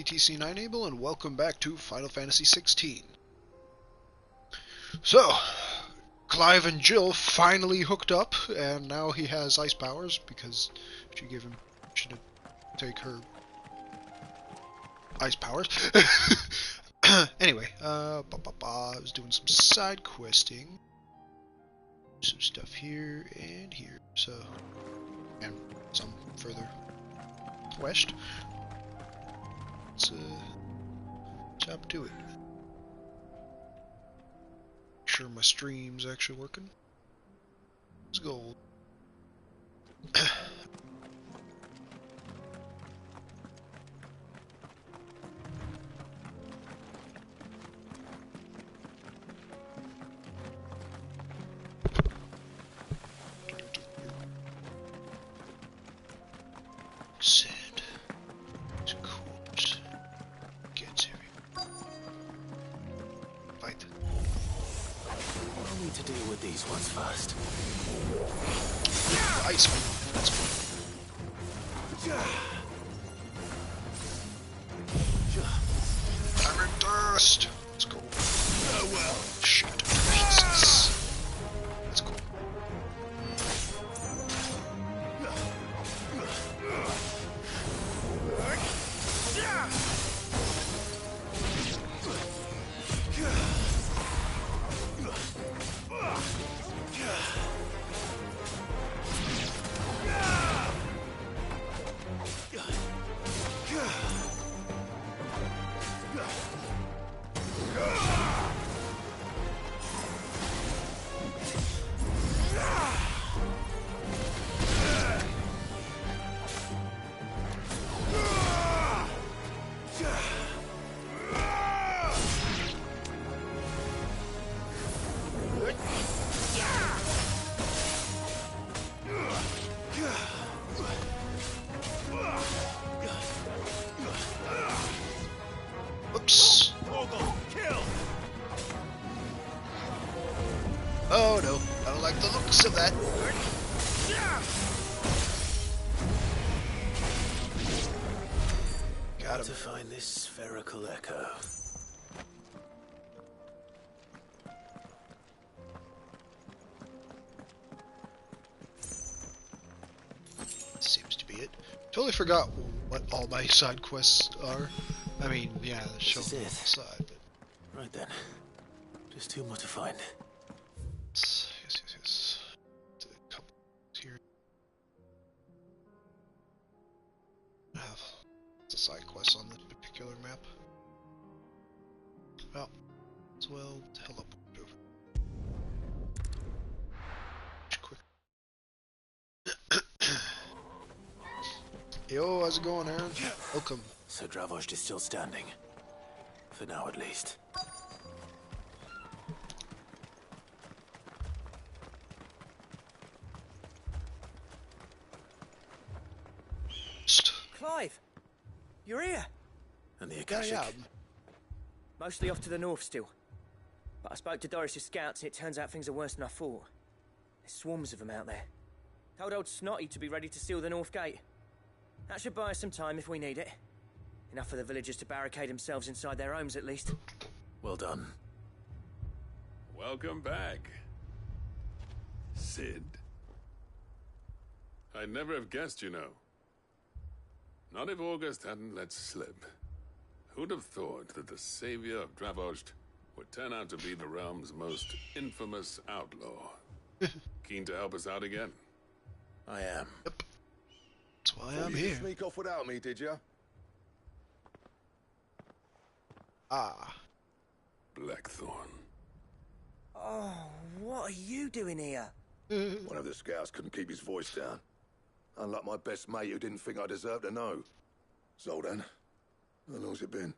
TTC9 Able, and welcome back to Final Fantasy XVI. So, Clive and Jill finally hooked up, and now he has ice powers because she gave him permission to take her ice powers. Anyway, I was doing some side questing, some stuff here and here, and some further west. Let's jump to it. Make sure my stream's actually working. Let's go. Send. Corpse. Gets everywhere. Fight. I'll need to deal with these ones first. Ice one. That's cool. Iron dust. Let's go. Oh well. Shit. Jesus. That's cool. Oops. Oh no, I don't like the looks of that. Got him. To find this spherical echo. Seems to be it. Totally forgot what all my side quests are. I mean, yeah, the show on the side, but... Right then. Just two more to find. Yes. A couple here. I have lots of side quests on this particular map. Well, as well teleport over. Quick. Yo, how's it going, Aaron? Welcome. So Dravost is still standing. For now, at least. Clive, you're here. And the Akashic. Yeah. Mostly off to the north still. But I spoke to Doris's scouts and it turns out things are worse than I thought. There's swarms of them out there. Told old Snotty to be ready to seal the north gate. That should buy us some time if we need it. Enough for the villagers to barricade themselves inside their homes at least. Well done. Welcome back, Sid. I'd never have guessed, you know. Not if August hadn't let slip. Who'd have thought that the savior of Dravost would turn out to be the realm's most infamous outlaw? Keen to help us out again? I am. Yep. That's why I'm You here. sneak off without me, did you? Ah. Blackthorn. Oh, what are you doing here? One of the scouts couldn't keep his voice down. Unlike my best mate who didn't think I deserved to know. Zoldan, how long's it been?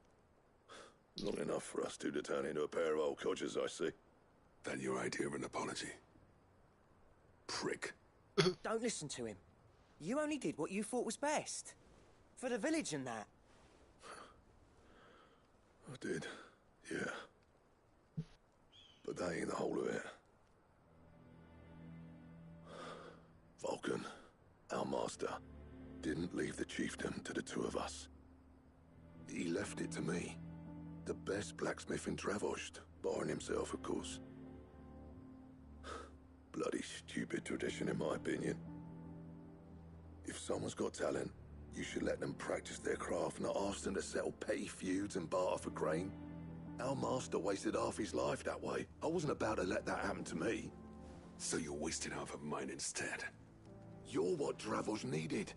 Long enough for us two to turn into a pair of old codgers, I see. That your idea of an apology? Prick. Don't listen to him. You only did what you thought was best. For the village and that. I did, yeah. But that ain't the whole of it. Vulcan, our master, didn't leave the chiefdom to the two of us. He left left it to me. The best blacksmith in Dravost, barring himself, of course. Bloody stupid tradition, in my opinion. If someone's got talent, you should let them practice their craft, not ask them to settle petty feuds and barter for grain. Our master wasted half his life that way. I wasn't about to let that happen to me. So you wasted half of mine instead. You're what Dravost needed.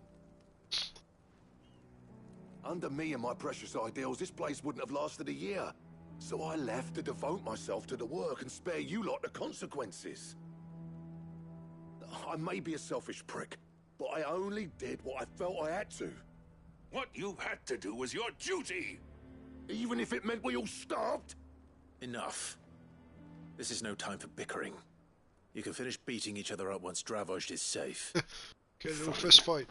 Under me and my precious ideals, this place wouldn't have lasted a year. So I left to devote myself to the work and spare you lot the consequences. I may be a selfish prick, but I only did what I felt I had to. What you had to do was your duty! Even if it meant we all starved? Enough. This is no time for bickering. You can finish beating each other up once Dravost is safe. Get a little fist fight.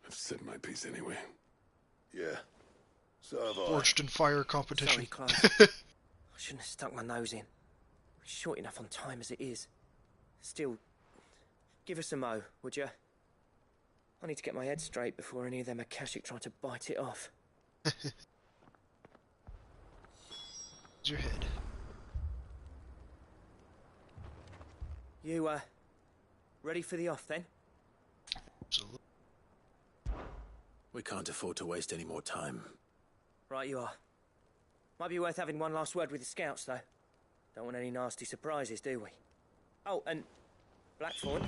I've said my piece anyway. Yeah. So have I. Forged in fire competition. Sorry, Clive. I shouldn't have stuck my nose in. We're short enough on time as it is. Still, give us a mo, would you? I need to get my head straight before any of them Akashic try to bite it off. Where's your head? You, ready for the off then? Absolutely. We can't afford to waste any more time. Right you are. Might be worth having one last word with the scouts, though. Don't want any nasty surprises, do we? Oh, and Blackthorn,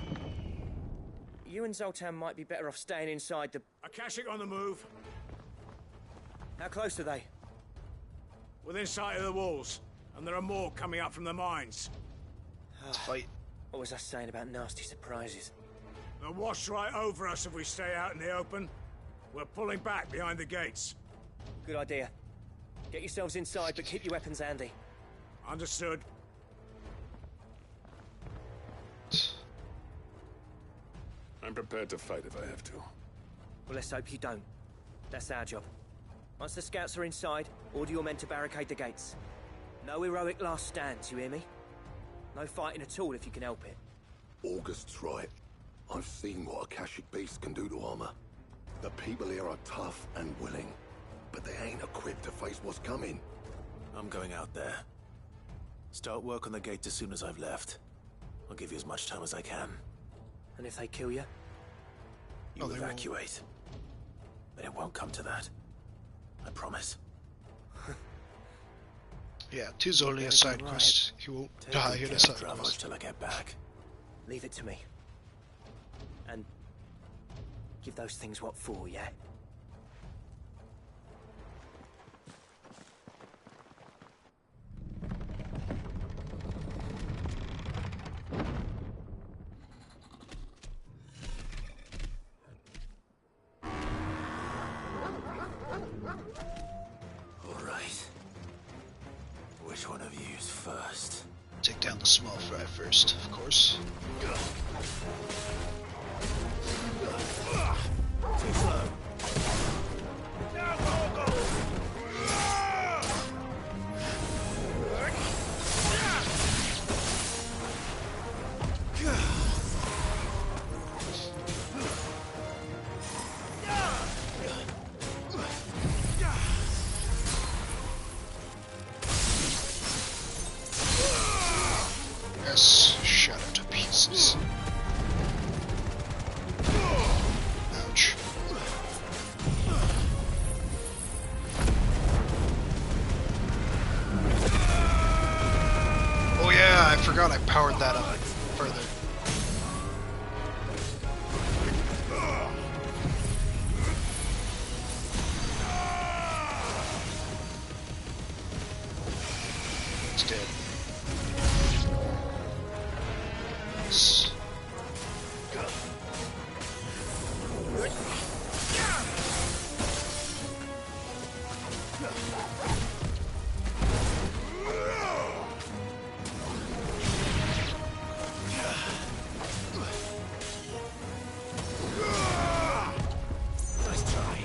you and Zoltan might be better off staying inside the... Akashic on the move. How close are they? Within sight of the walls. And there are more coming up from the mines. Fight. What was I saying about nasty surprises? They'll wash right over us if we stay out in the open. We're pulling back behind the gates. Good idea. Get yourselves inside, but keep your weapons handy. Understood. I'm prepared to fight if I have to. Well, let's hope you don't. That's our job. Once the scouts are inside, order your men to barricade the gates. No heroic last stands, you hear me? No fighting at all if you can help it. August's right. I've seen what Akashic beasts can do to armor. The people here are tough and willing, but they ain't equipped to face what's coming. I'm going out there. Start work on the gate as soon as I've left. I'll give you as much time as I can. And if they kill you? You Oh, they won't. evacuate. But it won't come to that. I promise. Yeah, 'tis only a side quest. He won't Take die good in care a of side Dravost quest. till I get back. Leave it to me. And give those things what for, yeah? All right. Which one of you's first? Take down the small fry first, of course. Too slow. Yes, shattered to pieces. Ouch. Oh yeah, I forgot I powered that up further. It's dead. Nice. Nice try.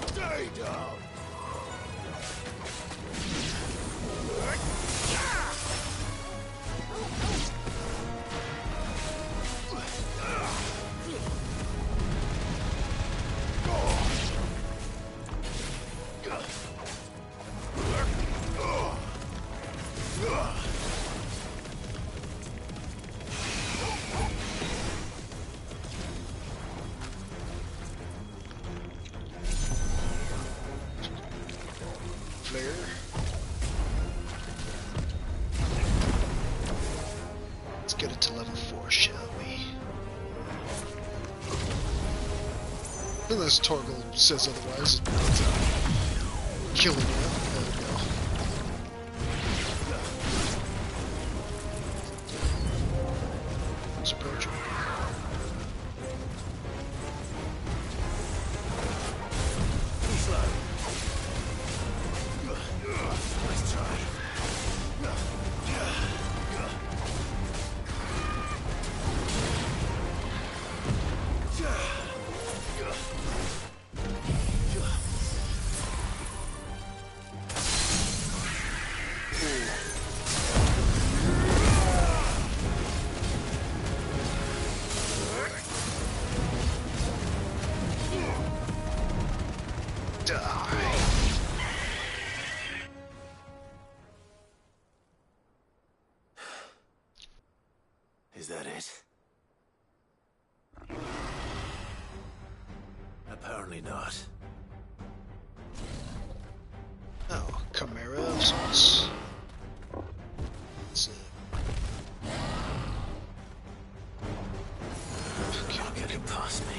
Stay down! Flare. Let's get it to level 4, shall we? Unless Torgal says otherwise. Killing you. There we go. He's approaching. Nice try. Is that it? Apparently not. Oh, Chimera of sorts. That's it. Can't get it past me.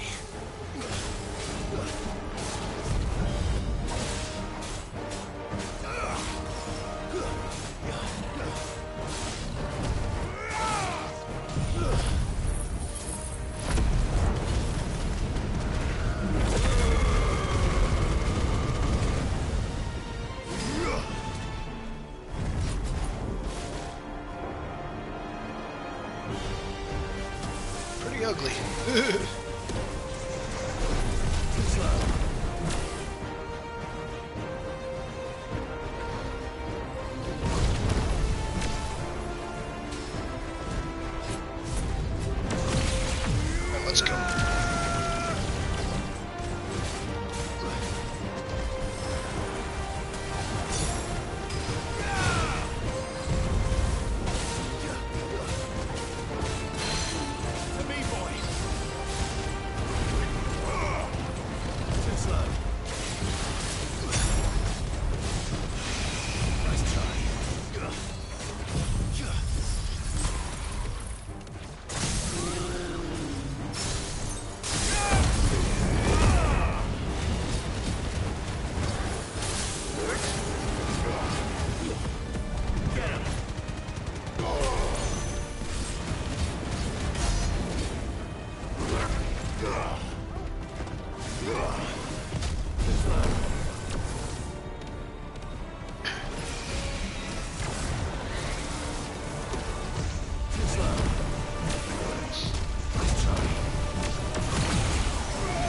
Pretty ugly. Let's go.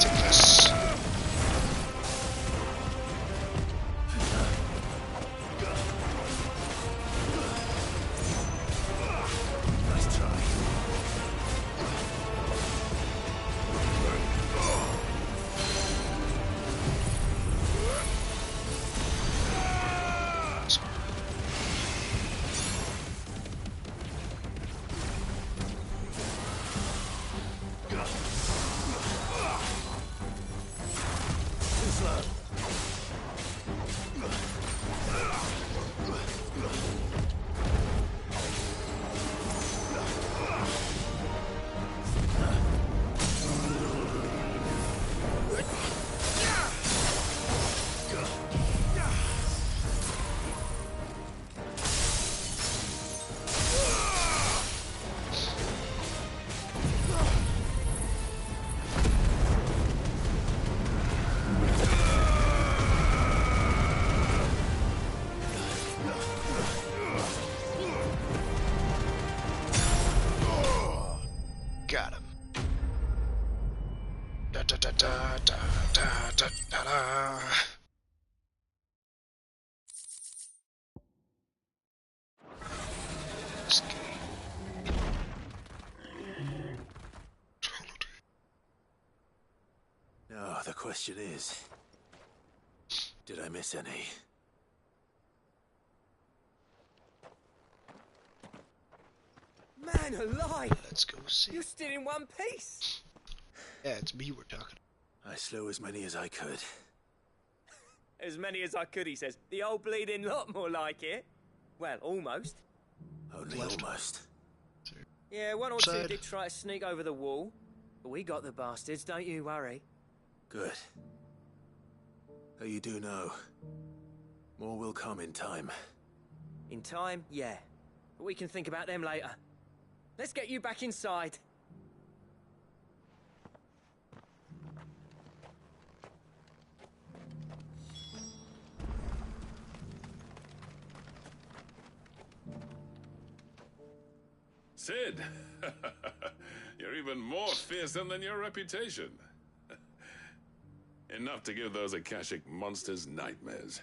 Take this. Nice try. Got him. Da da da da da da da da da. Now, the question is, Did I miss any? Man alive! Let's go see. You're still in one piece! Yeah, it's me we're talking. I slew as many as I could. As many as I could, he says. The old bleeding lot, more like it. Well, almost. Only Left. almost. Yeah, one or two Side. did try to sneak over the wall. But we got the bastards, don't you worry. Good. Though you do know, more will come in time. In time, yeah. But we can think about them later. Let's get you back inside. Sid! You're even more fearsome than your reputation. Enough to give those Akashic monsters nightmares.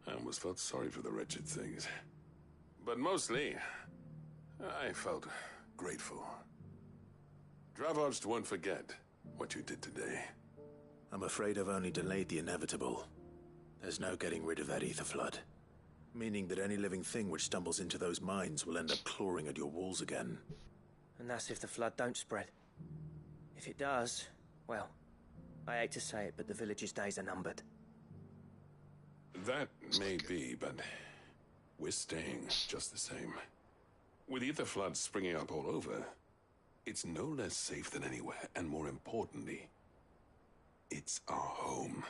I almost felt sorry for the wretched things. But mostly, I felt grateful. Dravoged won't forget what you did today. I'm afraid I've only delayed the inevitable. There's no getting rid of that ether flood. Meaning that any living thing which stumbles into those mines will end up clawing at your walls again. And that's if the flood don't spread. If it does, well, I hate to say it, but the village's days are numbered. That may be, but we're staying just the same. With ether floods springing up all over, it's no less safe than anywhere, and more importantly, it's our home.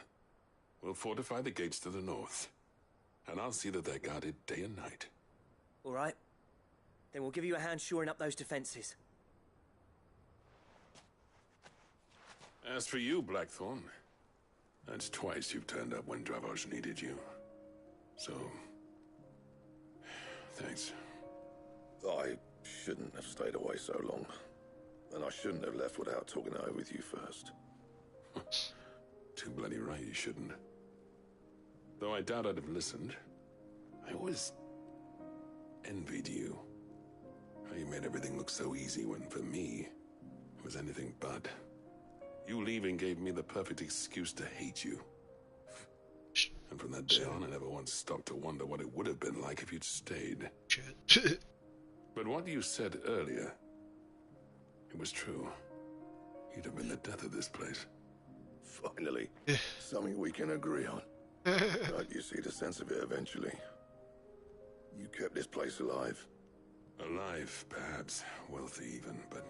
We'll fortify the gates to the north, and I'll see that they're guarded day and night. All right? Then we'll give you a hand shoring up those defenses. As for you, Blackthorn, that's twice you've turned up when Dravos needed you. So, thanks. I shouldn't have stayed away so long. And I shouldn't have left without talking it over with you first. Too bloody right you shouldn't. Though I doubt I'd have listened. I always envied you. How you made everything look so easy when, for me, it was anything but. You leaving gave me the perfect excuse to hate you. And from that day on, I never once stopped to wonder what it would have been like if you'd stayed. Shit. But what you said earlier, it was true. You'd have been the death of this place. Finally, something we can agree on. Don't you see the sense of it eventually? You kept this place alive. Alive, perhaps. Wealthy even, but...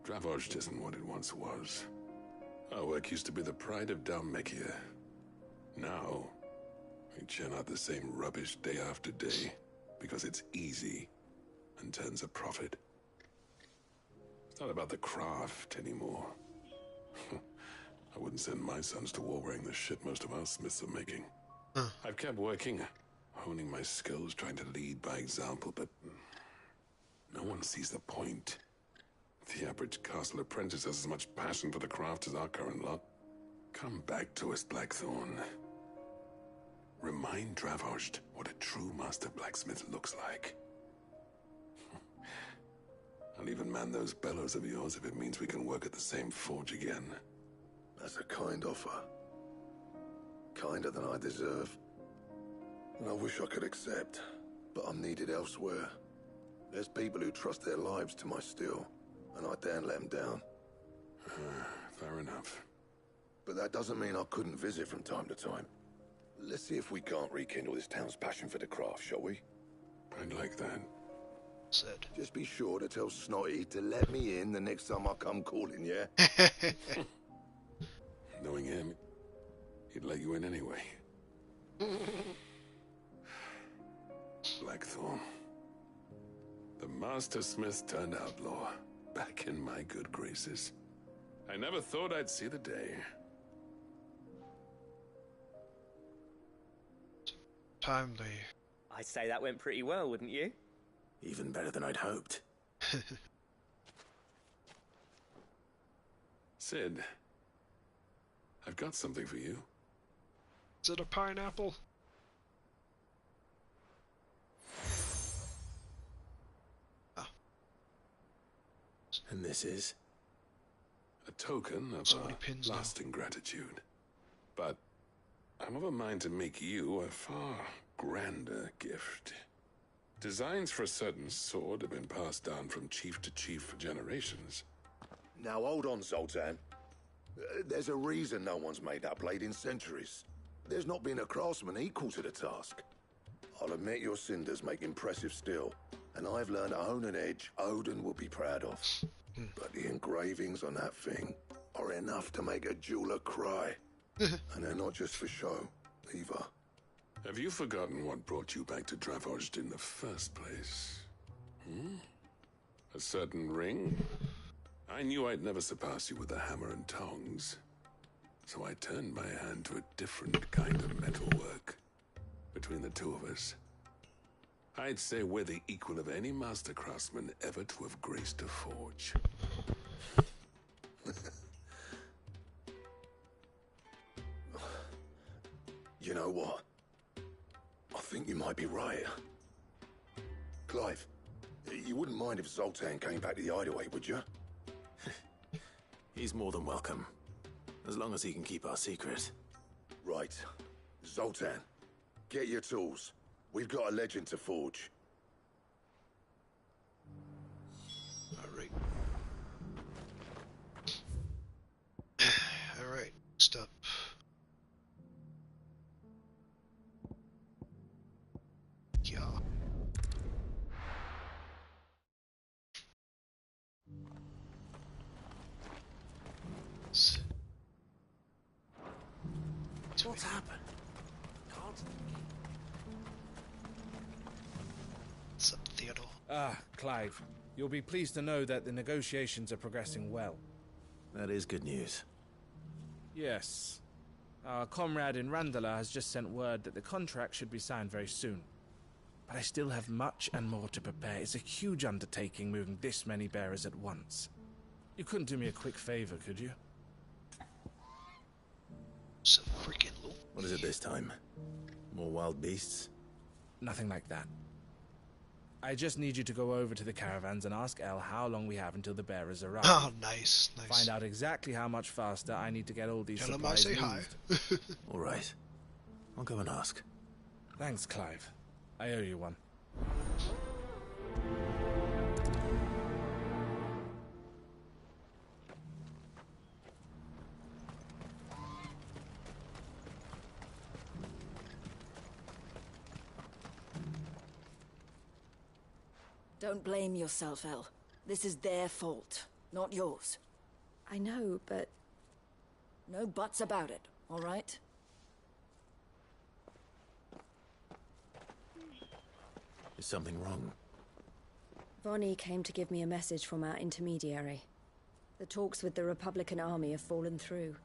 Dravoged isn't what it once was. Our work used to be the pride of Dalmekia. Now, we churn out the same rubbish day after day, because it's easy and turns a profit. It's not about the craft anymore. I wouldn't send my sons to war wearing the shit most of our smiths are making. I've kept working, honing my skills, trying to lead by example, but no one sees the point. The average castle apprentice has as much passion for the craft as our current lot. Come back to us, Blackthorn. Remind Dravoged what a true master blacksmith looks like. I'll even man those bellows of yours if it means we can work at the same forge again. That's a kind offer. Kinder than I deserve. And I wish I could accept, but I'm needed elsewhere. There's people who trust their lives to my steel, and I daren't let them down. Fair enough. But that doesn't mean I couldn't visit from time to time. Let's see if we can't rekindle this town's passion for the craft, shall we? I'd like that. Said. Just be sure to tell Snotty to let me in the next time I come calling, yeah? Knowing him, he'd let you in anyway. Blackthorn. The Master Smith turned outlaw. Back in my good graces. I never thought I'd see the day. Timely. I'd say that went pretty well, wouldn't you? Even better than I'd hoped. Sid, I've got something for you. Is it a pineapple? And this is? A token of So many our pins now. lasting gratitude. But I'm of a mind to make you a far grander gift. Designs for a certain sword have been passed down from chief to chief for generations. Now hold on, Zoltan. There's a reason no one's made that blade in centuries. There's not been a craftsman equal to the task. I'll admit your cinders make impressive steel, and I've learned to own an edge Odin will be proud of. But the engravings on that thing are enough to make a jeweler cry. And they're not just for show, either. Have you forgotten what brought you back to Dravozd in the first place? A certain ring? I knew I'd never surpass you with a hammer and tongs. So I turned my hand to a different kind of metalwork. Between the two of us, I'd say we're the equal of any master craftsman ever to have graced a forge. You know what? I think you might be right. Clive, you wouldn't mind if Zoltan came back to the hideaway, would you? He's more than welcome. As long as he can keep our secret. Right. Zoltan, get your tools. We've got a legend to forge. Alright. Alright, next up. Yeah. What's happened? What's up, Theodore? Ah, Clive. You'll be pleased to know that the negotiations are progressing well. That is good news. Yes. Our comrade in Randala has just sent word that the contract should be signed very soon. But I still have much and more to prepare. It's a huge undertaking moving this many bearers at once. You couldn't do me a quick favor, could you? So freaking low. What is it this time? More wild beasts? Nothing like that. I just need you to go over to the caravans and ask El how long we have until the bearers arrive. Oh, nice, nice. Find out exactly how much faster I need to get all these Tell him I supplies say hi. moved. All right. I'll go and ask. Thanks, Clive. I owe you one. Don't blame yourself, El. This is their fault, not yours. I know, but No buts about it, all right? Is something wrong? Vonnie came to give me a message from our intermediary. The talks with the Republican Army have fallen through.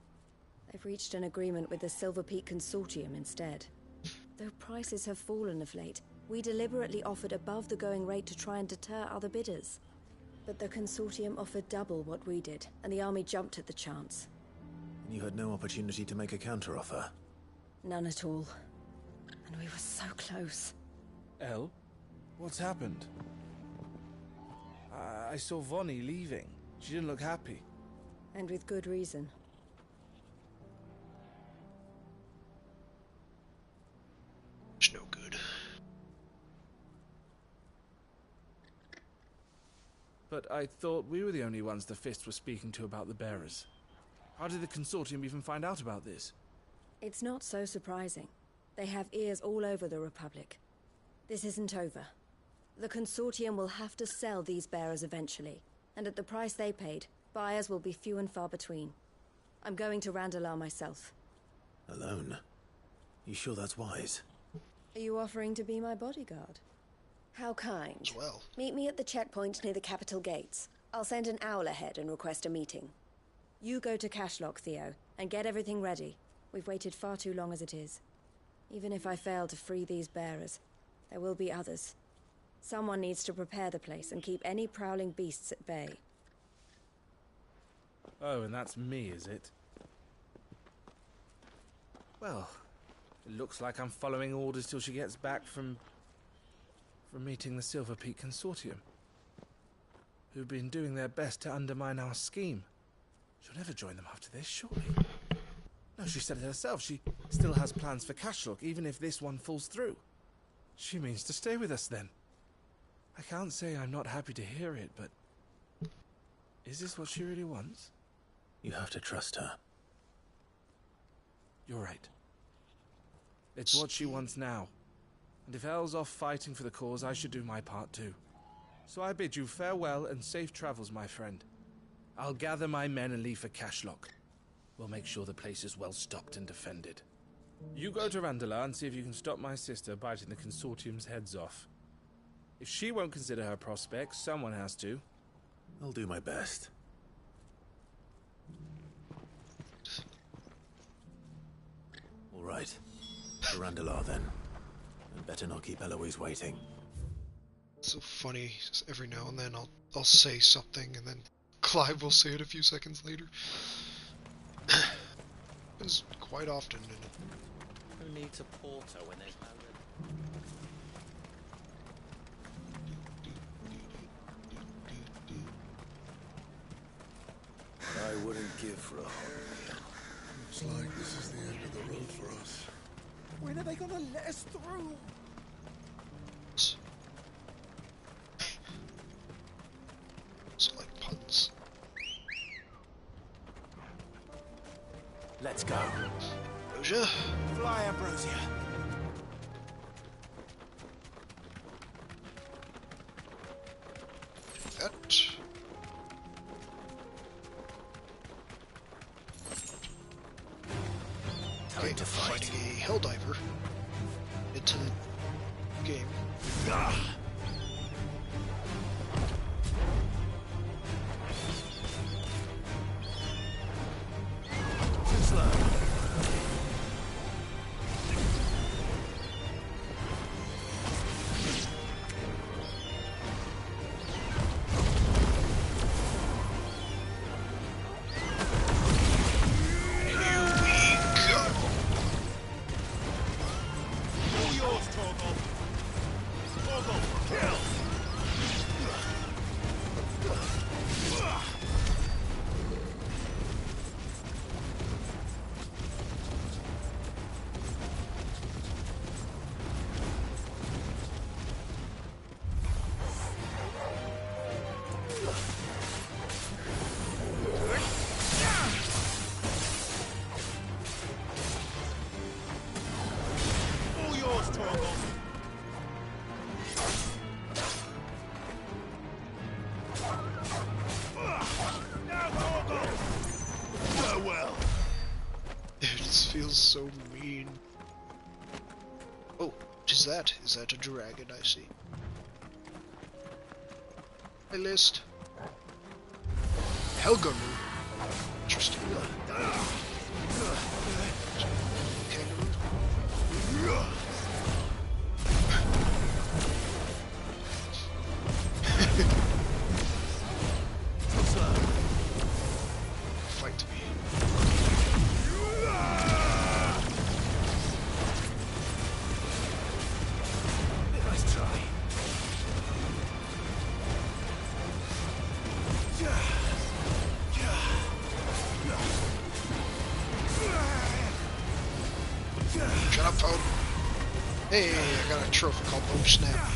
They've reached an agreement with the Silver Peak Consortium instead. Though prices have fallen of late, we deliberately offered above the going rate to try and deter other bidders. But the Consortium offered double what we did, and the Army jumped at the chance. And you had no opportunity to make a counteroffer? None at all. And we were so close. El? What's happened? I saw Vonnie leaving. She didn't look happy. And with good reason. It's no good. But I thought we were the only ones the Fist was speaking to about the bearers. How did the Consortium even find out about this? It's not so surprising. They have ears all over the Republic. This isn't over. The Consortium will have to sell these bearers eventually, and at the price they paid, buyers will be few and far between. I'm going to Randalar myself. Alone? You sure that's wise? Are you offering to be my bodyguard? How kind. As well. Meet me at the checkpoint near the capital gates. I'll send an owl ahead and request a meeting. You go to Cashlock, Theo, and get everything ready. We've waited far too long as it is. Even if I fail to free these bearers, there will be others. Someone needs to prepare the place and keep any prowling beasts at bay. Oh, and that's me, is it? Well, it looks like I'm following orders till she gets back from meeting the Silver Peak Consortium, who've been doing their best to undermine our scheme. She'll never join them after this, surely. No, she said it herself. She still has plans for Cashlock, even if this one falls through. She means to stay with us then. I can't say I'm not happy to hear it, but... is this what she really wants? You have to trust her. You're right. It's what she wants now. And if Elle's off fighting for the cause, I should do my part too. So I bid you farewell and safe travels, my friend. I'll gather my men and leave for Cashlock. We'll make sure the place is well stocked and defended. You go to Randala and see if you can stop my sister biting the Consortium's heads off. If she won't consider her prospects, someone has to. I'll do my best. All right. To Randala then. And better not keep Eloise waiting. It's so funny. Just every now and then I'll say something and then Clive will say it a few seconds later. Happens quite often in it. Who needs a porter when there's no I wouldn't give for a holiday. Looks like this is the end of the road for us. When are they gonna let us through? It's like puns. Let's go. Ambrosia? Fly, Ambrosia. That. Okay, Time to fight. fighting a Helldiver into the game. Feels so mean. Oh, what is that? Is that a dragon I see? My list. Helgaru. Interesting. Kangaroo. Fight me. Shut up, phone. Hey, I got a trophy called Boom Snap.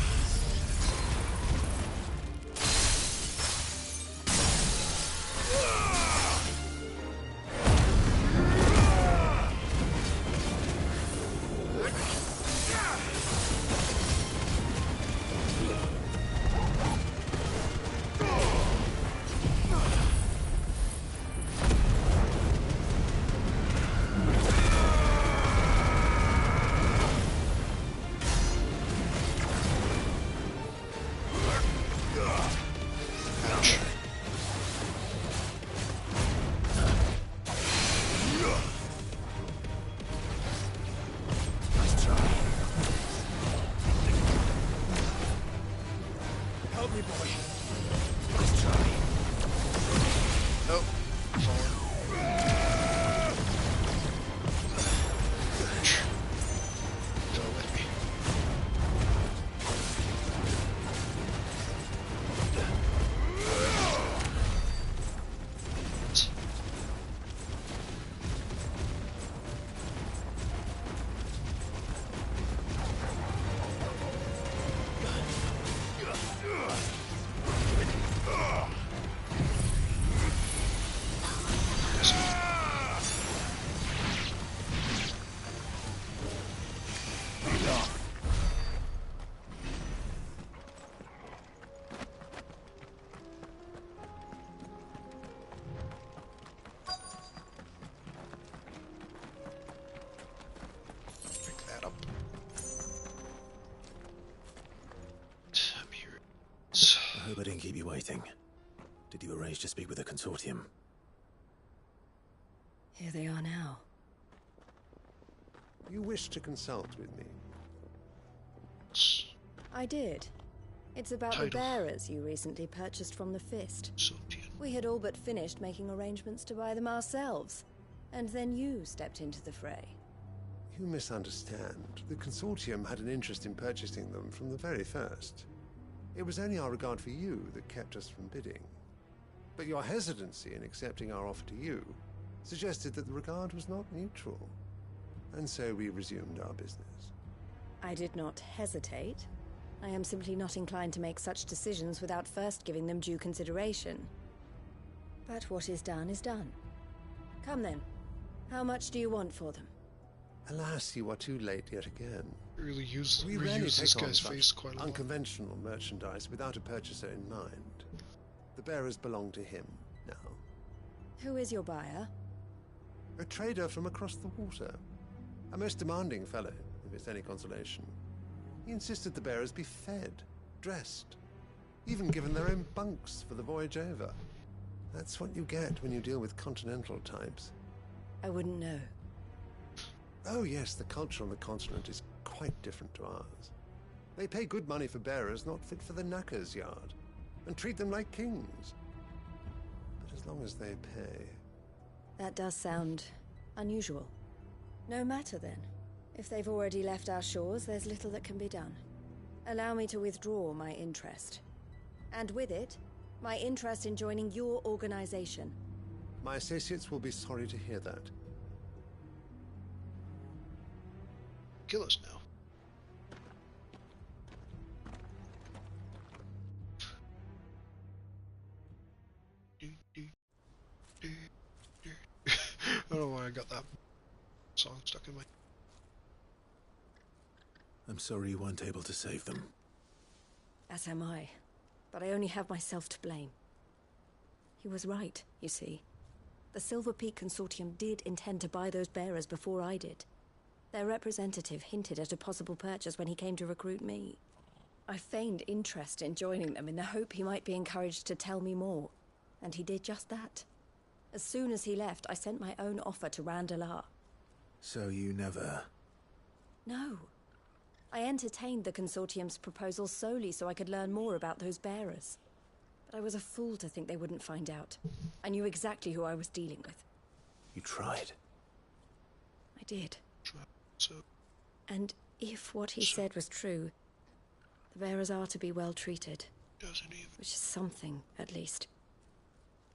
Hope I didn't keep you waiting. Did you arrange to speak with the consortium? Here they are now. You wish to consult with me? I did. It's about the bearers you recently purchased from the Fist. We had all but finished making arrangements to buy them ourselves, and then you stepped into the fray. You misunderstand. The consortium had an interest in purchasing them from the very first. It was only our regard for you that kept us from bidding. But your hesitancy in accepting our offer to you suggested that the regard was not mutual. And so we resumed our business. I did not hesitate. I am simply not inclined to make such decisions without first giving them due consideration. But what is done is done. Come then. How much do you want for them? Alas, you are too late yet again. Really We rarely reuse this take on guy's such face quite a lot. unconventional merchandise without a purchaser in mind. The bearers belong to him now. Who is your buyer? A trader from across the water. A most demanding fellow, if it's any consolation. He insisted the bearers be fed, dressed, even given their own bunks for the voyage over. That's what you get when you deal with continental types. I wouldn't know. Oh yes, the culture on the continent is quite different to ours. They pay good money for bearers not fit for the knacker's yard, and treat them like kings. But as long as they pay... That does sound unusual. No matter then. If they've already left our shores, there's little that can be done. Allow me to withdraw my interest. And with it, my interest in joining your organization. My associates will be sorry to hear that. Kill us now. I don't know why I got that song stuck in my... I'm sorry you weren't able to save them. As am I. But I only have myself to blame. He was right, you see. The Silver Peak Consortium did intend to buy those bearers before I did. Their representative hinted at a possible purchase when he came to recruit me. I feigned interest in joining them in the hope he might be encouraged to tell me more. And he did just that. As soon as he left, I sent my own offer to Randalar. So you never... No. I entertained the Consortium's proposal solely so I could learn more about those bearers. But I was a fool to think they wouldn't find out. I knew exactly who I was dealing with. You tried. I did. So... And if what he said was true, the bearers are to be well treated. Doesn't even... Which is something, at least.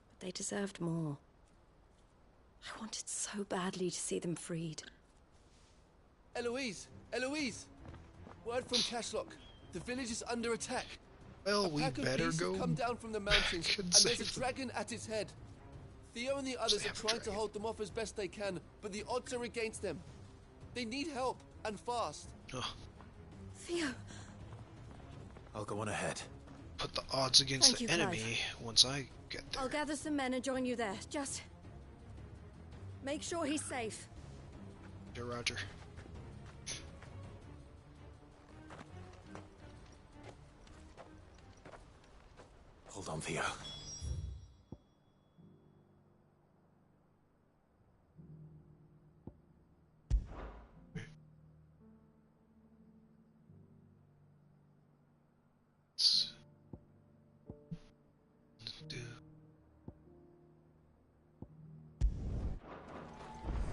But they deserved more. I wanted so badly to see them freed. Eloise! Eloise! Word from Cashlock. The village is under attack. Well, we pack of better beasts go. have come down from the mountains, and there's a dragon at its head. Theo and the others are trying to hold them off as best they can, but the odds are against them. They need help, and fast. Oh. Theo! I'll go on ahead. Put the odds against Thank the you, enemy Clive. once I get there. I'll gather some men and join you there. Just... make sure he's safe. Yeah, Roger. Hold on, Theo.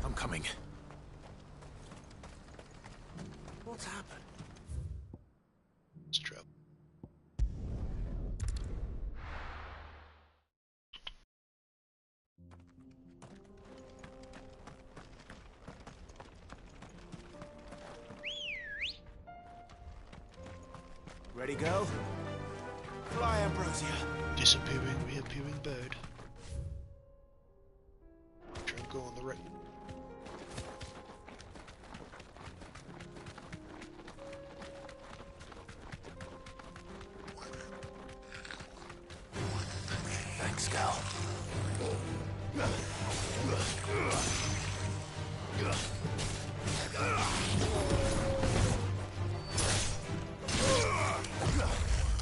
I'm coming. What's happened? It's trouble. Ready, go? Fly, Ambrosia. Disappearing, reappearing bird. Try and go on the right. Thanks, Cal.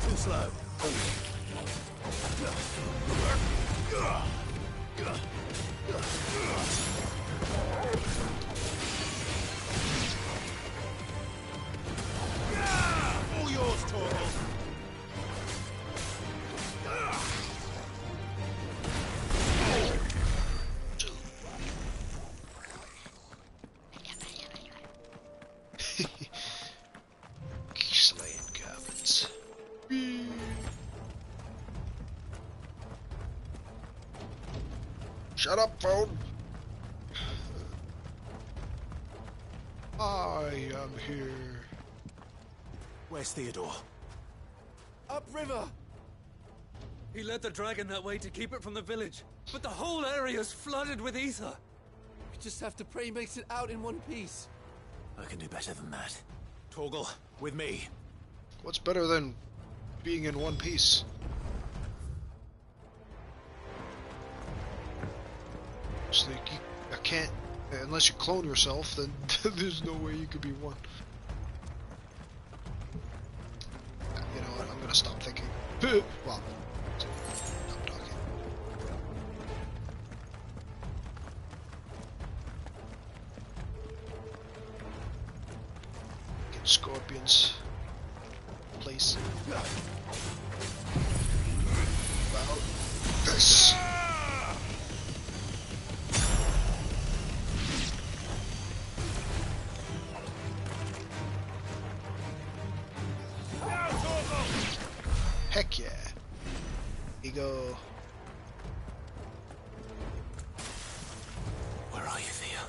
Too slow. Shut up, phone! I am here. Where's Theodore? Upriver! He led the dragon that way to keep it from the village, but the whole area's flooded with ether. We just have to pray he makes it out in one piece. I can do better than that. Torgal, with me. What's better than being in one piece? It's like I can't, unless you clone yourself, then there's no way you could be one. You know what, I'm gonna stop thinking. Well, stop talking. Get scorpions. Place. About this. Heck yeah. Here you go. Where are you, Theo?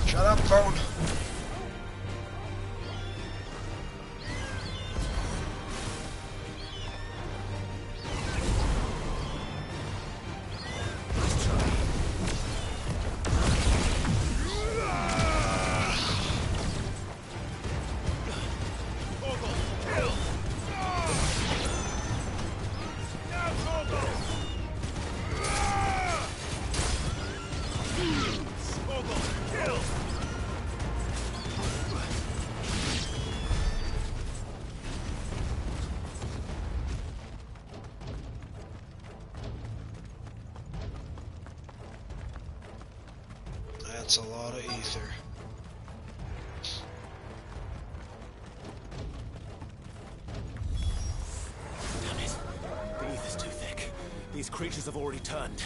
Shut up, phone. That's a lot of ether. Damn it. The ether's too thick. These creatures have already turned.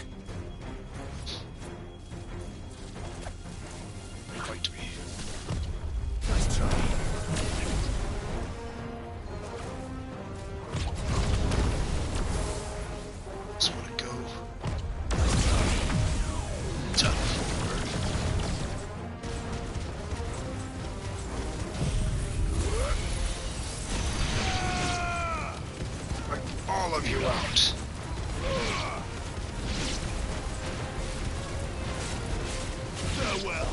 Fight me. Nice try. Just wanna go. Done forward. Wipe all of you out. Farewell.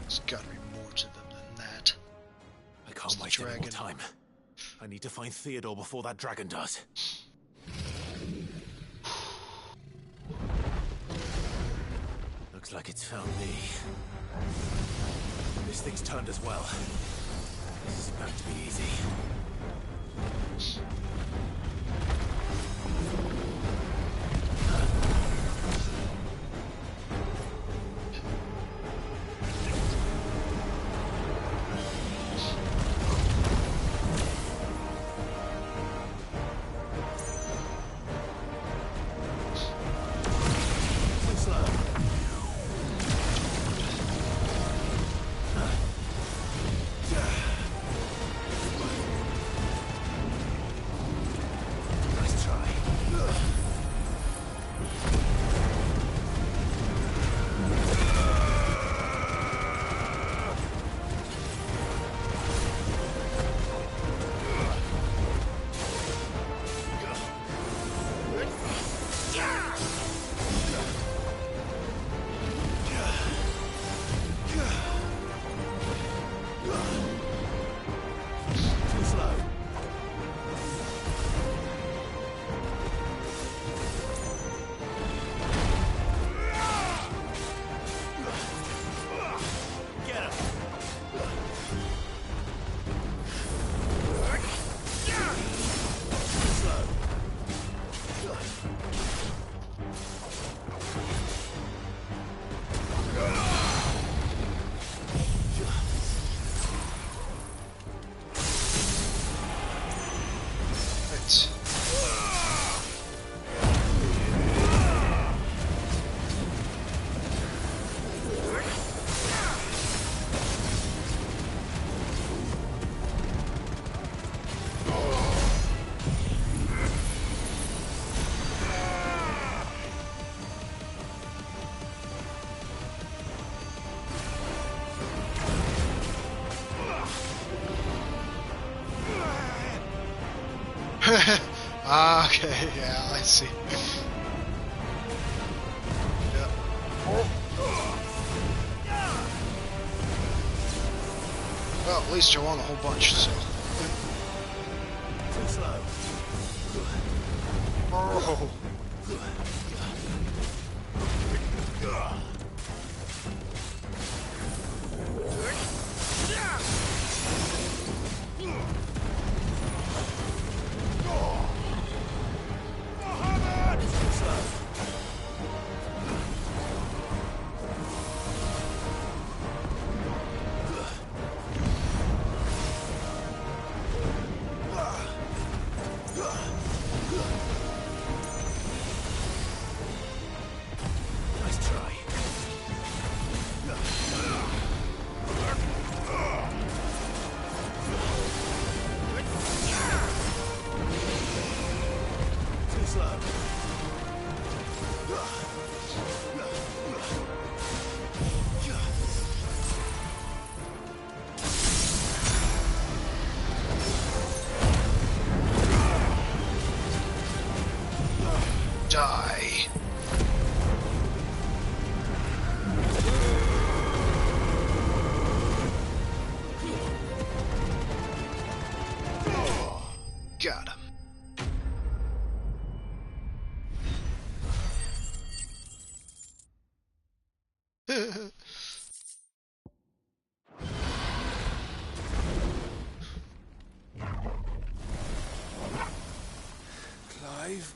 There's gotta be more to them than that. I can't waste any more time. I need to find Theodore before that dragon does. Looks like it's found me. This thing's turned as well. This isn't going to be easy. Nice try. Ah, okay, yeah, I see. Yeah. Well, at least I won a whole bunch, so. Too slow. Oh. Nice try. Too slow. Die. Got him. Clive?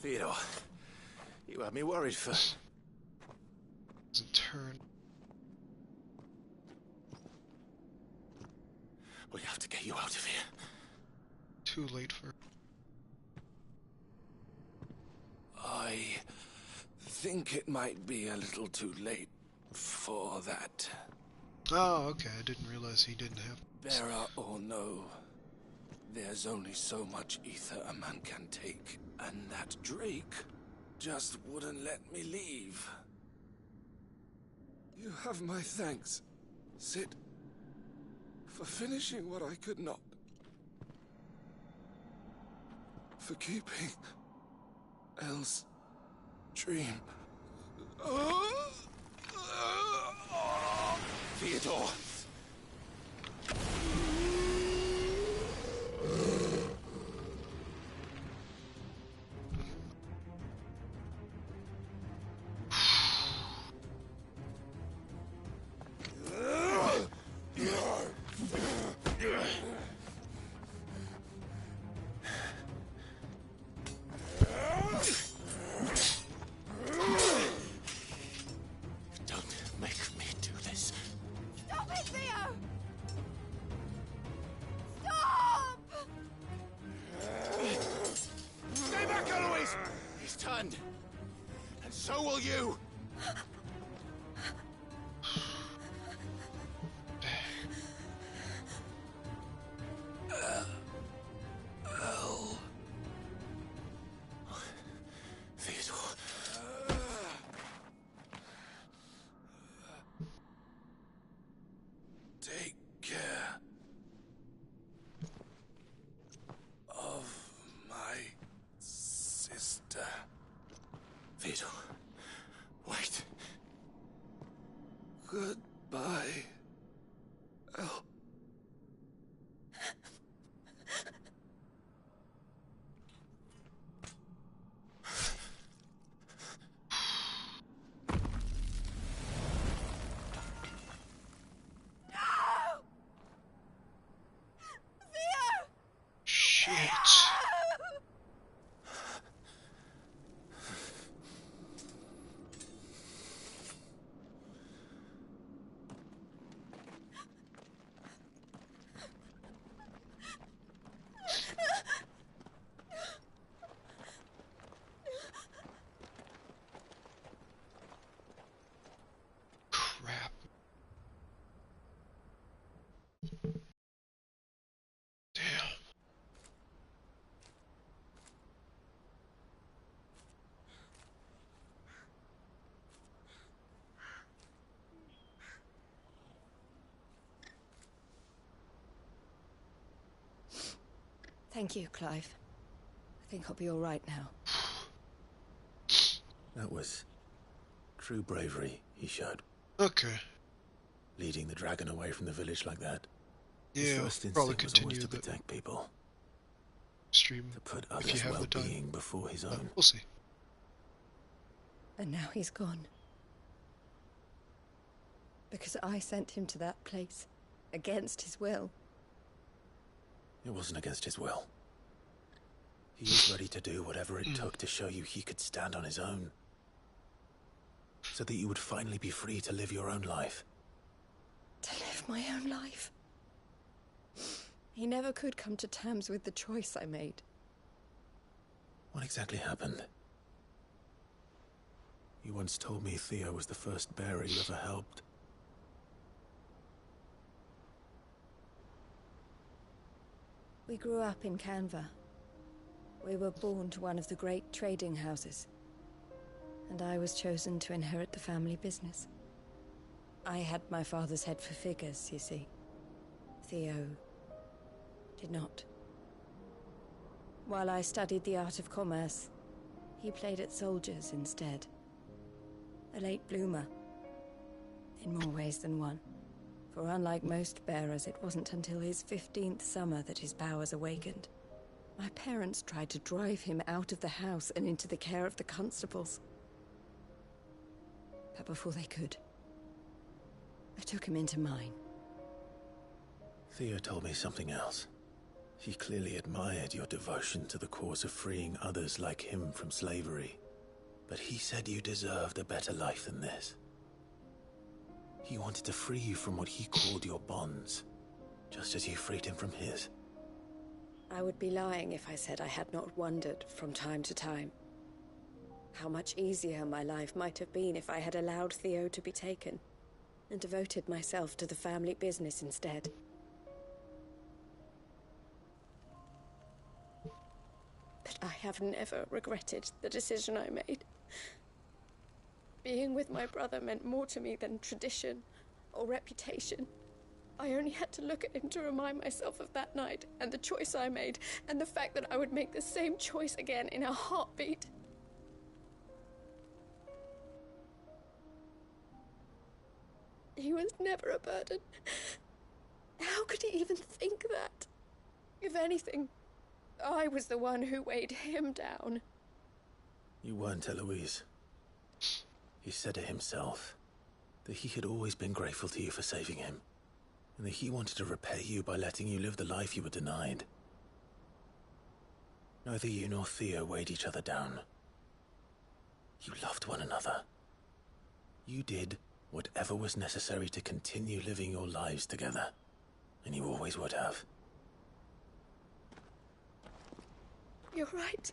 Theodore, you had me worried for... It's a turn. We have to get you out of here. Too late for. I think it might be a little too late for that. Oh, okay. I didn't realize he didn't have. Vera or no, there's only so much ether a man can take, and that Drake just wouldn't let me leave. You have my thanks, Sid, for finishing what I could not. For keeping Elle's dream. Theodore! Don't make me do this. Stop it, Theo! Stop! Stay back, Eloise! He's turned. And so will you! Theodore. Take care of my sister. Theodore, wait. Goodbye, Elle. Shit. Crap. Damn. Thank you, Clive. I think I'll be all right now. That was true bravery he showed. Okay. Leading the dragon away from the village like that. Yeah, His first probably instinct was always continue to the protect people. stream To put if you others' have the time. well-being before his own. We'll see. And now he's gone. Because I sent him to that place. Against his will. It wasn't against his will. He was ready to do whatever it took to show you he could stand on his own. So that you would finally be free to live your own life. To live my own life. He never could come to terms with the choice I made. What exactly happened? You once told me Theo was the first bearer you ever helped. We grew up in Canva. We were born to one of the great trading houses. And I was chosen to inherit the family business. I had my father's head for figures, you see. Theo did not. While I studied the art of commerce, he played at soldiers instead. A late bloomer. In more ways than one. For unlike most bearers, it wasn't until his 15th summer that his powers awakened. My parents tried to drive him out of the house and into the care of the constables. But before they could, I took him into mine. Theo told me something else. He clearly admired your devotion to the cause of freeing others like him from slavery. But he said you deserved a better life than this. He wanted to free you from what he called your bonds, just as you freed him from his. I would be lying if I said I had not wondered from time to time how much easier my life might have been if I had allowed Theo to be taken and devoted myself to the family business instead. But I have never regretted the decision I made. Being with my brother meant more to me than tradition or reputation. I only had to look at him to remind myself of that night and the choice I made and the fact that I would make the same choice again in a heartbeat. He was never a burden. How could he even think that? If anything, I was the one who weighed him down. You weren't, Eloise. He said it himself, that he had always been grateful to you for saving him, and that he wanted to repay you by letting you live the life you were denied. Neither you nor Theo weighed each other down. You loved one another. You did whatever was necessary to continue living your lives together, and you always would have. You're right.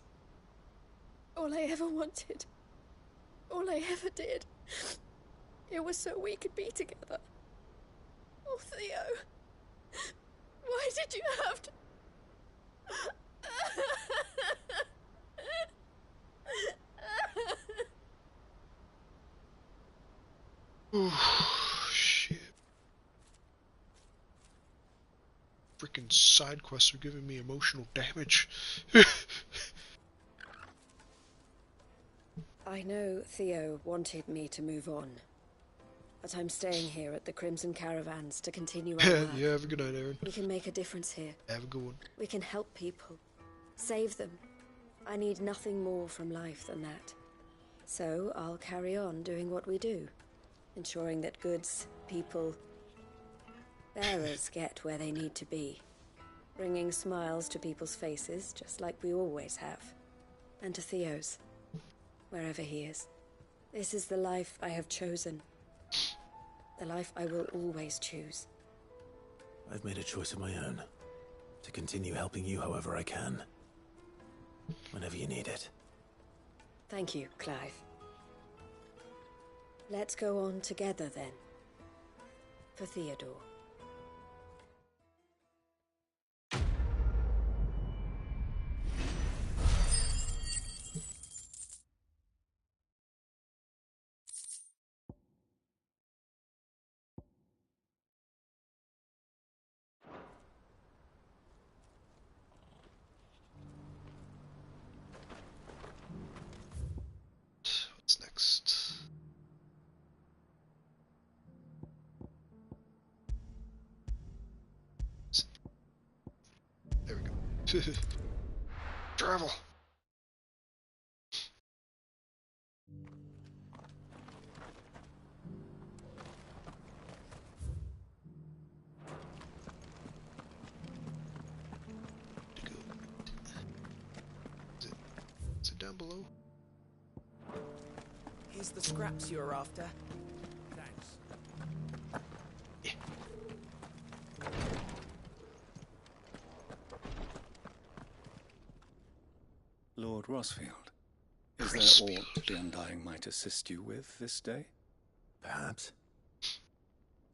All I ever wanted, all I ever did, it was so we could be together. Oh, Theo, why did you have to... Ooh, shit. Freaking side quests are giving me emotional damage. I know Theo wanted me to move on, but I'm staying here at the Crimson Caravans to continue our work. Yeah, have a good night, Aaron. We can make a difference here. Have a good one. We can help people. Save them. I need nothing more from life than that. So I'll carry on doing what we do. Ensuring that goods, people, bearers get where they need to be. Bringing smiles to people's faces, just like we always have. And to Theo's. Wherever he is. This is the life I have chosen. The life I will always choose. I've made a choice of my own. To continue helping you however I can. Whenever you need it. Thank you, Clive. Let's go on together then. For Theodore. Travel. Is it down below? Here's the scraps you're after. Thanks. Yeah. Lord Rosfield, is there aught the Undying might assist you with this day? Perhaps.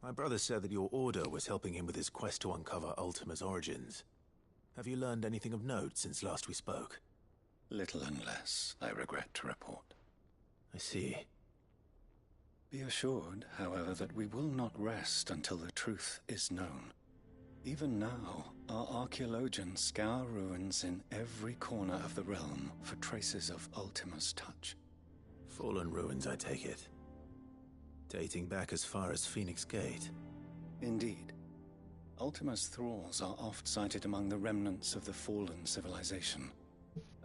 My brother said that your order was helping him with his quest to uncover Ultima's origins. Have you learned anything of note since last we spoke? Little unless, I regret to report. I see. Be assured, however, that we will not rest until the truth is known. Even now, our archaeologians scour ruins in every corner of the realm for traces of Ultima's touch. Fallen ruins, I take it. Dating back as far as Phoenix Gate. Indeed. Ultima's thralls are oft sighted among the remnants of the fallen civilization,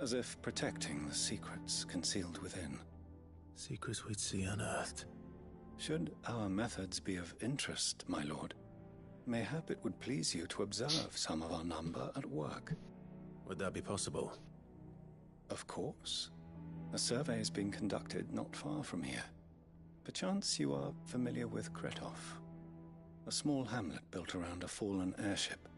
as if protecting the secrets concealed within. Secrets we'd see unearthed. Should our methods be of interest, my lord, mayhap it would please you to observe some of our number at work. Would that be possible? Of course. A survey is being conducted not far from here. Perchance you are familiar with Kretov, a small hamlet built around a fallen airship.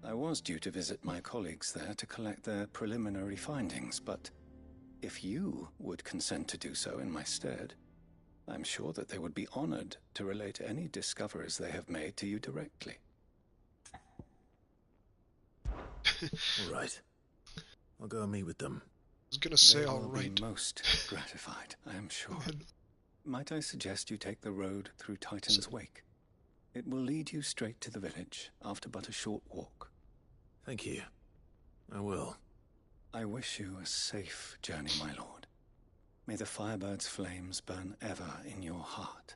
I was due to visit my colleagues there to collect their preliminary findings, but if you would consent to do so in my stead, I'm sure that they would be honored to relate any discoveries they have made to you directly. All right. I'll go and meet with them. I was gonna say They all will right. be most gratified, I am sure. Might I suggest you take the road through Titan's Wake? It will lead you straight to the village after but a short walk. Thank you. I will. I wish you a safe journey, my lord. May the Firebird's flames burn ever in your heart.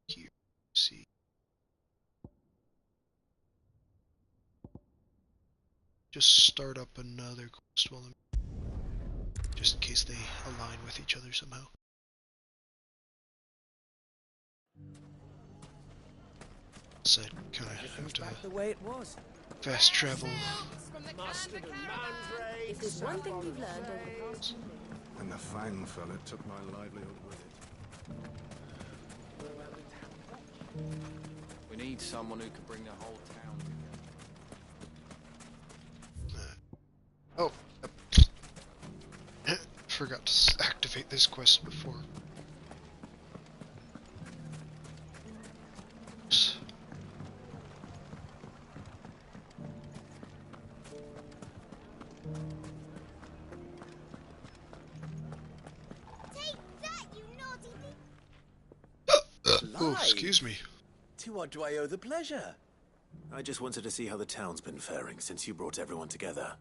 Here, see. Just start up another quest while I'm... just in case they align with each other somehow. So I kind of have to Back the way it was. fast travel. If there's one thing we've learned over the past... And the Fang fella took my livelihood with it. We need someone who can bring the whole town together. Oh, forgot to activate this quest before. Oh, excuse me. To what do I owe the pleasure? I just wanted to see how the town's been faring since you brought everyone together.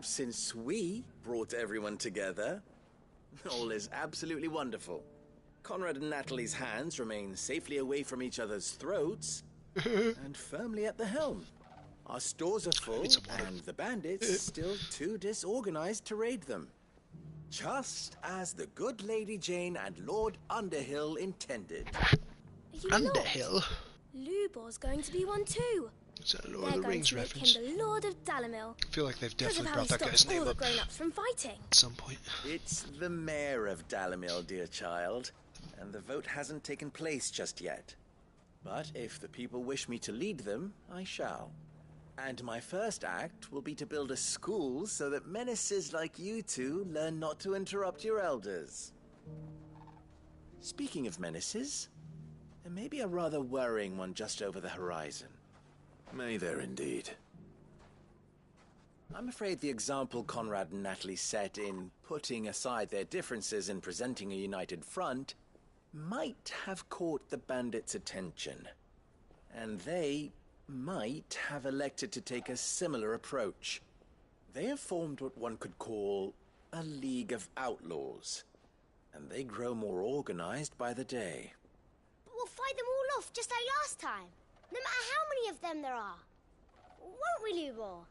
Since we brought everyone together, all is absolutely wonderful. Conrad and Natalie's hands remain safely away from each other's throats and firmly at the helm. Our stores are full, and the bandits still too disorganized to raid them. Just as the good Lady Jane and Lord Underhill intended. Underhill? Lubor's going to be one too. It's a Lord They're of the going Rings to make reference. him the Lord of Dalimil. I feel like they've Because of definitely how brought he that stops guy's name all the up grown-ups from fighting. at some point. It's the mayor of Dalimil, dear child, and the vote hasn't taken place just yet. But if the people wish me to lead them, I shall. And my first act will be to build a school so that menaces like you two learn not to interrupt your elders. Speaking of menaces, there may be a rather worrying one just over the horizon. May there indeed. I'm afraid the example Conrad and Natalie set in putting aside their differences and presenting a united front might have caught the bandits' attention. And they might have elected to take a similar approach. They have formed what one could call a league of outlaws. And they grow more organized by the day. But we'll fight them all off just like last time. No matter how many of them there are. Won't we, Lubor?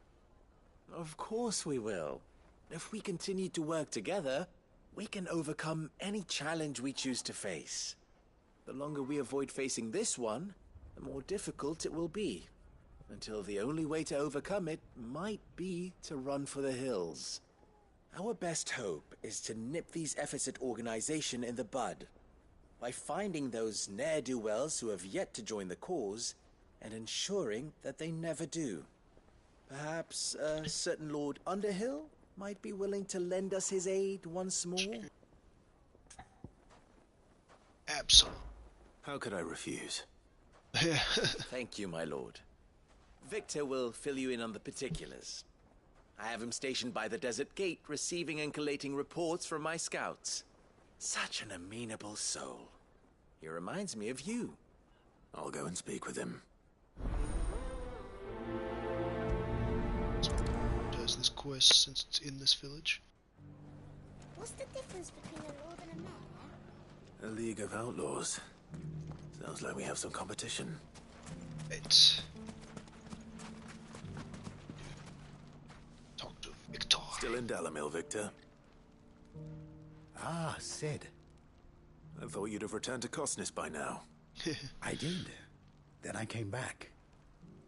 Of course we will. If we continue to work together, we can overcome any challenge we choose to face. The longer we avoid facing this one, the more difficult it will be. Until the only way to overcome it might be to run for the hills. Our best hope is to nip these efforts at organization in the bud, by finding those ne'er-do-wells who have yet to join the cause, and ensuring that they never do. Perhaps a certain Lord Underhill might be willing to lend us his aid once more? Absolutely. How could I refuse? Thank you, my lord. Victor will fill you in on the particulars. I have him stationed by the desert gate, receiving and collating reports from my scouts. Such an amenable soul. He reminds me of you. I'll go and speak with him. Does this quest since it's in this village? What's the difference between a lord and a mayor? A league of outlaws. Sounds like we have some competition. It's... Talk to Victor. Still in Dalamil, Victor? Ah, Sid. I thought you'd have returned to Cosnus by now. I did. Then I came back.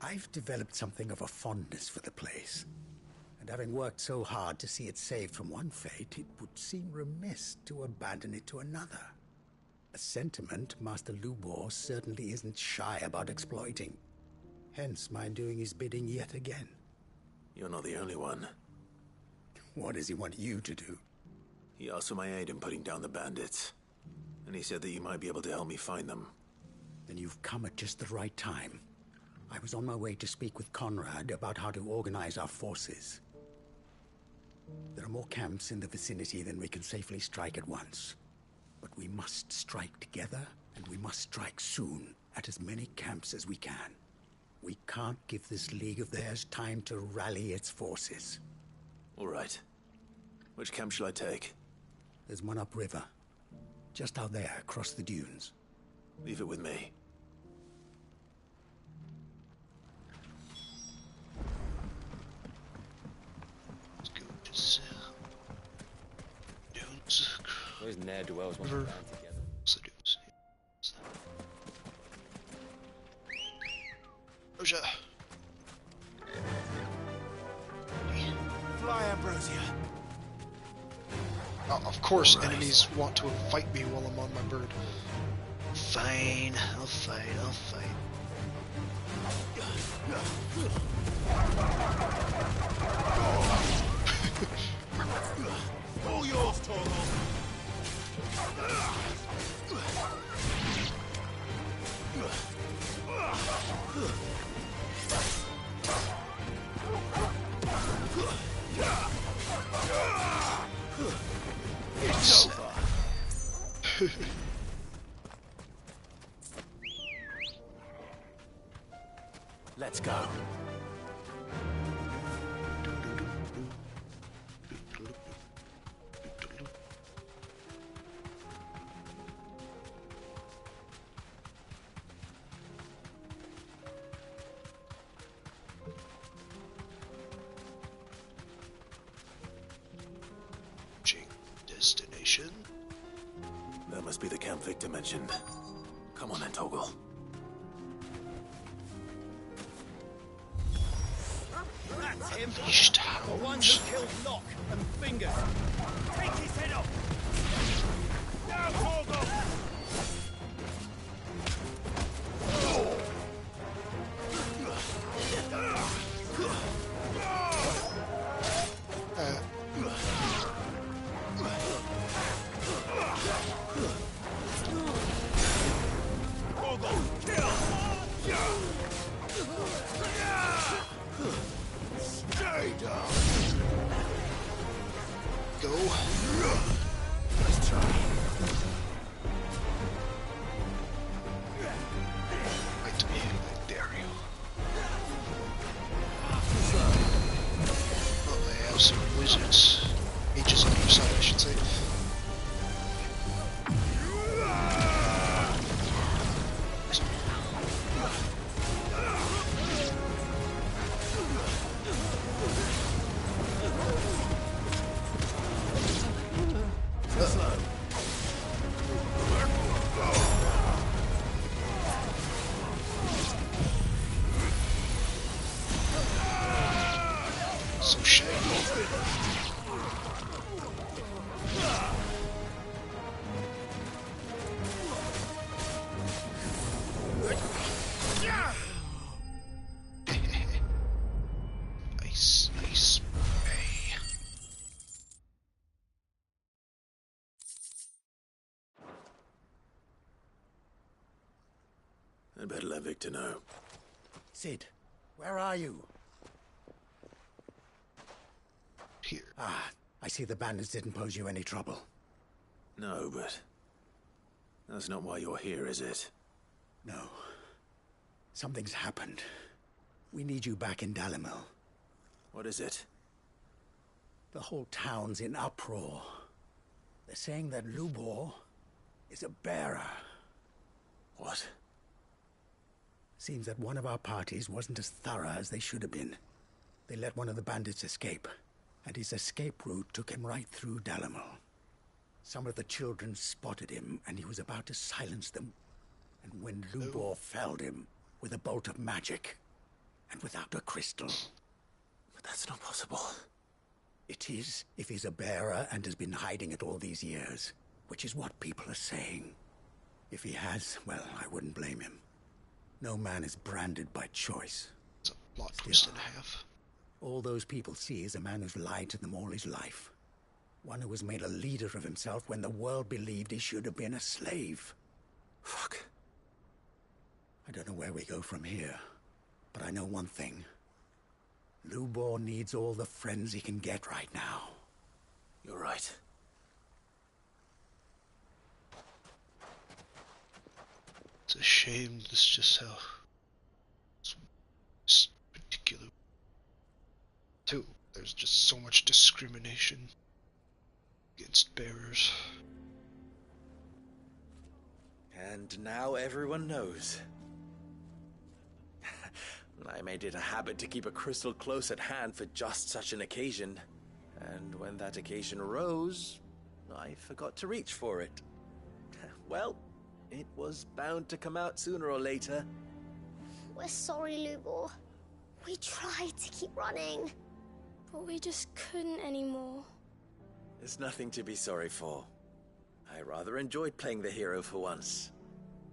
I've developed something of a fondness for the place. And having worked so hard to see it saved from one fate, it would seem remiss to abandon it to another. A sentiment Master Lubor certainly isn't shy about exploiting. Hence my doing his bidding yet again. You're not the only one. What does he want you to do? He asked for my aid in putting down the bandits. And he said that you might be able to help me find them. Then you've come at just the right time. I was on my way to speak with Conrad about how to organize our forces. There are more camps in the vicinity than we can safely strike at once. But we must strike together, and we must strike soon at as many camps as we can. We can't give this league of theirs time to rally its forces. All right. Which camp shall I take? There's one upriver. Just out there, across the dunes. Leave it with me. Let's go to dunes. Those ne'er-do-wells want to band together. What's the dunes? Roja. Fly, Ambrosia. Of course, enemies want to fight me while I'm on my bird. Fine, I'll fight, I'll fight. All yours, Torgal. It's Let's go. Destination. That must be the camp Victor mentioned. Come on then, Torgal. That's him. Finished The one who killed Locke and Fingers. Take his head off. Down, Torgal. Stay down. Go. Let's try. Wait, I dare you. Oh, they have some wizards. Aegis on your side, I should say. So shaggy. Nice, nice. Hey. I'd better let Victor know. Sid, where are you? Here. Ah, I see the bandits didn't pose you any trouble. No, but that's not why you're here, is it? No. Something's happened. We need you back in Dalimil. What is it? The whole town's in uproar. They're saying that Lubor is a bearer. What? Seems that one of our parties wasn't as thorough as they should have been. They let one of the bandits escape, and his escape route took him right through Dalimil. Some of the children spotted him, and he was about to silence them. And when Lubor felled him with a bolt of magic, and without a crystal. But that's not possible. It is, if he's a bearer and has been hiding it all these years, which is what people are saying. If he has, well, I wouldn't blame him. No man is branded by choice. It's a plot twist and a half. All those people see is a man who's lied to them all his life. One who was made a leader of himself when the world believed he should have been a slave. Fuck. I don't know where we go from here, but I know one thing. Lubor needs all the friends he can get right now. You're right. It's a shame this just how it's particular. Too, there's just so much discrimination against bearers. And now everyone knows. I made it a habit to keep a crystal close at hand for just such an occasion. And when that occasion arose, I forgot to reach for it. Well, it was bound to come out sooner or later. We're sorry, Lubor. We tried to keep running, but we just couldn't anymore. There's nothing to be sorry for. I rather enjoyed playing the hero for once.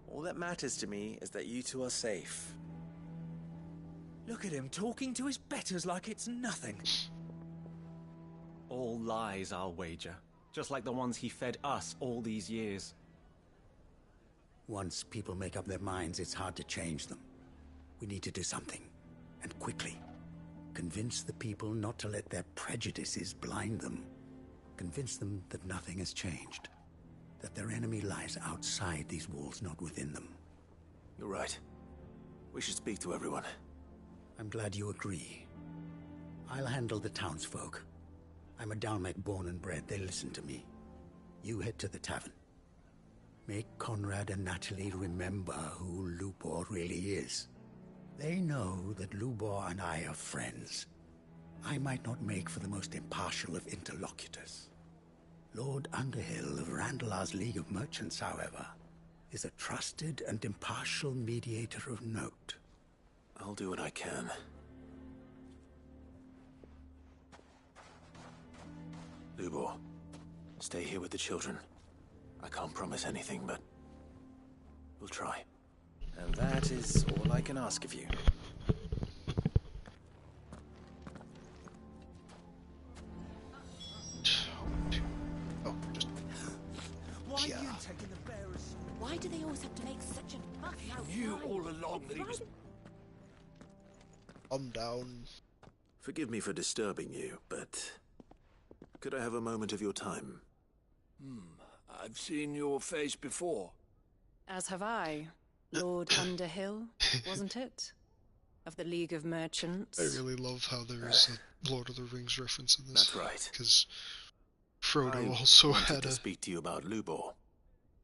All that matters to me is that you two are safe. Look at him talking to his betters like it's nothing. All lies, I'll wager. Just like the ones he fed us all these years. Once people make up their minds, it's hard to change them. We need to do something, and quickly. Convince the people not to let their prejudices blind them. Convince them that nothing has changed. That their enemy lies outside these walls, not within them. You're right. We should speak to everyone. I'm glad you agree. I'll handle the townsfolk. I'm a Dalmec born and bred. They listen to me. You head to the tavern. Make Conrad and Natalie remember who Lubor really is. They know that Lubor and I are friends. I might not make for the most impartial of interlocutors. Lord Underhill of Randalar's League of Merchants, however, is a trusted and impartial mediator of note. I'll do what I can. Lubor, stay here with the children. I can't promise anything, but we'll try. And that is all I can ask of you. Oh, just... Why are you taking the bearers? Why do they always have to make such a fuss out? You all along that he was... I'm down. Forgive me for disturbing you, but could I have a moment of your time? I've seen your face before. As have I. Lord Underhill, wasn't it? Of the League of Merchants. I really love how there is a Lord of the Rings reference in this. That's right. Because Frodo also wanted had to a speak to you about Lubor.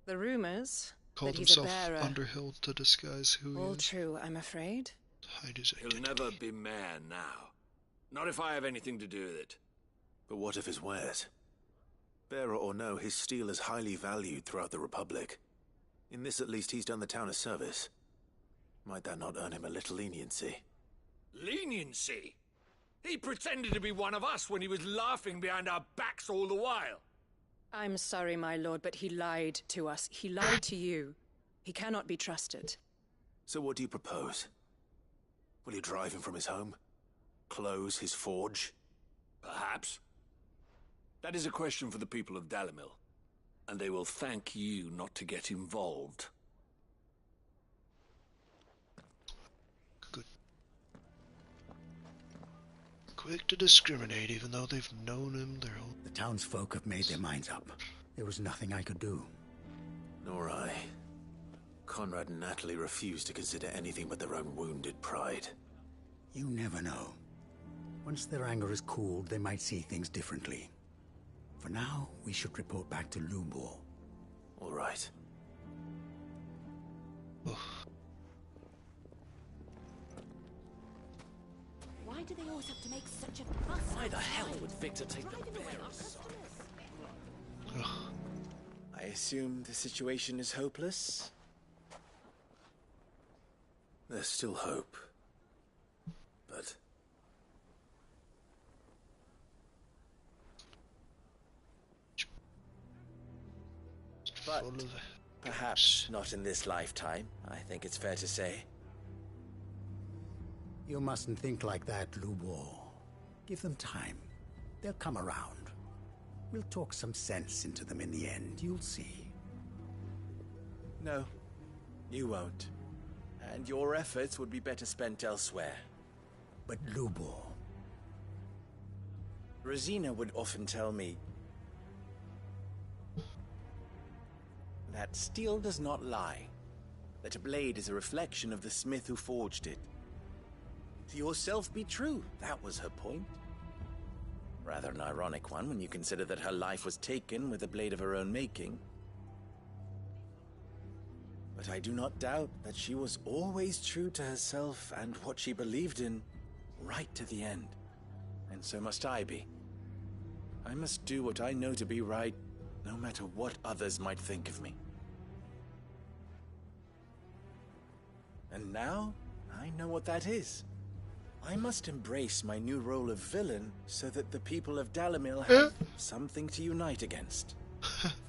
The rumors called that he's a himself bearer. Underhill to disguise who he All is. true, I'm afraid. Hide his He'll never be mayor now. Not if I have anything to do with it. But what of his wares? Bearer or no, his steel is highly valued throughout the Republic. In this, at least, he's done the town a service. Might that not earn him a little leniency? Leniency? He pretended to be one of us when he was laughing behind our backs all the while. I'm sorry, my lord, but he lied to us. He lied to you. He cannot be trusted. So what do you propose? Will you drive him from his home? Close his forge? Perhaps. That is a question for the people of Dalimil, and they will thank you not to get involved. Good. Quick to discriminate, even though they've known him their whole... The townsfolk have made their minds up. There was nothing I could do. Nor I. Conrad and Natalie refused to consider anything but their own wounded pride. You never know. Once their anger is cooled, they might see things differently. For now, we should report back to Lubor. All right. Why do they always have to make such a fuss? Why the hell would Victor take the bearers? I assume the situation is hopeless? There's still hope. But... But perhaps not in this lifetime, I think it's fair to say. You mustn't think like that, Lubor. Give them time. They'll come around. We'll talk some sense into them in the end, you'll see. No, you won't. And your efforts would be better spent elsewhere. But Lubor... Rosina would often tell me that steel does not lie, that a blade is a reflection of the smith who forged it. To yourself be true, that was her point. Rather an ironic one when you consider that her life was taken with a blade of her own making. But I do not doubt that she was always true to herself and what she believed in, right to the end. And so must I be. I must do what I know to be right, no matter what others might think of me. And now, I know what that is. I must embrace my new role of villain so that the people of Dalimil have something to unite against.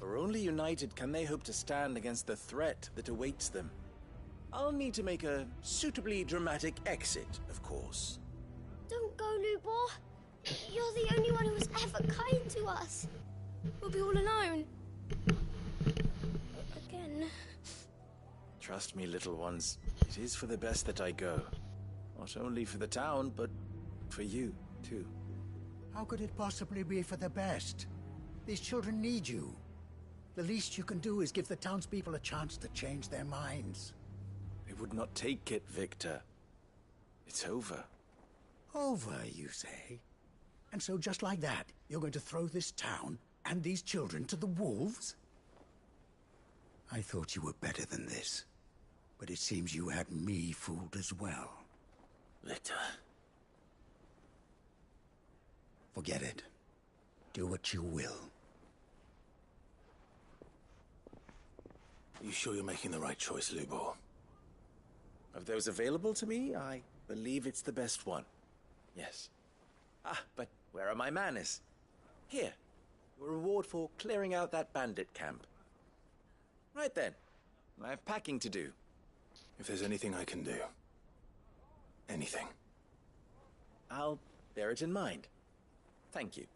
For only united can they hope to stand against the threat that awaits them. I'll need to make a suitably dramatic exit, of course. Don't go, Lubor. You're the only one who was ever kind to us. We'll be all alone. Again. Trust me, little ones. It is for the best that I go. Not only for the town, but for you, too. How could it possibly be for the best? These children need you. The least you can do is give the townspeople a chance to change their minds. They would not take it, Victor. It's over. Over, you say? And so just like that, you're going to throw this town and these children to the wolves? I thought you were better than this. But it seems you had me fooled as well. Victor. Forget it. Do what you will. You sure you're making the right choice, Lubor? Of those available to me, I believe it's the best one. Yes. Ah, but where are my manners? Here. Your reward for clearing out that bandit camp. Right then. I have packing to do. If there's anything I can do. Anything. I'll bear it in mind. Thank you.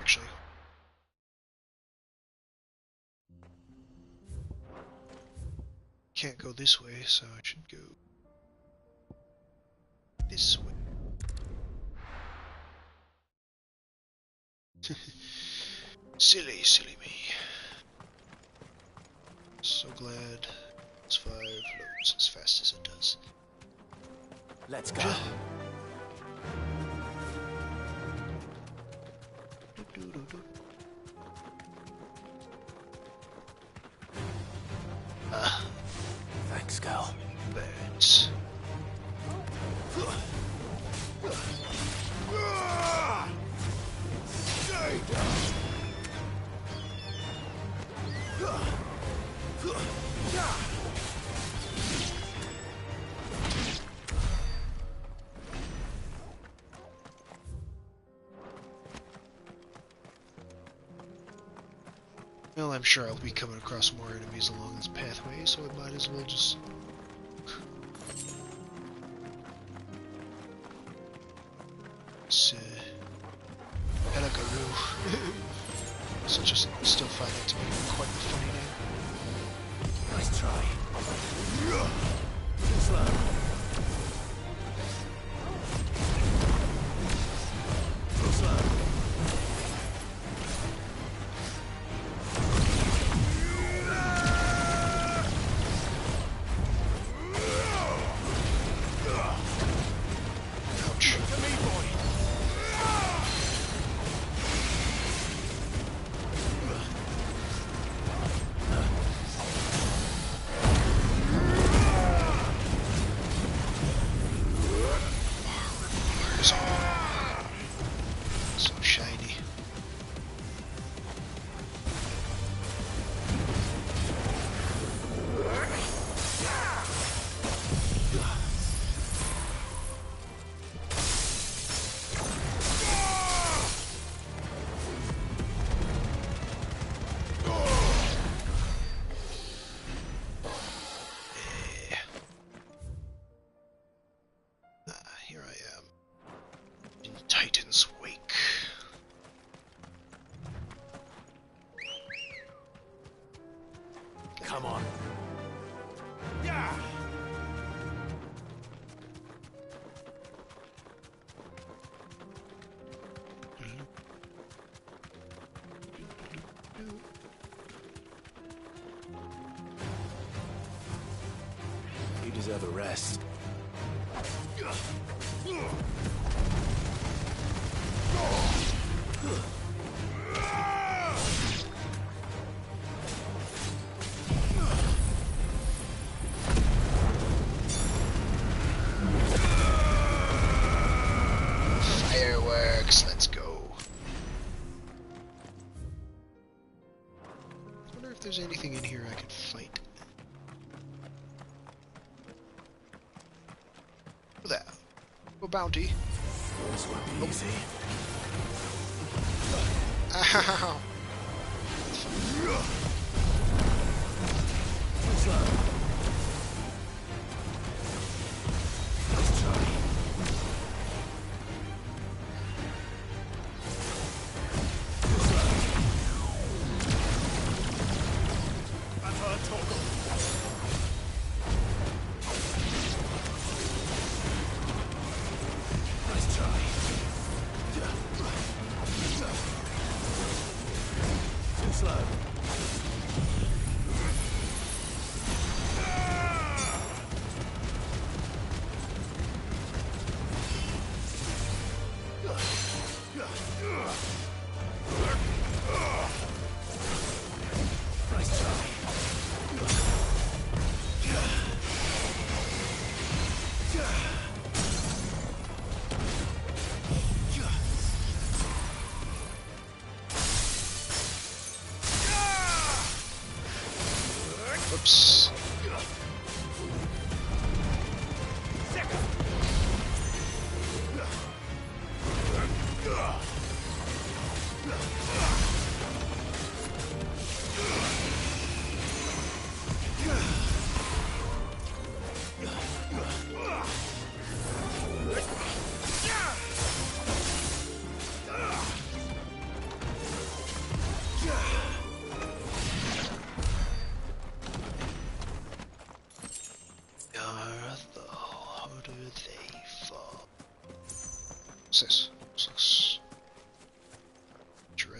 Actually, can't go this way, so I should go this way. Silly me. So glad it's 5 loads as fast as it does. Let's go. Thanks, girl. Birds. Stay down. Well, I'm sure I'll be coming across more enemies along this pathway, so I might as well just... Helagaroo. Still find it to be quite a funny name. Nice try. Too slow. Too slow. Ouch. To me, boy. So shiny. Here I am in Titan's Wake. Come on. Yeah. You deserve a rest. Fireworks, let's go. I wonder if there's anything in here I could fight. There. A bounty. This won't be easy. Ow. Slow. Nice try. Too slow. I've heard talk. Nice try. Too slow. Nice try. Whoops.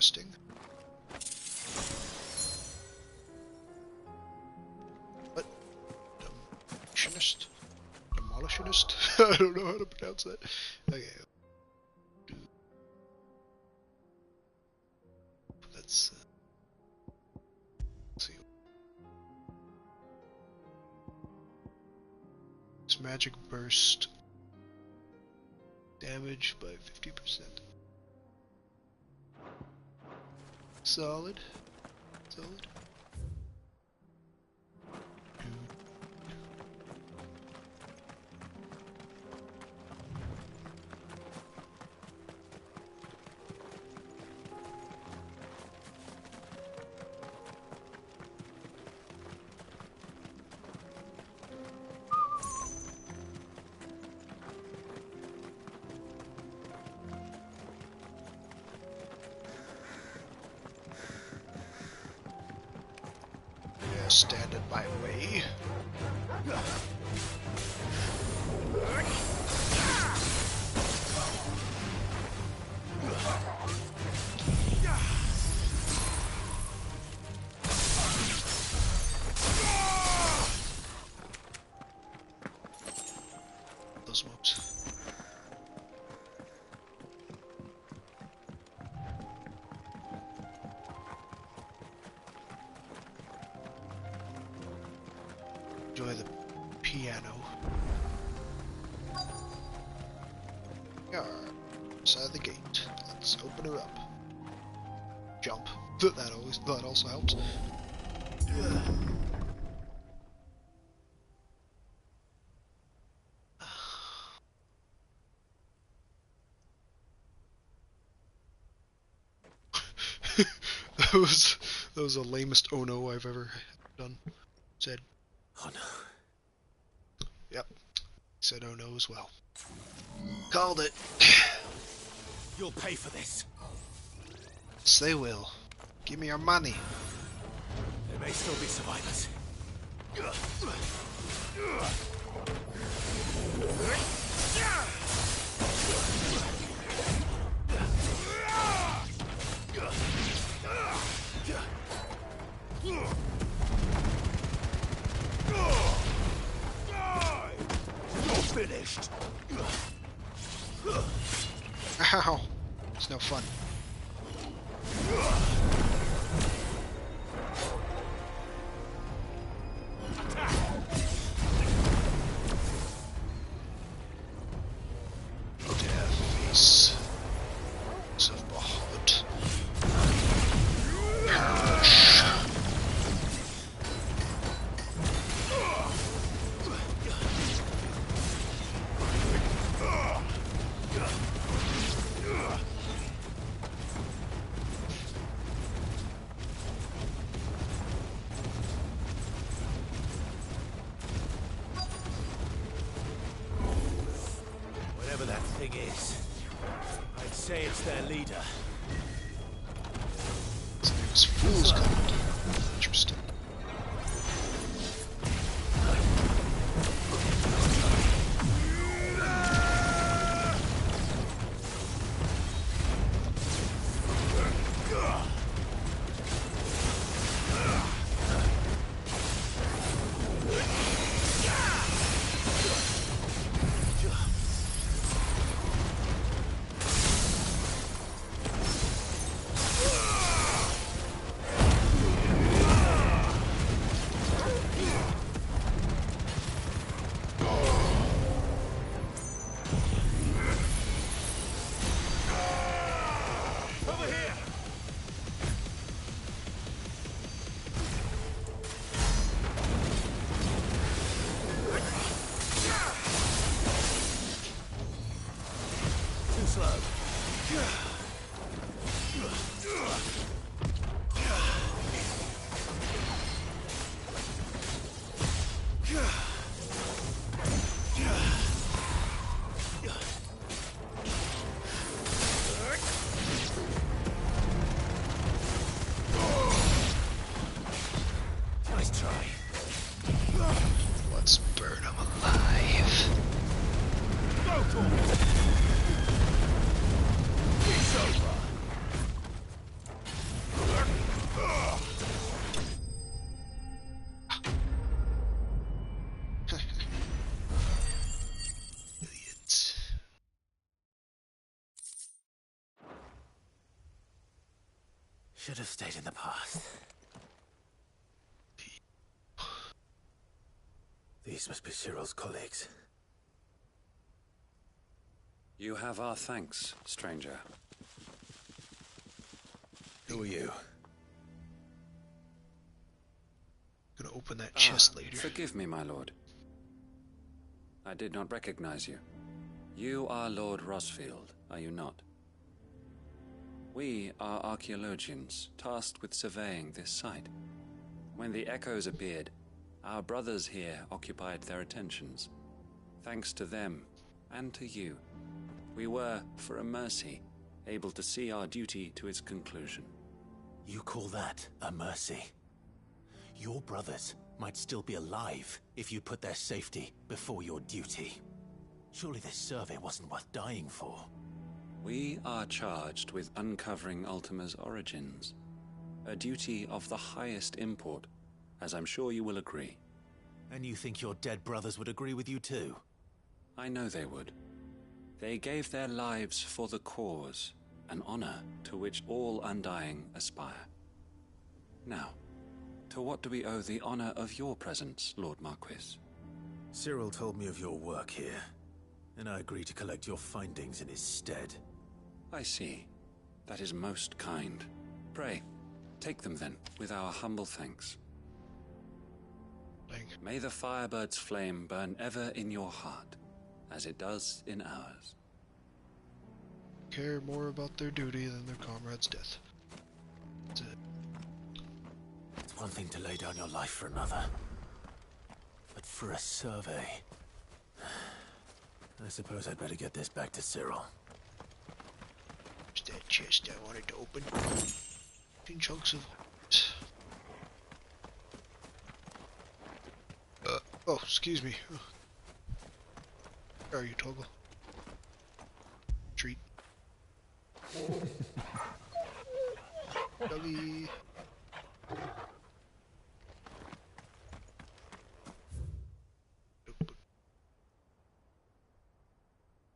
interesting. What? Demolitionist? Demolitionist? I don't know how to pronounce that. Okay. Let's see. This magic burst damage by 50%. Solid. Solid. Stand in my way. Those mobs. Enjoy the piano. Yeah, inside the gate. Let's open her up. Jump. That also helps. that was the lamest oh no I've ever done. Said. Oh no. Yep. Said oh no as well. Called it. You'll pay for this. Yes, they will. Give me your money. There may still be survivors. You're finished. Ow. It's no fun. Face of Bahamut. Perish. Whatever that thing is, I'd say it's their leader. It's Fool's Gold. Interesting. Should have stayed in the past. These must be Cyril's colleagues. You have our thanks, stranger. Who are you? Gonna open that chest later. Forgive me, my lord. I did not recognize you. You are Lord Rosfield, are you not? We are archaeologians, tasked with surveying this site. When the echoes appeared, our brothers here occupied their attentions. Thanks to them, and to you, we were, for a mercy, able to see our duty to its conclusion. You call that a mercy? Your brothers might still be alive if you put their safety before your duty. Surely this survey wasn't worth dying for. We are charged with uncovering Ultima's origins. A duty of the highest import, as I'm sure you will agree. And you think your dead brothers would agree with you too? I know they would. They gave their lives for the cause, an honor to which all Undying aspire. Now, to what do we owe the honor of your presence, Lord Marquis? Cyril told me of your work here, and I agreed to collect your findings in his stead. I see. That is most kind. Pray, take them then, with our humble thanks. May the Firebird's flame burn ever in your heart, as it does in ours. Care more about their duty than their comrade's death. That's it. It's one thing to lay down your life for another, but for a survey... I suppose I'd better get this back to Cyril. There's that chest I wanted to open. 10 chunks of... oh, excuse me. Where are you, Toggle? Treat. Doggy.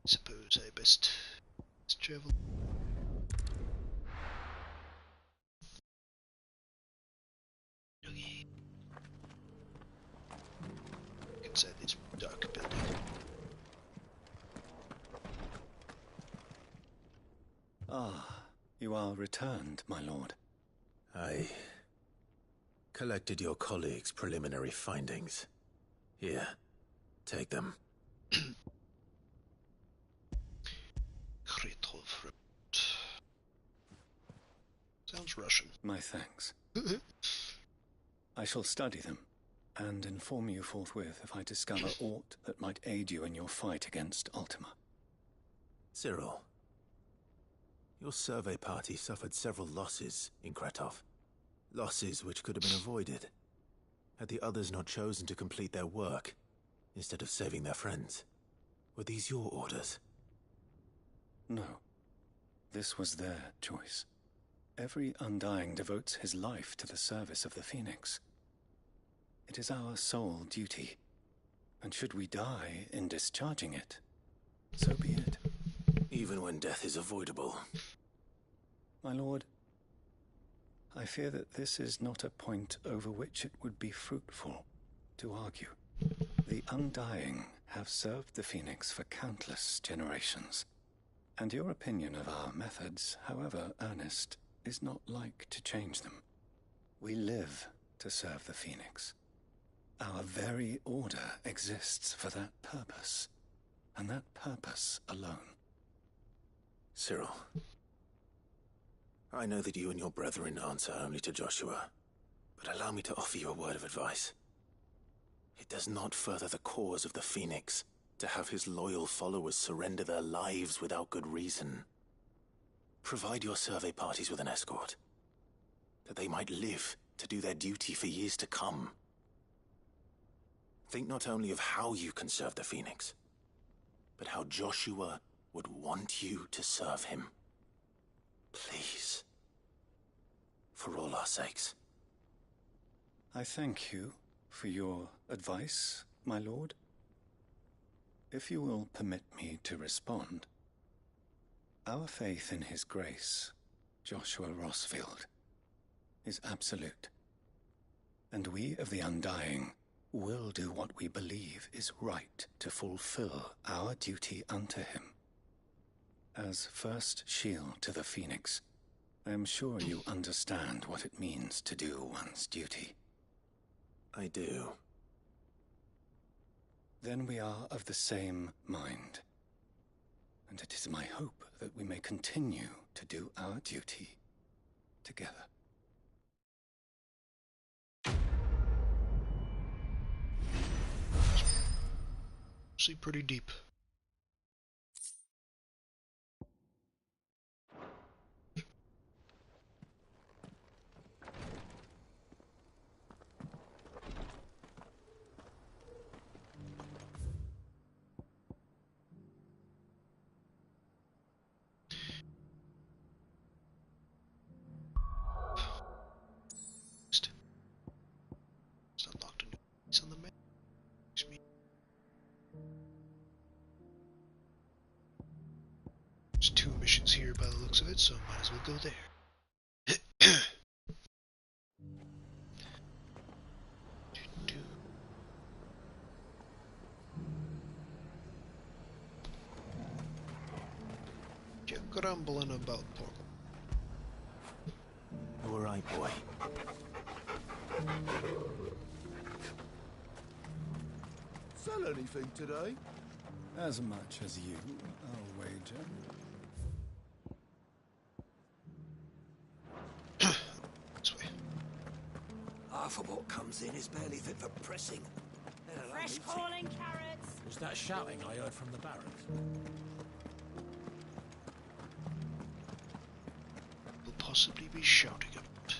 Suppose I best travel. Doggy. Inside this dark building. Ah, you are returned, my lord. I collected your colleagues' preliminary findings. Here, take them. Sounds Russian. My thanks. I shall study them, and inform you forthwith if I discover aught that might aid you in your fight against Ultima. Cyril, your survey party suffered several losses in Kretov. Losses which could have been avoided, had the others not chosen to complete their work, instead of saving their friends. Were these your orders? No. This was their choice. Every Undying devotes his life to the service of the Phoenix. It is our sole duty, and should we die in discharging it, so be it. Even when death is avoidable. My lord, I fear that this is not a point over which it would be fruitful to argue. The Undying have served the Phoenix for countless generations, and your opinion of our methods, however earnest, is not like to change them. We live to serve the Phoenix. Our very order exists for that purpose, and that purpose alone. Cyril, I know that you and your brethren answer only to Joshua, but allow me to offer you a word of advice. It does not further the cause of the Phoenix to have his loyal followers surrender their lives without good reason. Provide your survey parties with an escort, that they might live to do their duty for years to come. Think not only of how you can serve the Phoenix, but how Joshua would want you to serve him. Please. For all our sakes. I thank you for your advice, my lord. If you will permit me to respond, our faith in his grace, Joshua Rosfield, is absolute. And we of the Undying will do what we believe is right to fulfill our duty unto him. As first shield to the Phoenix, I am sure you understand what it means to do one's duty. I do. Then we are of the same mind. And it is my hope that we may continue to do our duty together. See, pretty deep. It's unlocked a new piece on the map. There's 2 missions here by the looks of it, so might as well go there. You're grumbling about pork. All right, boy. Sell anything today? As much as you, I'll wager. This way. Half of what comes in is barely fit for pressing. Fresh calling carrots! Was that shouting I heard from the barracks? Will possibly be shouting about.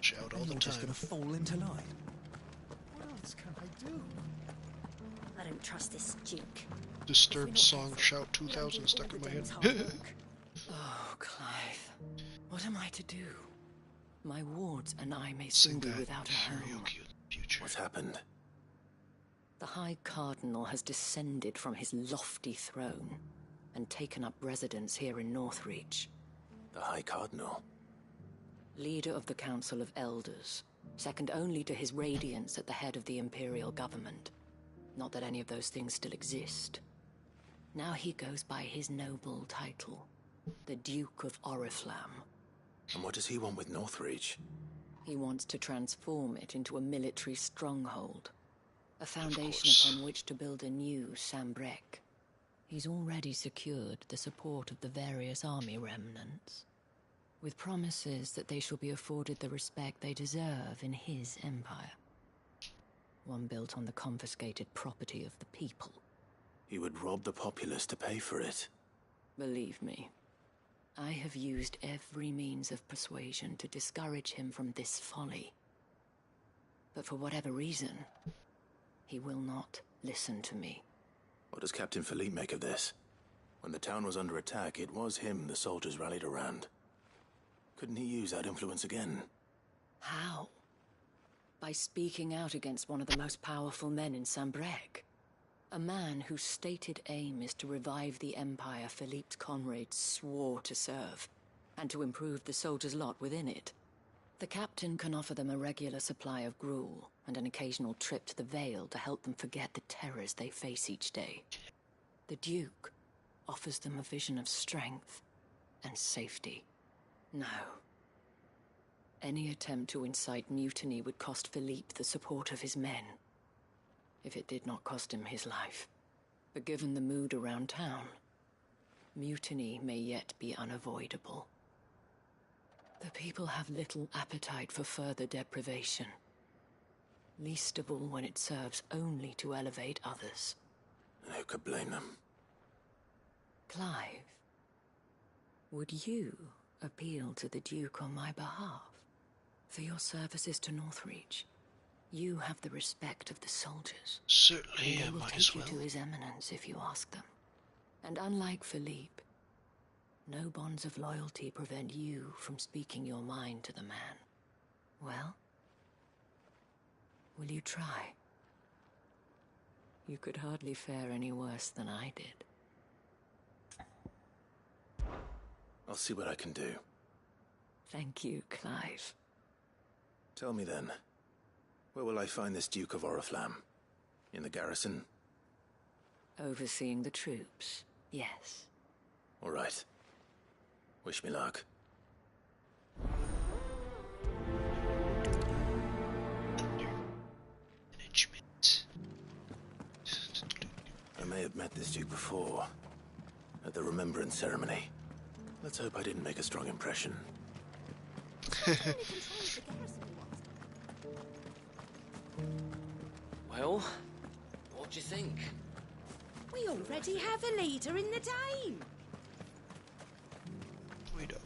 Shout all the time. Just gonna fall into line. What else can I do? I don't trust this Duke. Disturbed song Shout 2000 stuck in my head. Oh, Clive. What am I to do? My wards and I may Sing soon be that without a home. karaoke in the future. What's happened? The High Cardinal has descended from his lofty throne and taken up residence here in Northreach. The High Cardinal? Leader of the Council of Elders, second only to his Radiance at the head of the Imperial government. Not that any of those things still exist. Now he goes by his noble title, the Duke of Oriflamme. And what does he want with Northreach? He wants to transform it into a military stronghold, a foundation upon which to build a new Sambrec. He's already secured the support of the various army remnants, with promises that they shall be afforded the respect they deserve in his empire. One built on the confiscated property of the people. He would rob the populace to pay for it. Believe me, I have used every means of persuasion to discourage him from this folly. But for whatever reason, he will not listen to me. What does Captain Philippe make of this? When the town was under attack, it was him the soldiers rallied around. Couldn't he use that influence again? How? By speaking out against one of the most powerful men in Sambrec. A man whose stated aim is to revive the empire Philippe's comrades swore to serve, and to improve the soldiers' lot within it. The captain can offer them a regular supply of gruel, and an occasional trip to the Vale to help them forget the terrors they face each day. The Duke offers them a vision of strength and safety. No. Any attempt to incite mutiny would cost Philippe the support of his men, if it did not cost him his life. But given the mood around town, mutiny may yet be unavoidable. The people have little appetite for further deprivation, least of all when it serves only to elevate others. And who could blame them? Clive, would you appeal to the Duke on my behalf? For your services to Northreach, you have the respect of the soldiers. Certainly, They I will might take as you well. to his eminence if you ask them. And unlike Philippe, no bonds of loyalty prevent you from speaking your mind to the man. Well, will you try? You could hardly fare any worse than I did. I'll see what I can do. Thank you, Clive. Tell me then, where will I find this Duke of Oriflamme? In the garrison? Overseeing the troops, yes. All right. Wish me luck. Management. I may have met this Duke before, at the Remembrance Ceremony. Let's hope I didn't make a strong impression. Well, what do you think? We already have a leader in the Dame. We don't.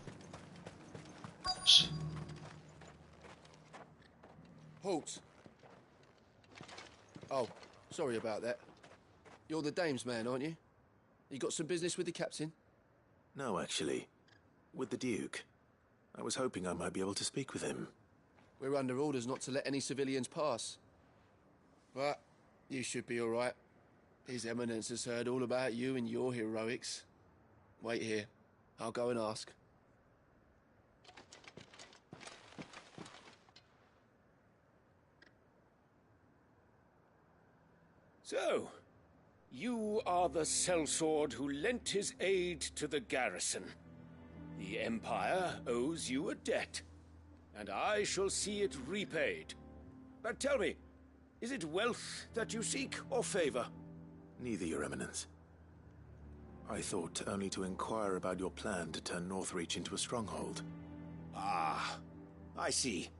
Halt! Oh, sorry about that. You're the Dame's man, aren't you? You got some business with the captain? No, actually. With the Duke. I was hoping I might be able to speak with him. We're under orders not to let any civilians pass. But you should be all right. His Eminence has heard all about you and your heroics. Wait here. I'll go and ask. So, you are the sellsword who lent his aid to the garrison. The Empire owes you a debt, and I shall see it repaid. But tell me, is it wealth that you seek, or favor? Neither, Your Eminence. I thought only to inquire about your plan to turn Northreach into a stronghold. Ah, I see.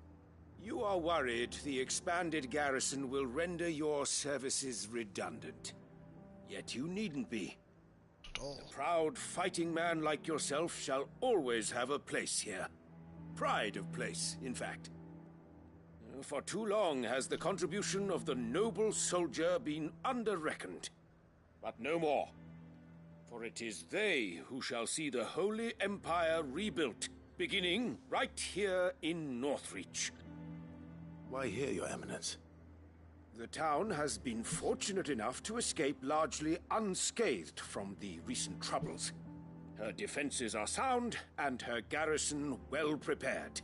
You are worried the expanded garrison will render your services redundant. Yet you needn't be. A proud fighting man like yourself shall always have a place here. Pride of place, in fact. For too long has the contribution of the noble soldier been under-reckoned. But no more. For it is they who shall see the Holy Empire rebuilt, beginning right here in Northreach. Why here, Your Eminence? The town has been fortunate enough to escape largely unscathed from the recent troubles. Her defenses are sound, and her garrison well prepared.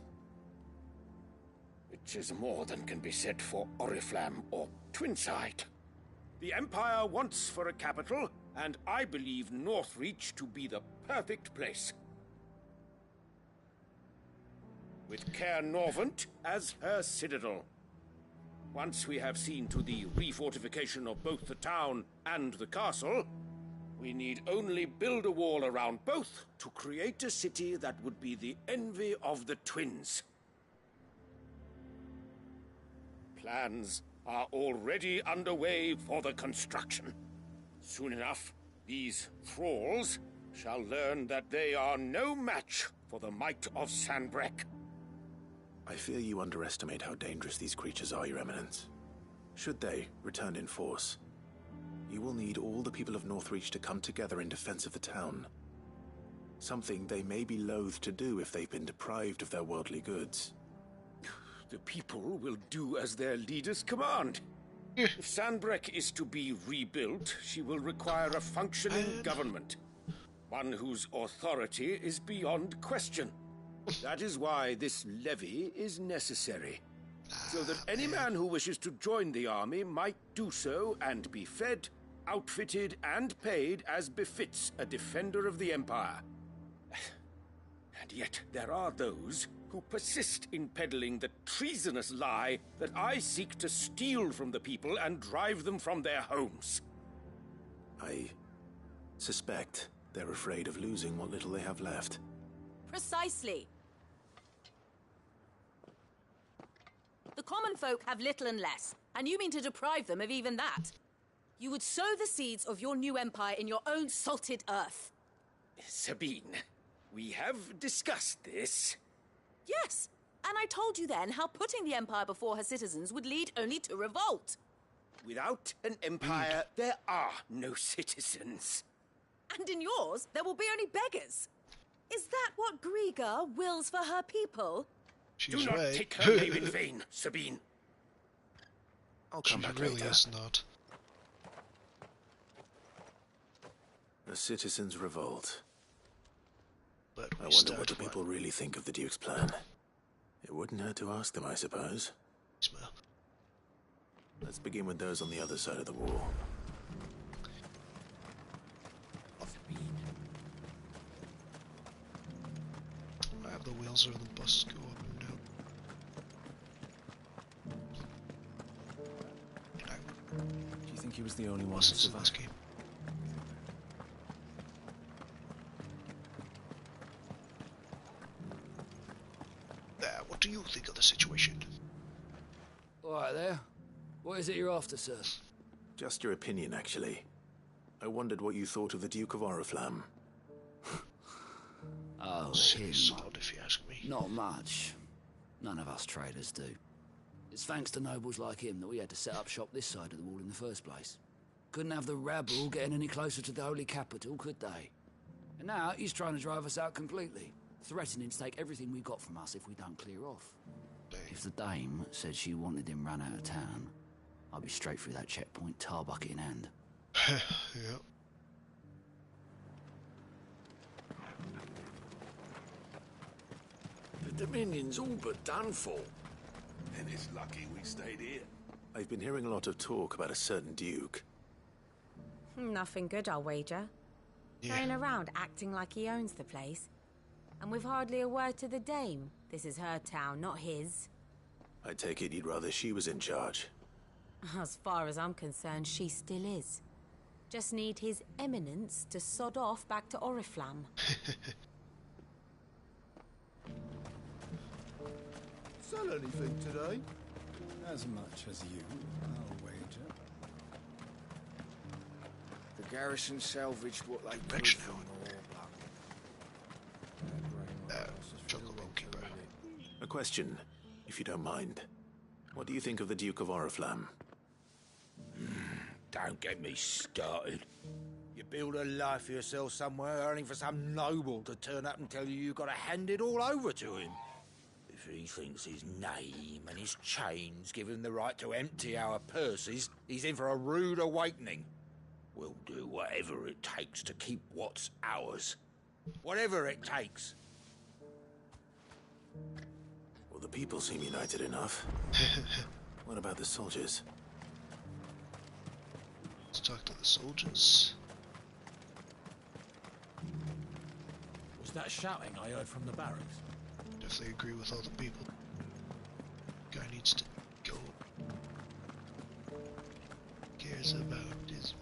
Which is more than can be said for Oriflamme or Twinside. The Empire wants for a capital, and I believe Northreach to be the perfect place. With Caer Norvent as her citadel. Once we have seen to the refortification of both the town and the castle, we need only build a wall around both to create a city that would be the envy of the twins. Plans are already underway for the construction. Soon enough, these thralls shall learn that they are no match for the might of Sanbreque. I fear you underestimate how dangerous these creatures are, Your Eminence. Should they return in force, you will need all the people of Northreach to come together in defense of the town. Something they may be loath to do if they've been deprived of their worldly goods. The people will do as their leaders command. If Sanbreque is to be rebuilt, she will require a functioning government. One whose authority is beyond question. That is why this levy is necessary. So that any man who wishes to join the army might do so and be fed, outfitted, and paid as befits a defender of the Empire. And yet there are those who persist in peddling the treasonous lie that I seek to steal from the people and drive them from their homes. I suspect they're afraid of losing what little they have left. Precisely. The common folk have little and less, and you mean to deprive them of even that. You would sow the seeds of your new empire in your own salted earth. Sabine, we have discussed this. Yes, and I told you then how putting the empire before her citizens would lead only to revolt. Without an empire, there are no citizens. And in yours, there will be only beggars. Is that what Griga wills for her people? Do not take her name in vain, Sabine. I'll come back really later. is not. The citizens revolt. But I wonder what the people really think of the Duke's plan. It wouldn't hurt to ask them, I suppose. Smell. Let's begin with those on the other side of the wall. I have the wheels of the bus go up and down. Do you think he was the only one who Buses in this survived? game. What do you think of the situation? All right there. What is it you're after, sir? Just your opinion, actually. I wondered what you thought of the Duke of Oriflamme. Oh, Silly him. sod, if you ask me. Not much. None of us traders do. It's thanks to nobles like him that we had to set up shop this side of the wall in the first place. Couldn't have the rabble getting any closer to the holy capital, could they? And now he's trying to drive us out completely, threatening to take everything we got from us if we don't clear off. If the dame said she wanted him run out of town, I'd be straight through that checkpoint, tar bucket in hand. Yeah. The Dominion's all but done for. And it's lucky we stayed here. I've been hearing a lot of talk about a certain Duke. Nothing good, I'll wager. Going around acting like he owns the place. And with hardly a word to the dame. This is her town, not his. I take it you'd rather she was in charge. As far as I'm concerned, she still is. Just need his eminence to sod off back to Oriflamme. Sell anything today? As much as you, I'll wager. The garrison salvaged what they could Rich from A question, if you don't mind. What do you think of the Duke of Oriflamme? Don't get me started. You build a life for yourself somewhere, only for some noble to turn up and tell you you've got to hand it all over to him. If he thinks his name and his chains give him the right to empty our purses, he's in for a rude awakening. We'll do whatever it takes to keep what's ours. Whatever it takes. Well, the people seem united enough. What about the soldiers? Let's talk to the soldiers. Was that shouting I heard from the barracks? Definitely agree with all the people. Guy needs to go. Cares about his.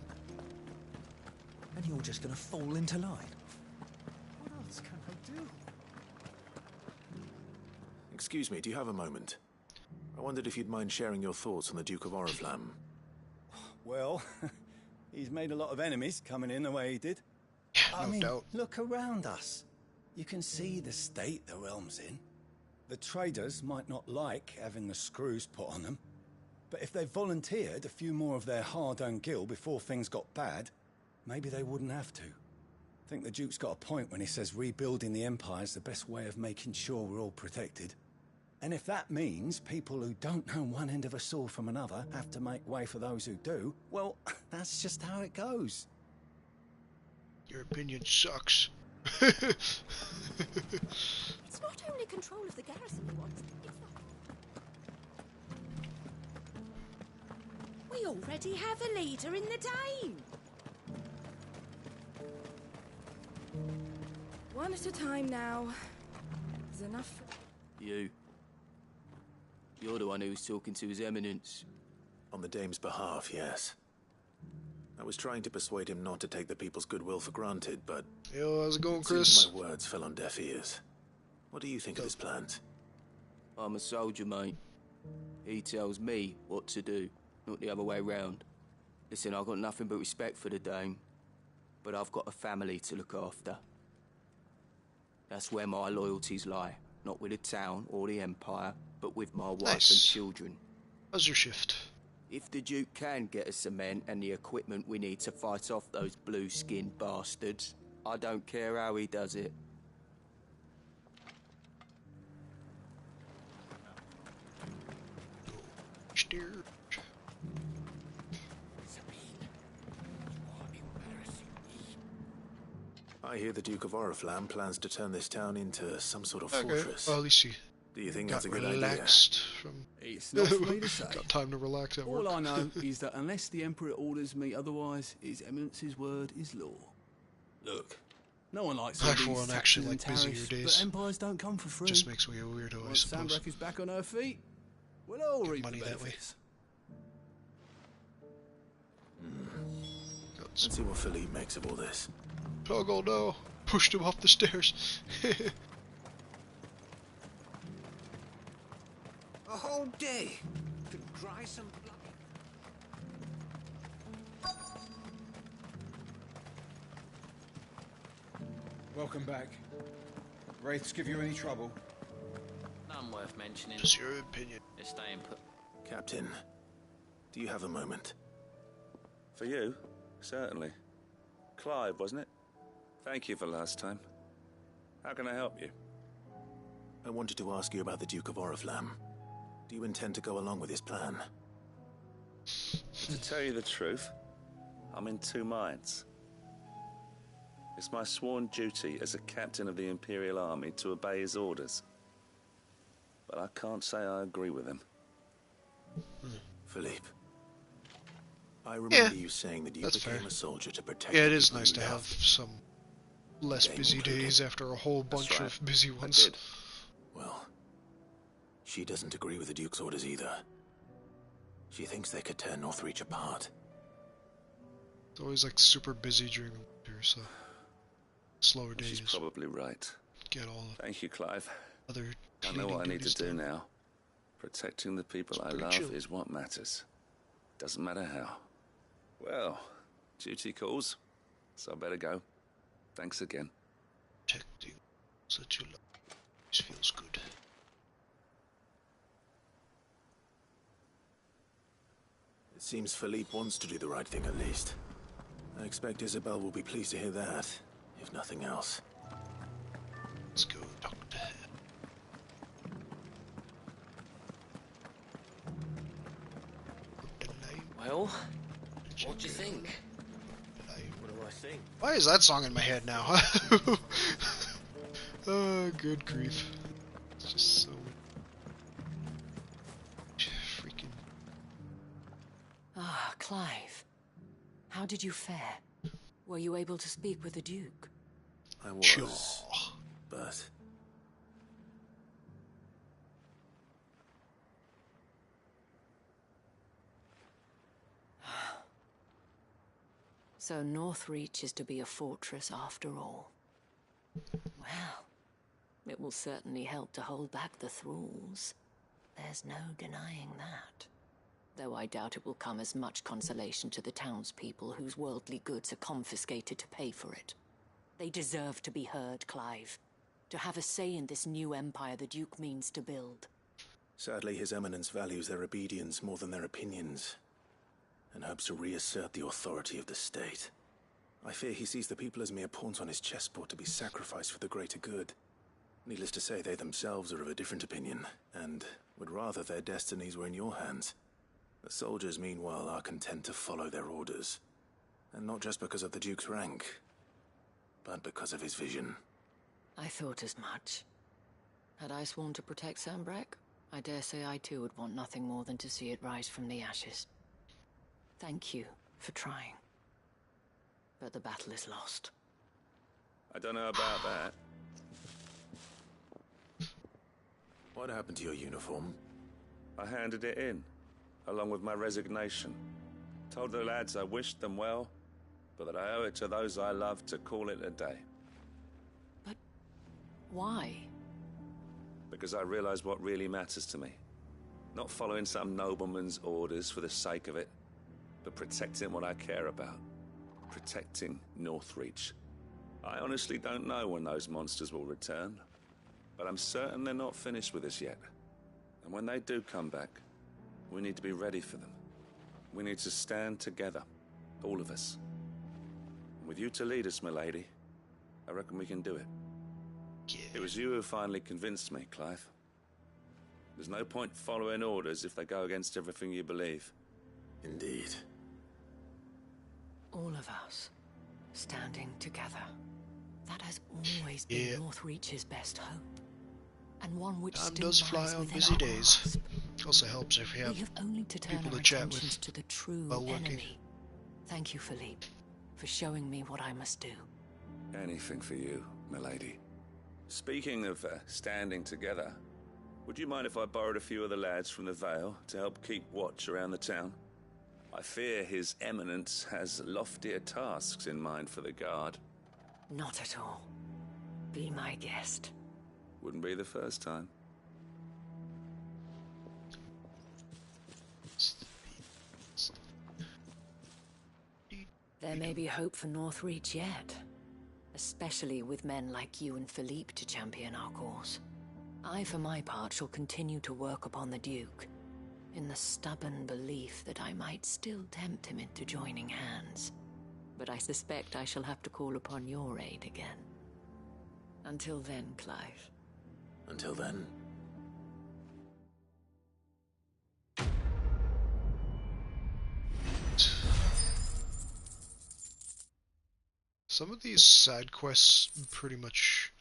And you're just gonna fall into line. What else can I do? Excuse me, do you have a moment? I wondered if you'd mind sharing your thoughts on the Duke of Oriflamme. Well, he's made a lot of enemies coming in the way he did. Yeah, I mean, doubt. look around us. You can see the state the realm's in. The traders might not like having the screws put on them, but if they volunteered a few more of their hard-earned gil before things got bad, maybe they wouldn't have to. I think the Duke's got a point when he says rebuilding the Empire's the best way of making sure we're all protected. And if that means people who don't know one end of a sword from another have to make way for those who do, well, that's just how it goes. Your opinion sucks. It's not only control of the garrison he wants, it's the... We already have a leader in the Dame. One at a time now. There's enough. You're the one who was talking to His Eminence. On the Dame's behalf, yes. I was trying to persuade him not to take the people's goodwill for granted, but... Yo, how's it going, it Chris? seems my words fell on deaf ears. What do you think of his plans? I'm a soldier, mate. He tells me what to do, not the other way round. Listen, I've got nothing but respect for the Dame, but I've got a family to look after. That's where my loyalties lie. Not with the town or the Empire, but with my wife and children. How's your shift? If the Duke can get us cement and the equipment we need to fight off those blue-skinned bastards, I don't care how he does it. Steer. I hear the Duke of Oriflamme plans to turn this town into some sort of Okay. fortress. Well, at least he Do you think got that's a good relaxed idea? from. It's not for me to say. Got time to relax at All work. I know is that unless the Emperor orders me otherwise, His Eminence's word is law. Look, no one likes all I, for these one, taxes actually and like busier tariffs, days. but empires don't come for free. Just makes me a weirdo, I Once suppose. Sanbreque is back on her feet, we'll all reap money the that way. benefits. Let's see what Philippe makes of all this. Toggle, no! Pushed him off the stairs. A whole day to dry some blood. Welcome back. Wraiths give you any trouble? None worth mentioning. Just your opinion. Just staying put. Captain, do you have a moment? For you? Certainly. Clive, wasn't it? Thank you for last time. How can I help you? I wanted to ask you about the Duke of Oriflamme. Do you intend to go along with his plan? To tell you the truth, I'm in two minds. It's my sworn duty as a captain of the Imperial Army to obey his orders. But I can't say I agree with him. Philippe, I remember you saying that you became a soldier to protect. Yeah, it the is people nice you to have love. some less busy days after a whole bunch of busy ones. Well, she doesn't agree with the Duke's orders either. She thinks they could tear Northreach apart. It's always like super busy during the winter, so slower days. She's probably right. Get all the Thank you, Clive. other I know what I need to duties do done. now. Protecting the people I pretty love chill. is what matters. Doesn't matter how. Well, duty calls, so I better go. Thanks again. Protecting such a love. This feels good. It seems Philippe wants to do the right thing at least. I expect Isabel will be pleased to hear that, if nothing else. Let's go, Doctor. Well, what do you think? What do I think? Why is that song in my head now? Oh, good grief. It's just so freaking. Ah, Clive. How did you fare? Were you able to speak with the Duke? I was, but... So Northreach is to be a fortress after all. Well, it will certainly help to hold back the thralls. There's no denying that. Though I doubt it will come as much consolation to the townspeople whose worldly goods are confiscated to pay for it. They deserve to be heard, Clive. To have a say in this new empire the Duke means to build. Sadly, His Eminence values their obedience more than their opinions, and hopes to reassert the authority of the state. I fear he sees the people as mere pawns on his chessboard to be sacrificed for the greater good. Needless to say, they themselves are of a different opinion, and would rather their destinies were in your hands. The soldiers, meanwhile, are content to follow their orders. And not just because of the Duke's rank, but because of his vision. I thought as much. Had I sworn to protect Sanbreque, I dare say I too would want nothing more than to see it rise from the ashes. Thank you for trying. But the battle is lost. I don't know about that. What happened to your uniform? I handed it in, along with my resignation. Told the lads I wished them well, but that I owe it to those I love to call it a day. Why? Because I realize what really matters to me. Not following some nobleman's orders for the sake of it, but protecting what I care about. Protecting Northreach. I honestly don't know when those monsters will return, but I'm certain they're not finished with us yet. And when they do come back, we need to be ready for them. We need to stand together, all of us. And with you to lead us, milady, I reckon we can do it. It was you who finally convinced me, Clive. There's no point following orders if they go against everything you believe. Indeed. All of us, standing together. That has always been Northreach's best hope. And one which Time still does fly lies on within busy our days. grasp. Also helps if you We have have only to turn people our to chat attentions with to the true while working. enemy. Thank you, Philippe, for showing me what I must do. Anything for you, milady. Speaking of standing together, would you mind if I borrowed a few of the lads from the Vale to help keep watch around the town? I fear His Eminence has loftier tasks in mind for the guard. Not at all. Be my guest. Wouldn't be the first time. There may be hope for Northreach yet, especially with men like you and Philippe to champion our cause. I, for my part, shall continue to work upon the Duke, in the stubborn belief that I might still tempt him into joining hands. But I suspect I shall have to call upon your aid again. Until then, Clive. Until then. Some of these side quests pretty much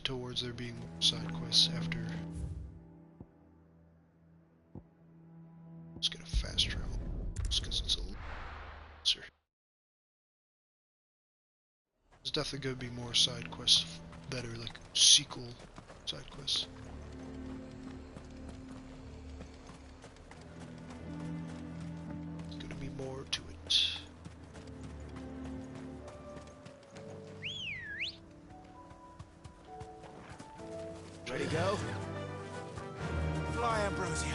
towards there being side quests after. Let's get a fast travel just because it's a little closer. There's definitely going to be more side quests, better like sequel side quests. There's going to be more to it. Ready to go? Fly, Ambrosia.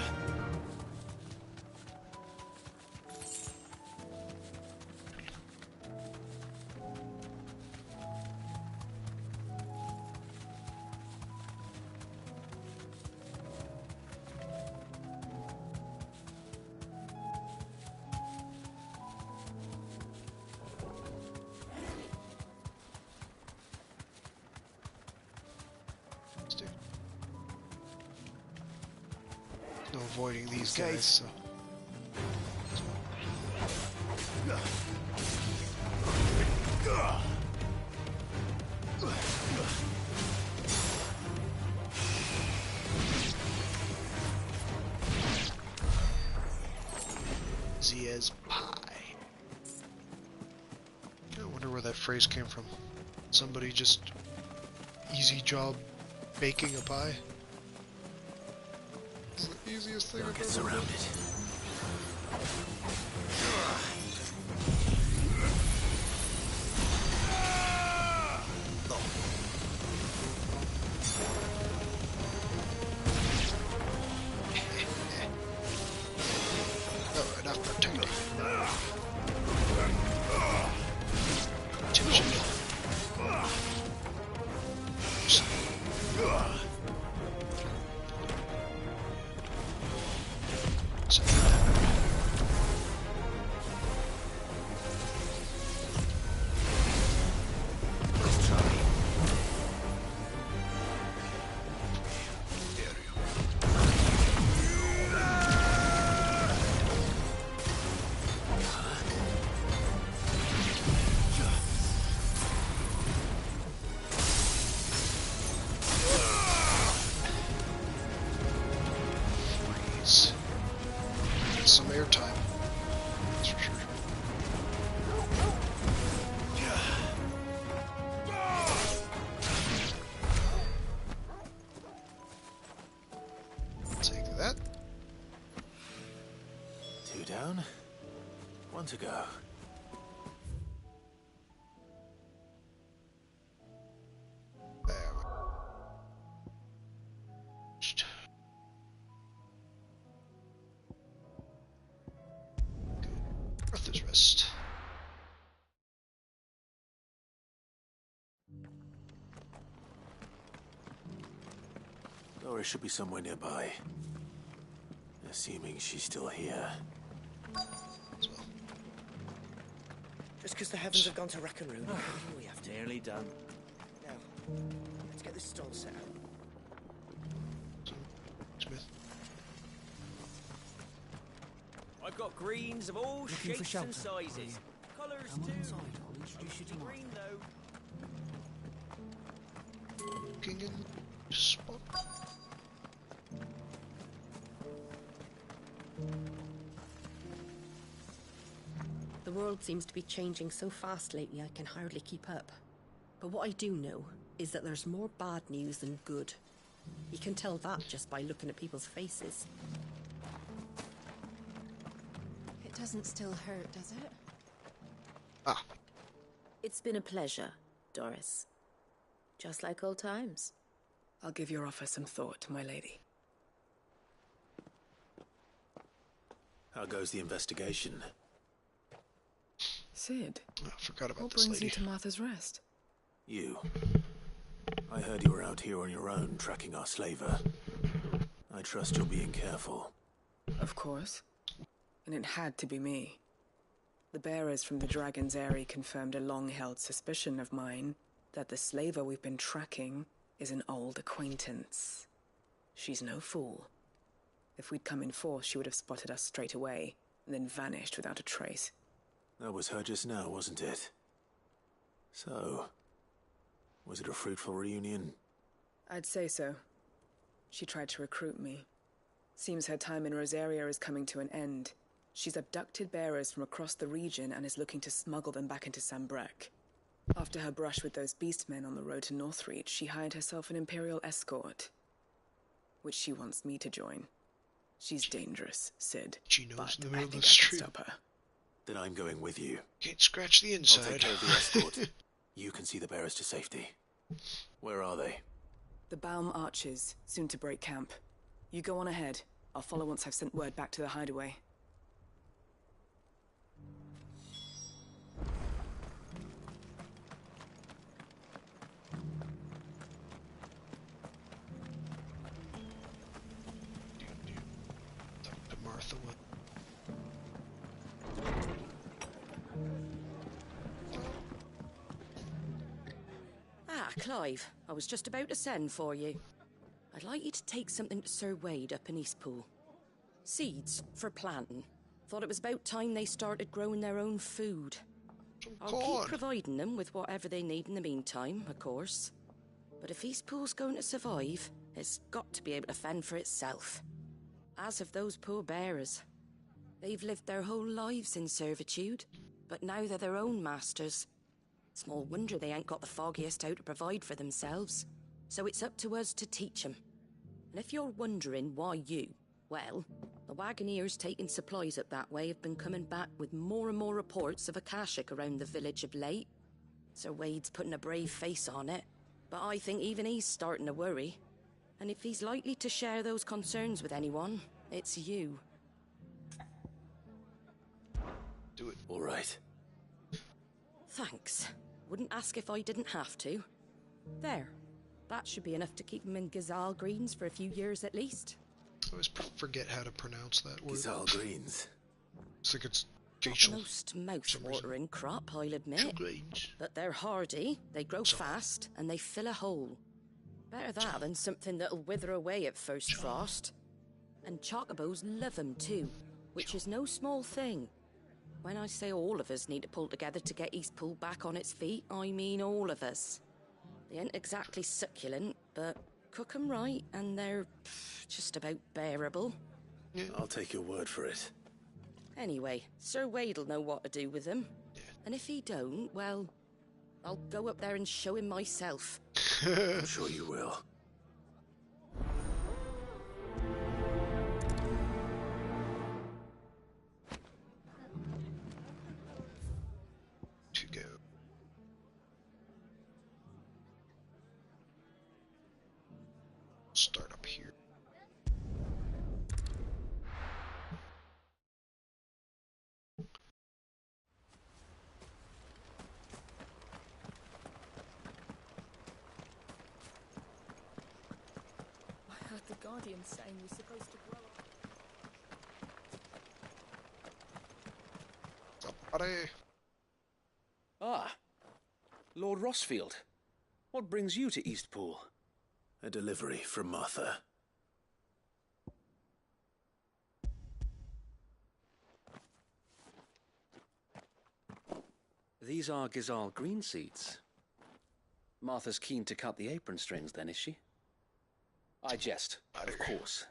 No avoiding these guys, so. Easy as pie. I wonder where that phrase came from. Somebody just easy job baking a pie. It's the easiest thing I've ever surrounded. Oh, enough protecting. Some airtime. That's for sure. Take that. 2 down, 1 to go. Arthur's Rest. Doris should be somewhere nearby. Assuming she's still here. Just because the heavens have gone to Rackaroon, we have to. Nearly done. Now, let's get this stall set up. Smith. I've got greens of all Looking for shapes shelter, and sizes. Colours Come on too. inside. I'll introduce you to my green though. Looking in spot. The world seems to be changing so fast lately I can hardly keep up. But what I do know is that there's more bad news than good. You can tell that just by looking at people's faces. It doesn't still hurt, does it? Ah. It's been a pleasure, Doris. Just like old times. I'll give your offer some thought, my lady. How goes the investigation? Sid, I forgot about what this brings lady. you to Martha's Rest? You. I heard you were out here on your own, tracking our slaver. I trust you're being careful. Of course. And it had to be me. The bearers from the Dragon's Eyrie confirmed a long-held suspicion of mine that the slaver we've been tracking is an old acquaintance. She's no fool. If we'd come in force, she would have spotted us straight away, and then vanished without a trace. That was her just now, wasn't it? So, was it a fruitful reunion? I'd say so. She tried to recruit me. Seems her time in Rosaria is coming to an end. She's abducted bearers from across the region and is looking to smuggle them back into Sambrec. After her brush with those beastmen on the road to Northreach, she hired herself an Imperial escort, which she wants me to join. She's dangerous, Sid. She knows but in the middle I of think the I can street. stop her. Then I'm going with you. Can't scratch the inside. I'll take care of the escort. You can see the bearers to safety. Where are they? The Baum Archers, soon to break camp. You go on ahead. I'll follow once I've sent word back to the hideaway. To Martha with. Ah, Clive, I was just about to send for you. I'd like you to take something to Sir Wade up in Eastpool. Seeds for planting. Thought it was about time they started growing their own food. I'll keep providing them with whatever they need in the meantime, of course. But if Eastpool's going to survive, it's got to be able to fend for itself. As have those poor bearers. They've lived their whole lives in servitude, but now they're their own masters. Small wonder they ain't got the foggiest how to provide for themselves. So it's up to us to teach them. And if you're wondering why you, well, the Wagoneers taking supplies up that way have been coming back with more and more reports of Akashic around the village of late. Sir Wade's putting a brave face on it, but I think even he's starting to worry. And if he's likely to share those concerns with anyone, it's you. Do it. All right. Thanks. Wouldn't ask if I didn't have to. There. That should be enough to keep him in Gazal Greens for a few years at least. I always forget how to pronounce that word. Gazal Greens. It's like it's Not facial. the most mouth-watering crop, I'll admit. But they're hardy, they grow fast, and they fill a hole. Better that than something that'll wither away at first frost. And chocobos love 'em too, which is no small thing. When I say all of us need to pull together to get Eastpool back on its feet, I mean all of us. They ain't exactly succulent, but cook 'em right and they're just about bearable. I'll take your word for it. Anyway, Sir Wade'll know what to do with them. And if he don't, well, I'll go up there and show him myself. I'm sure you will. To go. Start up here. I heard the Guardian saying we're supposed to grow up. Somebody. Ah, Lord Rossfield. What brings you to Eastpool? A delivery from Martha. These are Gizal green seeds. Martha's keen to cut the apron strings, then, is she? I jest, of course.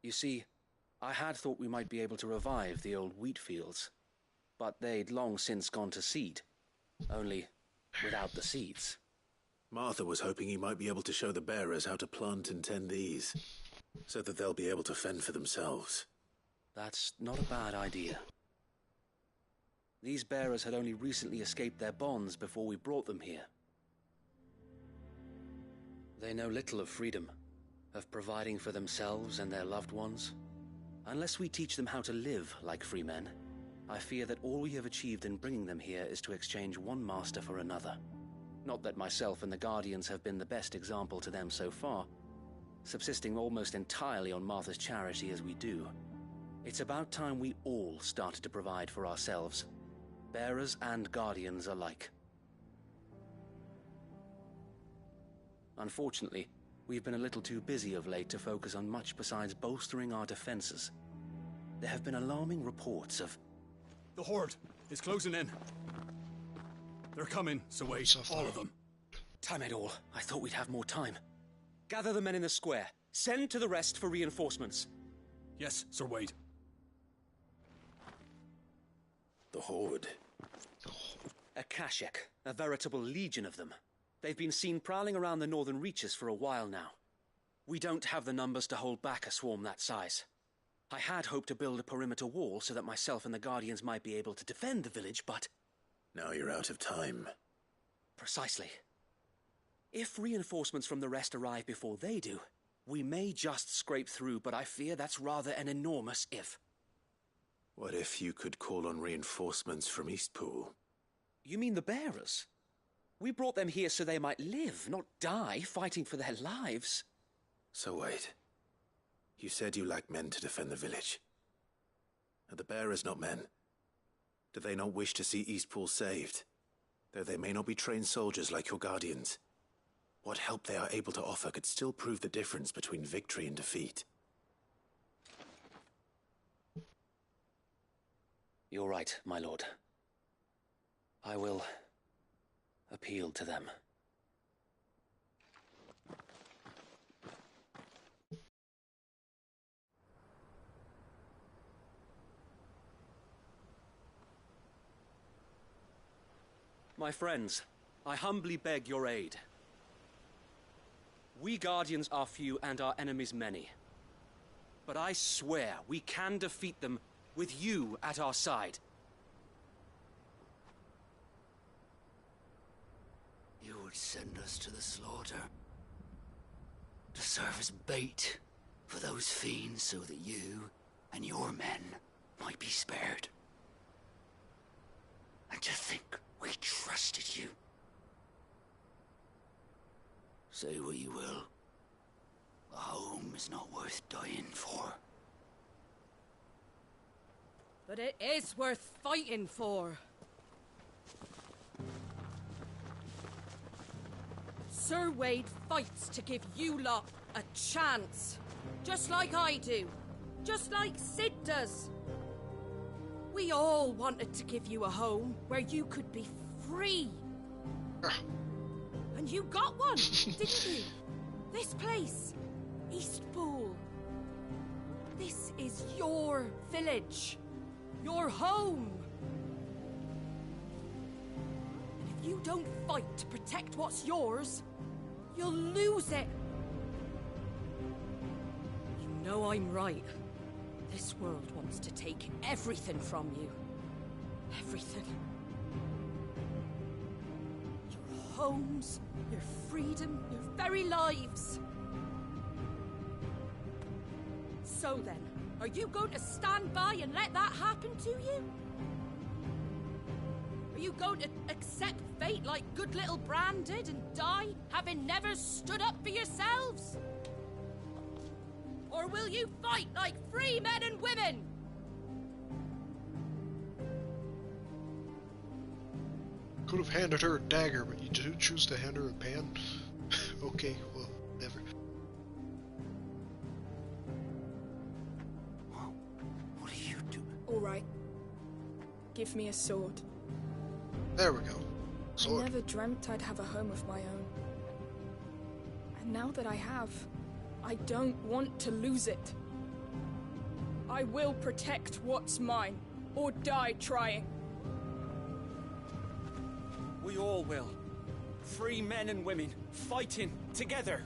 You see, I had thought we might be able to revive the old wheat fields, but they'd long since gone to seed, only without the seeds. Martha was hoping he might be able to show the bearers how to plant and tend these, so that they'll be able to fend for themselves. That's not a bad idea. These bearers had only recently escaped their bonds before we brought them here. They know little of freedom, of providing for themselves and their loved ones. Unless we teach them how to live like free men, I fear that all we have achieved in bringing them here is to exchange one master for another. Not that myself and the Guardians have been the best example to them so far, subsisting almost entirely on Martha's charity as we do. It's about time we all started to provide for ourselves, bearers and Guardians alike. Unfortunately, we've been a little too busy of late to focus on much besides bolstering our defenses. There have been alarming reports of... The Horde is closing in. They're coming, so wait, all of them. Damn it all, I thought we'd have more time. Gather the men in the square. Send to the rest for reinforcements. Yes, Sir Wade. The Horde. A Kashek, a veritable legion of them. They've been seen prowling around the northern reaches for a while now. We don't have the numbers to hold back a swarm that size. I had hoped to build a perimeter wall so that myself and the Guardians might be able to defend the village, but... Now you're out of time. Precisely. If reinforcements from the rest arrive before they do, we may just scrape through, but I fear that's rather an enormous if. What if you could call on reinforcements from Eastpool? You mean the bearers? We brought them here so they might live, not die, fighting for their lives. So wait. You said you lack men to defend the village. Are the bearers not men? Do they not wish to see Eastpool saved? Though they may not be trained soldiers like your Guardians, what help they are able to offer could still prove the difference between victory and defeat. You're right, my lord. I will appeal to them. My friends, I humbly beg your aid. We Guardians are few and our enemies many. But I swear we can defeat them with you at our side. You would send us to the slaughter, to serve as bait for those fiends so that you and your men might be spared. And to think we trusted you. Say what you will, a home is not worth dying for. But it is worth fighting for. Sir Wade fights to give you lot a chance. Just like I do. Just like Sid does. We all wanted to give you a home where you could be free. And you got one, didn't you? This place, Eastpool. This is your village. Your home. And if you don't fight to protect what's yours, you'll lose it. You know I'm right. This world wants to take everything from you. Everything. Your homes, your freedom, your very lives. So then, are you going to stand by and let that happen to you? Are you going to accept fate like good little Bran did and die, having never stood up for yourselves? Or will you fight like free men and women? Could have handed her a dagger, but you do choose to hand her a pan? Okay, well, never. All right. Give me a sword. There we go. Sword. I never dreamt I'd have a home of my own. And now that I have, I don't want to lose it. I will protect what's mine, or die trying. We all will. Free men and women, fighting together.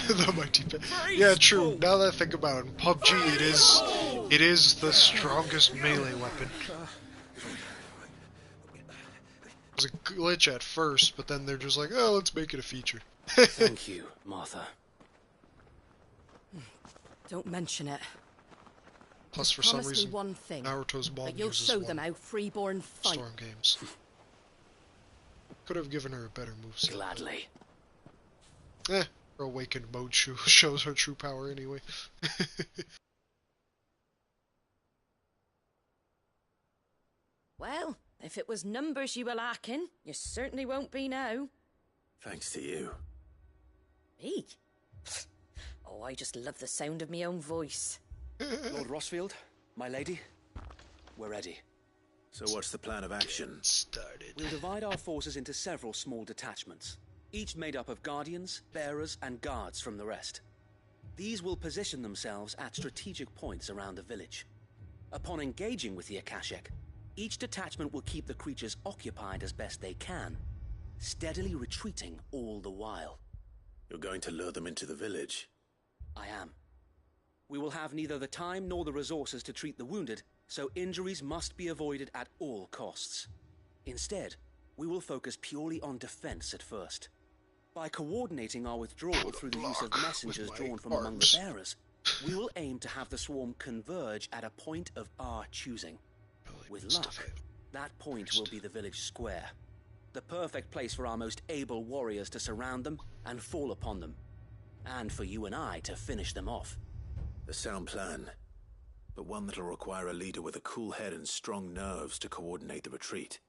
The mighty yeah, true. Now that I think about it, PUBG, it is the strongest melee weapon. It was a glitch at first, but then they're just like, oh, let's make it a feature. Thank you, Martha. Don't mention it. Plus, for Promise some reason, me one thing, Naruto's mom that you'll uses show them how freeborn fight. Storm games. Could have given her a better moveset. Gladly. Her awakened mode shows her true power anyway. Well, if it was numbers you were lacking, you certainly won't be now. Thanks to you. Me? Oh, I just love the sound of my own voice. Lord Rossfield, my lady, we're ready. So what's the plan of action? We'll divide our forces into several small detachments, each made up of guardians, bearers, and guards from the rest. These will position themselves at strategic points around the village. Upon engaging with the Akashic, each detachment will keep the creatures occupied as best they can, steadily retreating all the while. You're going to lure them into the village? I am. We will have neither the time nor the resources to treat the wounded, so injuries must be avoided at all costs. Instead, we will focus purely on defense at first. By coordinating our withdrawal through the use of messengers drawn from among the bearers, we will aim to have the swarm converge at a point of our choosing. With luck, that point will be the village square, the perfect place for our most able warriors to surround them and fall upon them, and for you and I to finish them off. A sound plan, but one that'll require a leader with a cool head and strong nerves to coordinate the retreat.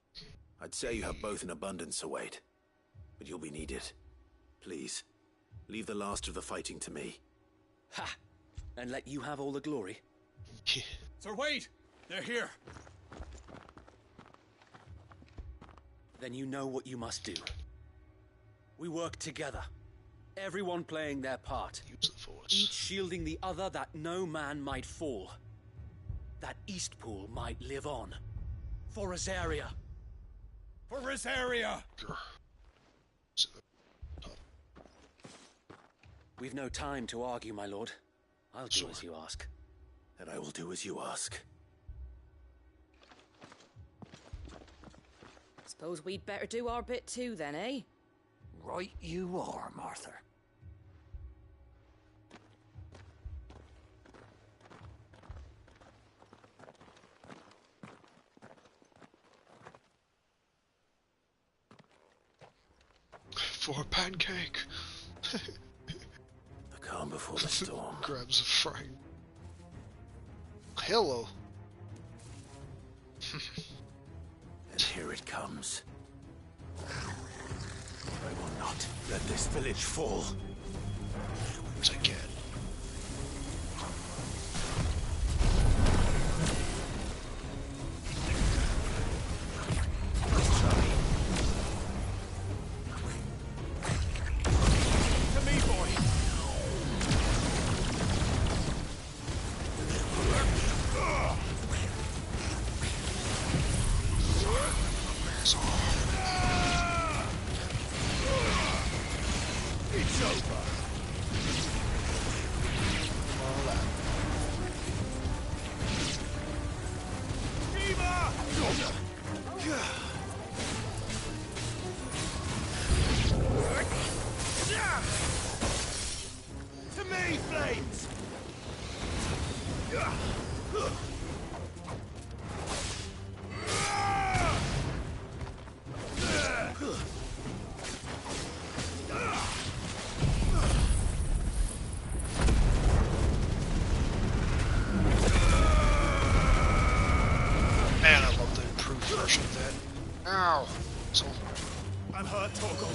I'd say you have both in abundance, await, but you'll be needed. Please, leave the last of the fighting to me. Ha! And let you have all the glory? Sir Wade! They're here! Then you know what you must do. We work together, everyone playing their part, each shielding the other that no man might fall, that Eastpool might live on. For Rosaria! For Rosaria! We've no time to argue, my lord. I'll do as you ask. And I will do as you ask. Suppose we'd better do our bit too then, eh? Right you are, Martha. For a pancake. The calm before the storm. Grabs a frying. Hello. And here it comes. I will not let this village fall. As I can. I'm hurt, Torgal.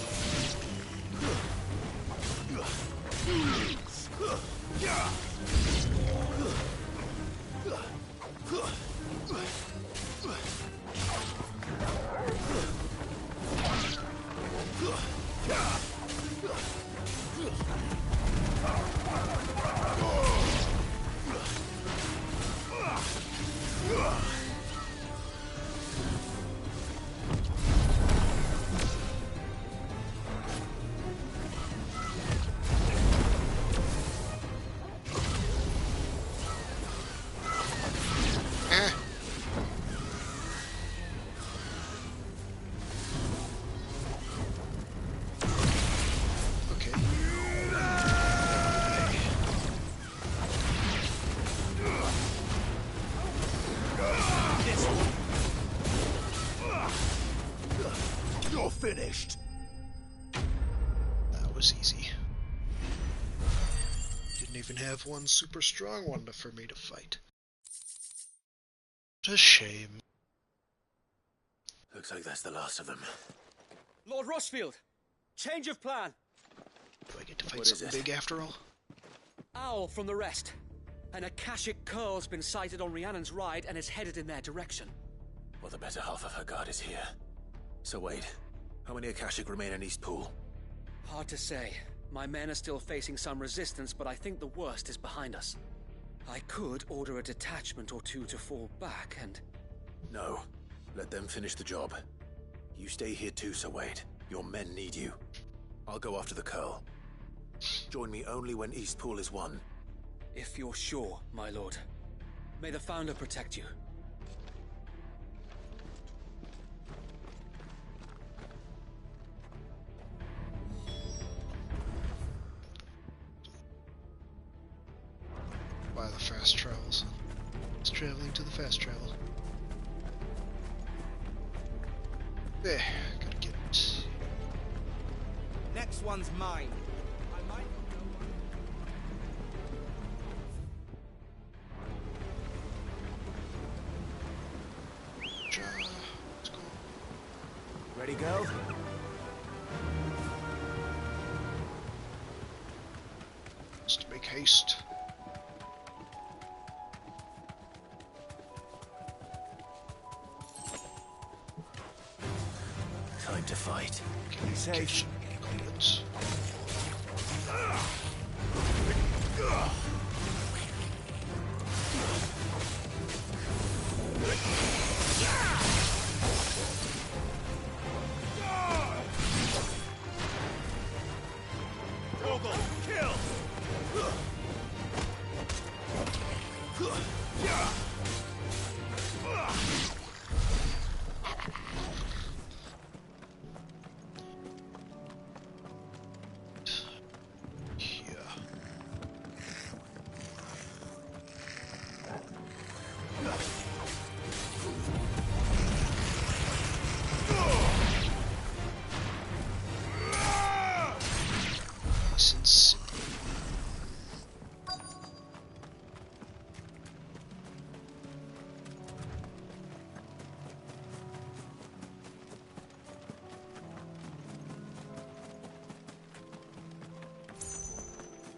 You're finished. That was easy. Didn't even have one super strong one for me to fight. What a shame. Looks like that's the last of them. Lord Rossfield, change of plan. Do I get to fight something big after all? Owl from the rest. An Akashic curl's been sighted on Rhiannon's ride and is headed in their direction. Well, the better half of her guard is here. So wait, how many Akashic remain in East Pool? Hard to say. My men are still facing some resistance, but I think the worst is behind us. I could order a detachment or two to fall back and... No. Let them finish the job. You stay here too, Sir Wade. Your men need you. I'll go after the curl. Join me only when East Pool is won. If you're sure, my lord. May the Founder protect you. By the fast travels. It's traveling to the fast travel. There, gotta get it. Next one's mine. I might Let's go. Ready, go? Just make haste. Time to fight. Communication complete.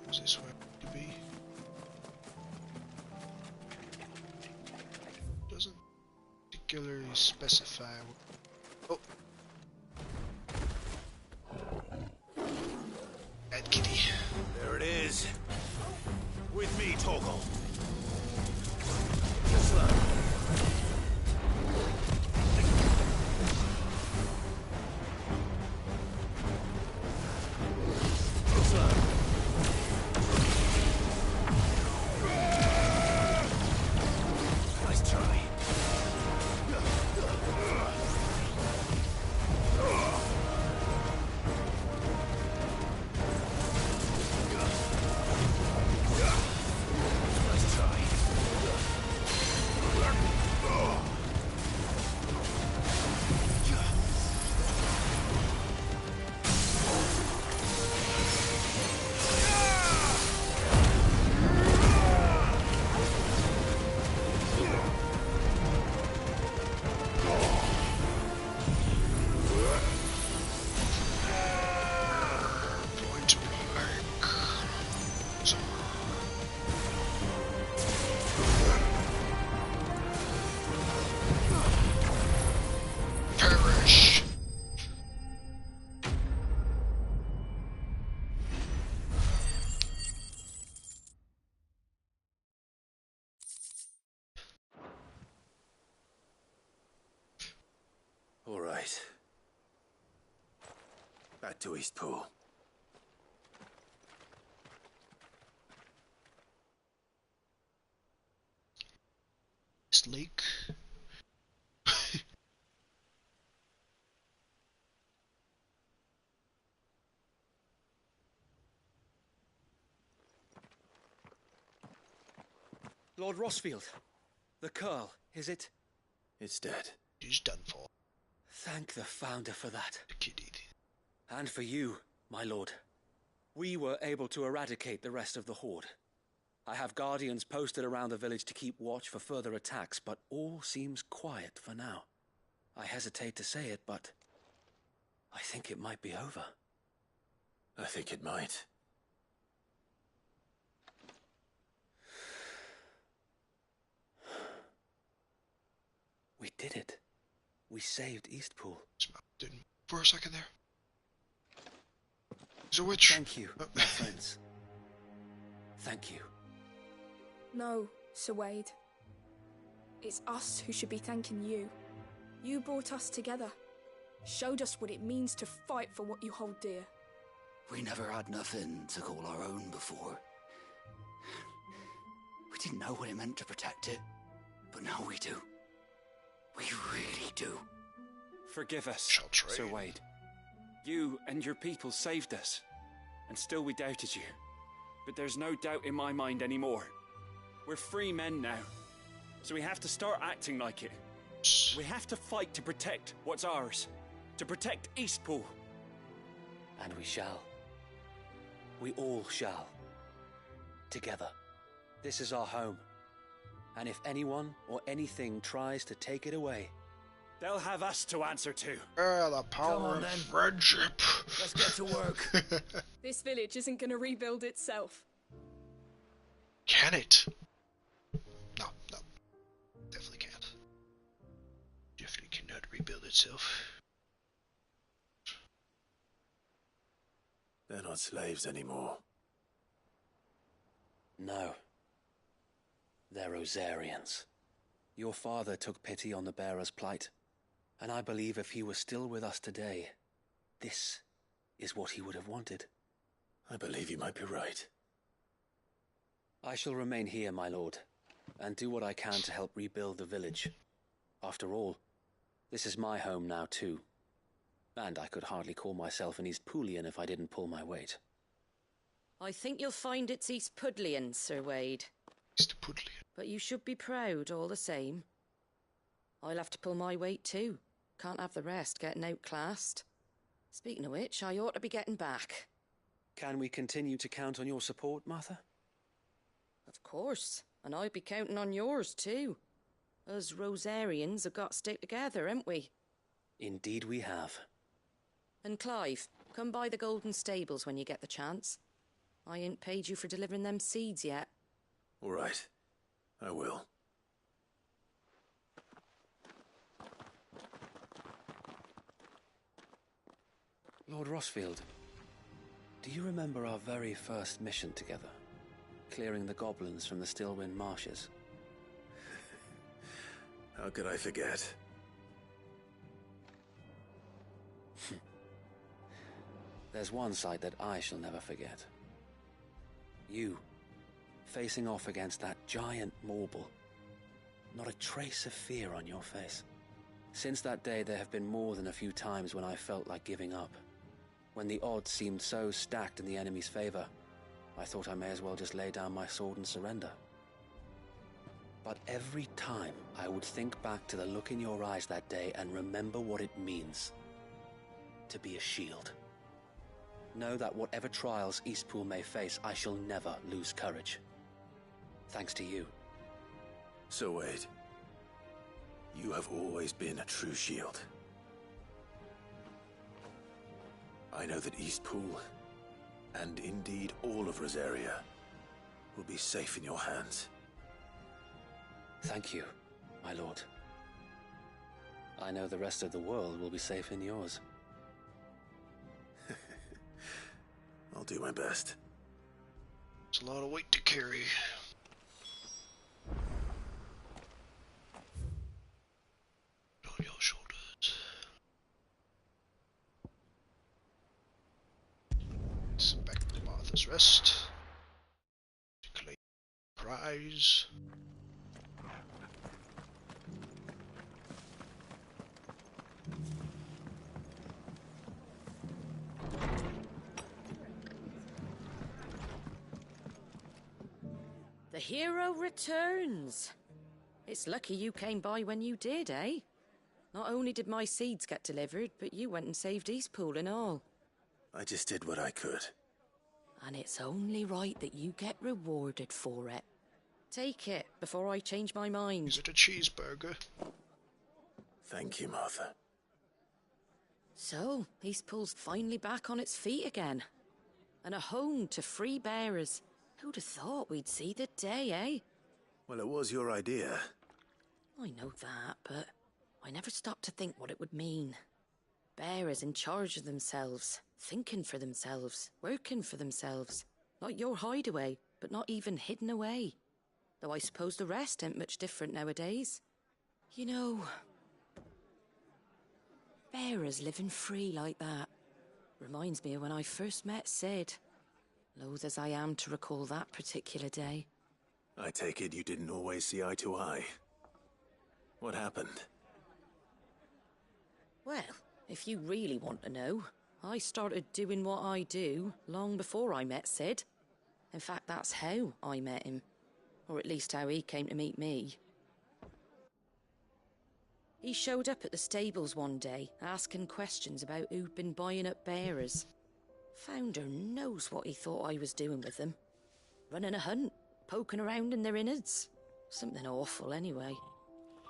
Is this where it could be? Doesn't particularly specify. Oh. Bad kitty. There it is. With me, Torgal. Nice try. Back to Eastpool. This lake. Lord Rossfield, the Curl, is it? It's dead. He's done for. Thank the Founder for that. The kid idiot. And for you, my lord. We were able to eradicate the rest of the Horde. I have guardians posted around the village to keep watch for further attacks, but all seems quiet for now. I hesitate to say it, but I think it might be over. I think it might. We did it. We saved Eastpool. Didn't for a second there. He's a witch. Thank you, my friends. Thank you. No, Sir Wade. It's us who should be thanking you. You brought us together. Showed us what it means to fight for what you hold dear. We never had nothing to call our own before. We didn't know what it meant to protect it, but now we do. We really do. Forgive us, Sir Wade. You and your people saved us, and still we doubted you. But there's no doubt in my mind anymore. We're free men now, so we have to start acting like it. We have to fight to protect what's ours, to protect Eastpool. And we shall. We all shall. Together. This is our home. And if anyone or anything tries to take it away, they'll have us to answer to. The power of friendship. Let's get to work. This village isn't going to rebuild itself. Can it? No. Definitely can't. Definitely cannot rebuild itself. They're not slaves anymore. No. They're Rosarians. Your father took pity on the bearer's plight, and I believe if he were still with us today, this is what he would have wanted. I believe you might be right. I shall remain here, my lord, and do what I can to help rebuild the village. After all, this is my home now too, and I could hardly call myself an Eastpoolian if I didn't pull my weight. I think you'll find it's Eastpudlian, Sir Wade. Eastpudlian. But you should be proud all the same. I'll have to pull my weight too. Can't have the rest getting outclassed. Speaking of which, I ought to be getting back. Can we continue to count on your support, Martha? Of course, and I'll be counting on yours too. Us Rosarians have got to stick together, haven't we? Indeed we have. And Clive, come by the Golden Stables when you get the chance. I ain't paid you for delivering them seeds yet. All right. I will. Lord Rossfield, do you remember our very first mission together? Clearing the goblins from the Stillwind marshes? How could I forget? There's one sight that I shall never forget. You, facing off against that giant Morble. Not a trace of fear on your face. Since that day, there have been more than a few times when I felt like giving up. When the odds seemed so stacked in the enemy's favor, I thought I may as well just lay down my sword and surrender. But every time, I would think back to the look in your eyes that day and remember what it means to be a shield. Know that whatever trials Eastpool may face, I shall never lose courage. Thanks to you. So Wade, you have always been a true shield. I know that Eastpool, and indeed all of Rosaria, will be safe in your hands. Thank you, my lord. I know the rest of the world will be safe in yours. I'll do my best. It's a lot of weight to carry. On your shoulders. Let's rest. Claim prize. The hero returns. It's lucky you came by when you did, eh? Not only did my seeds get delivered, but you went and saved Eastpool and all. I just did what I could. And it's only right that you get rewarded for it. Take it before I change my mind. Is it a cheeseburger? Thank you, Martha. So, Eastpool's finally back on its feet again. And a home to free bearers. Who'd have thought we'd see the day, eh? Well, it was your idea. I know that, but I never stopped to think what it would mean. Bearers in charge of themselves, thinking for themselves, working for themselves. Not your hideaway, but not even hidden away. Though I suppose the rest ain't much different nowadays. You know, bearers living free like that reminds me of when I first met Sid. Loath as I am to recall that particular day. I take it you didn't always see eye to eye. What happened? Well, if you really want to know, I started doing what I do long before I met Sid. In fact, that's how I met him. Or at least how he came to meet me. He showed up at the stables one day, asking questions about who'd been buying up bearers. Founder knows what he thought I was doing with them. Running a hunt, poking around in their innards. Something awful anyway.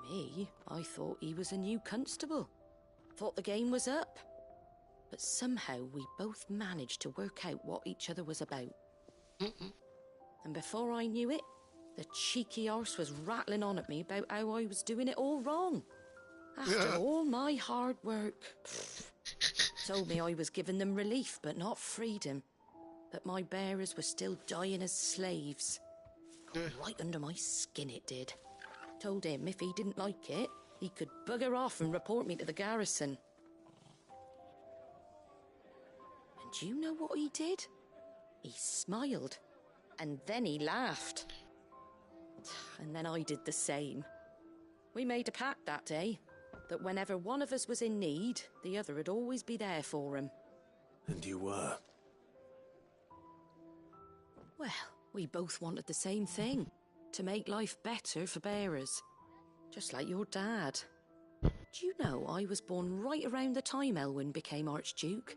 Me, I thought he was a new constable. Thought the game was up. But somehow we both managed to work out what each other was about. And before I knew it, the cheeky arse was rattling on at me about how I was doing it all wrong. After all my hard work. Told me I was giving them relief, but not freedom. That my bearers were still dying as slaves. Got right under my skin it did. Told him if he didn't like it, he could bugger off and report me to the garrison. And do you know what he did? He smiled. And then he laughed. And then I did the same. We made a pact that day, that whenever one of us was in need, the other would always be there for him. And you were? Well, we both wanted the same thing. To make life better for bearers. Just like your dad. Do you know I was born right around the time Elwyn became Archduke?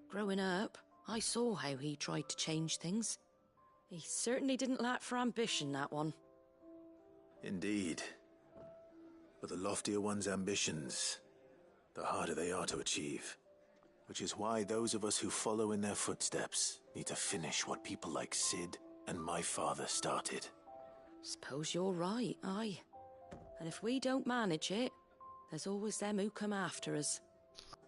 Growing up, I saw how he tried to change things. He certainly didn't lack for ambition, that one. Indeed. But the loftier one's ambitions, the harder they are to achieve. Which is why those of us who follow in their footsteps need to finish what people like Sid and my father started. Suppose you're right, aye. And if we don't manage it, there's always them who come after us.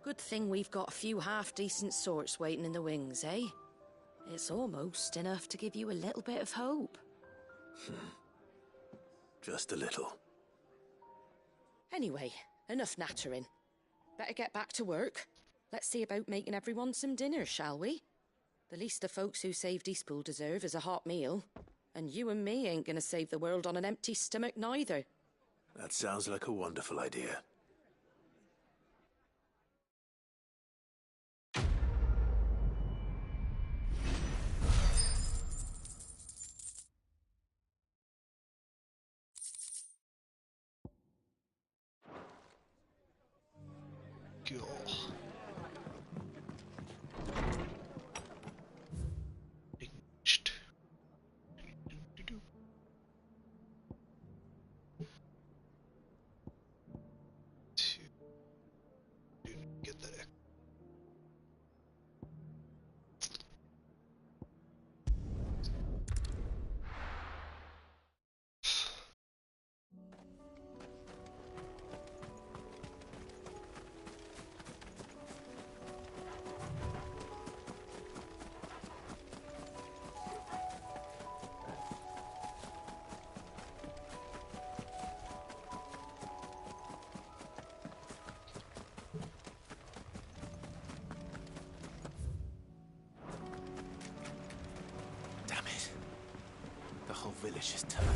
Good thing we've got a few half-decent sorts waiting in the wings, eh? It's almost enough to give you a little bit of hope. Just a little. Anyway, enough nattering. Better get back to work. Let's see about making everyone some dinner, shall we? The least the folks who saved Eastpool deserve is a hot meal. And you and me ain't gonna save the world on an empty stomach neither. That sounds like a wonderful idea. village is turned.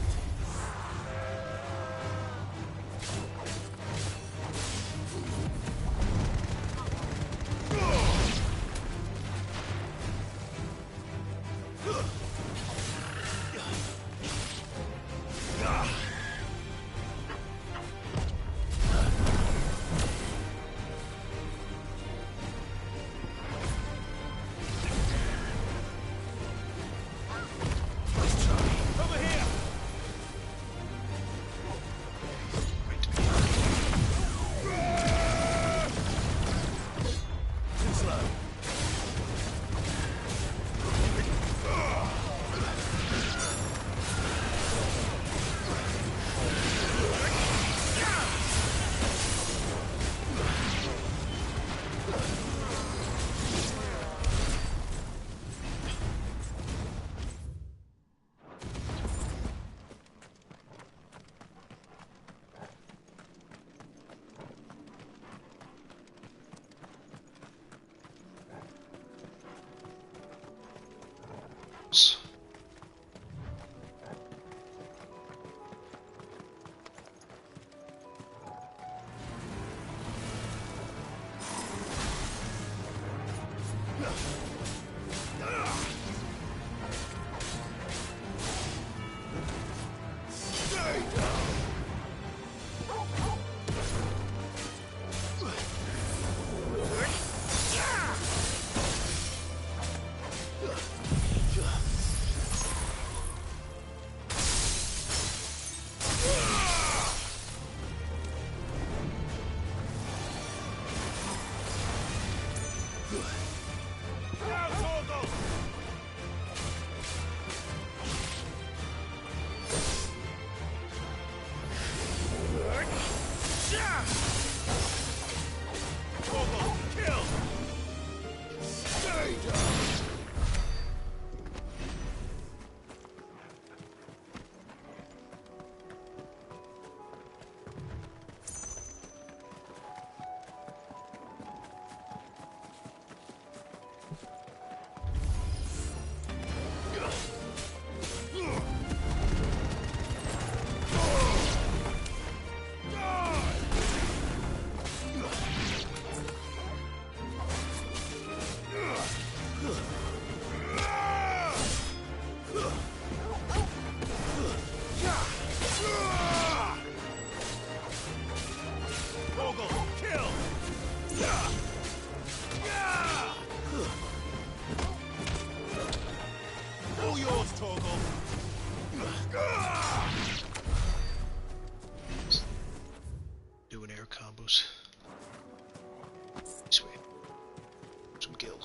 Doing air combos. Sweet. Some gil.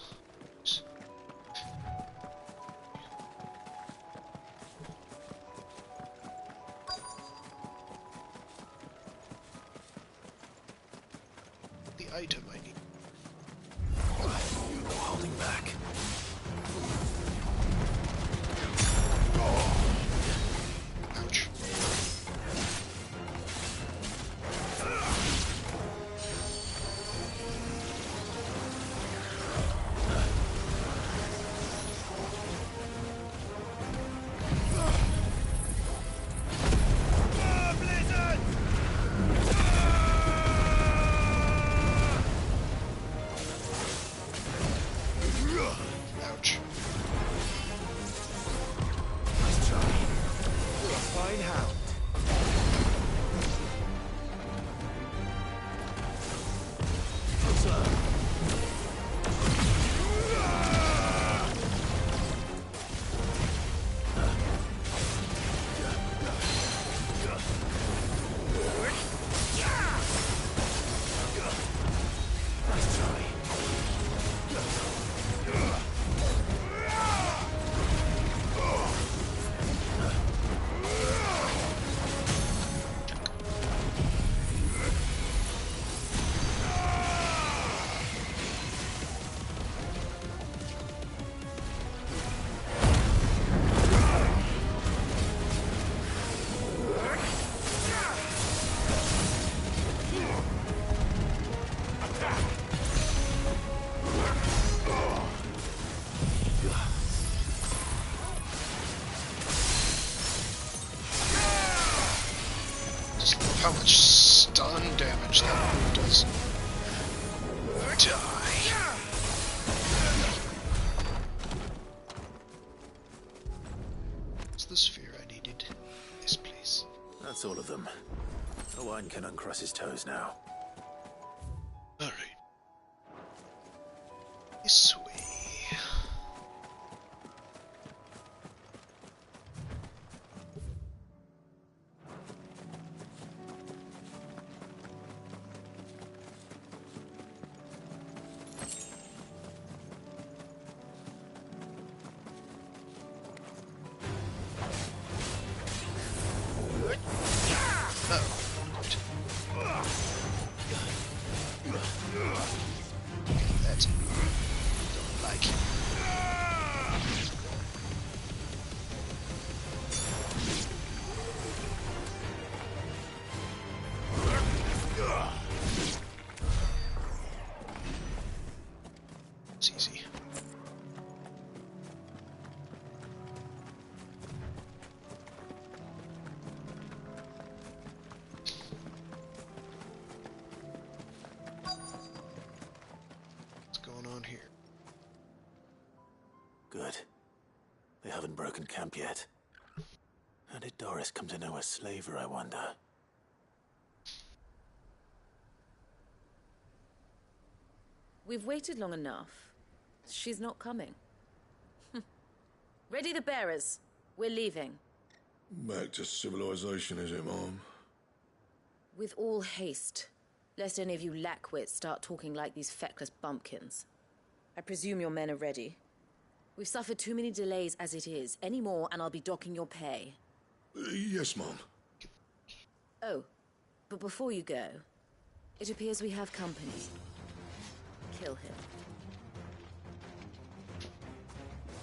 The item I need. No holding back. Ouch. how much stun damage that move does. Die. What's the sphere I needed? This place. That's all of them. Owen can uncross his toes now. Alright. This way. That's it. Don't like it. It's easy. What's going on here? Good. They haven't broken camp yet. How did Doris come to know a slaver, I wonder? We've waited long enough. She's not coming. Ready the bearers. We're leaving. Back to civilization, is it, Mom? With all haste. Lest any of you lackwits start talking like these feckless bumpkins. I presume your men are ready. We've suffered too many delays as it is. Any more and I'll be docking your pay. Yes, Mom. Oh, but before you go, it appears we have company. Kill him.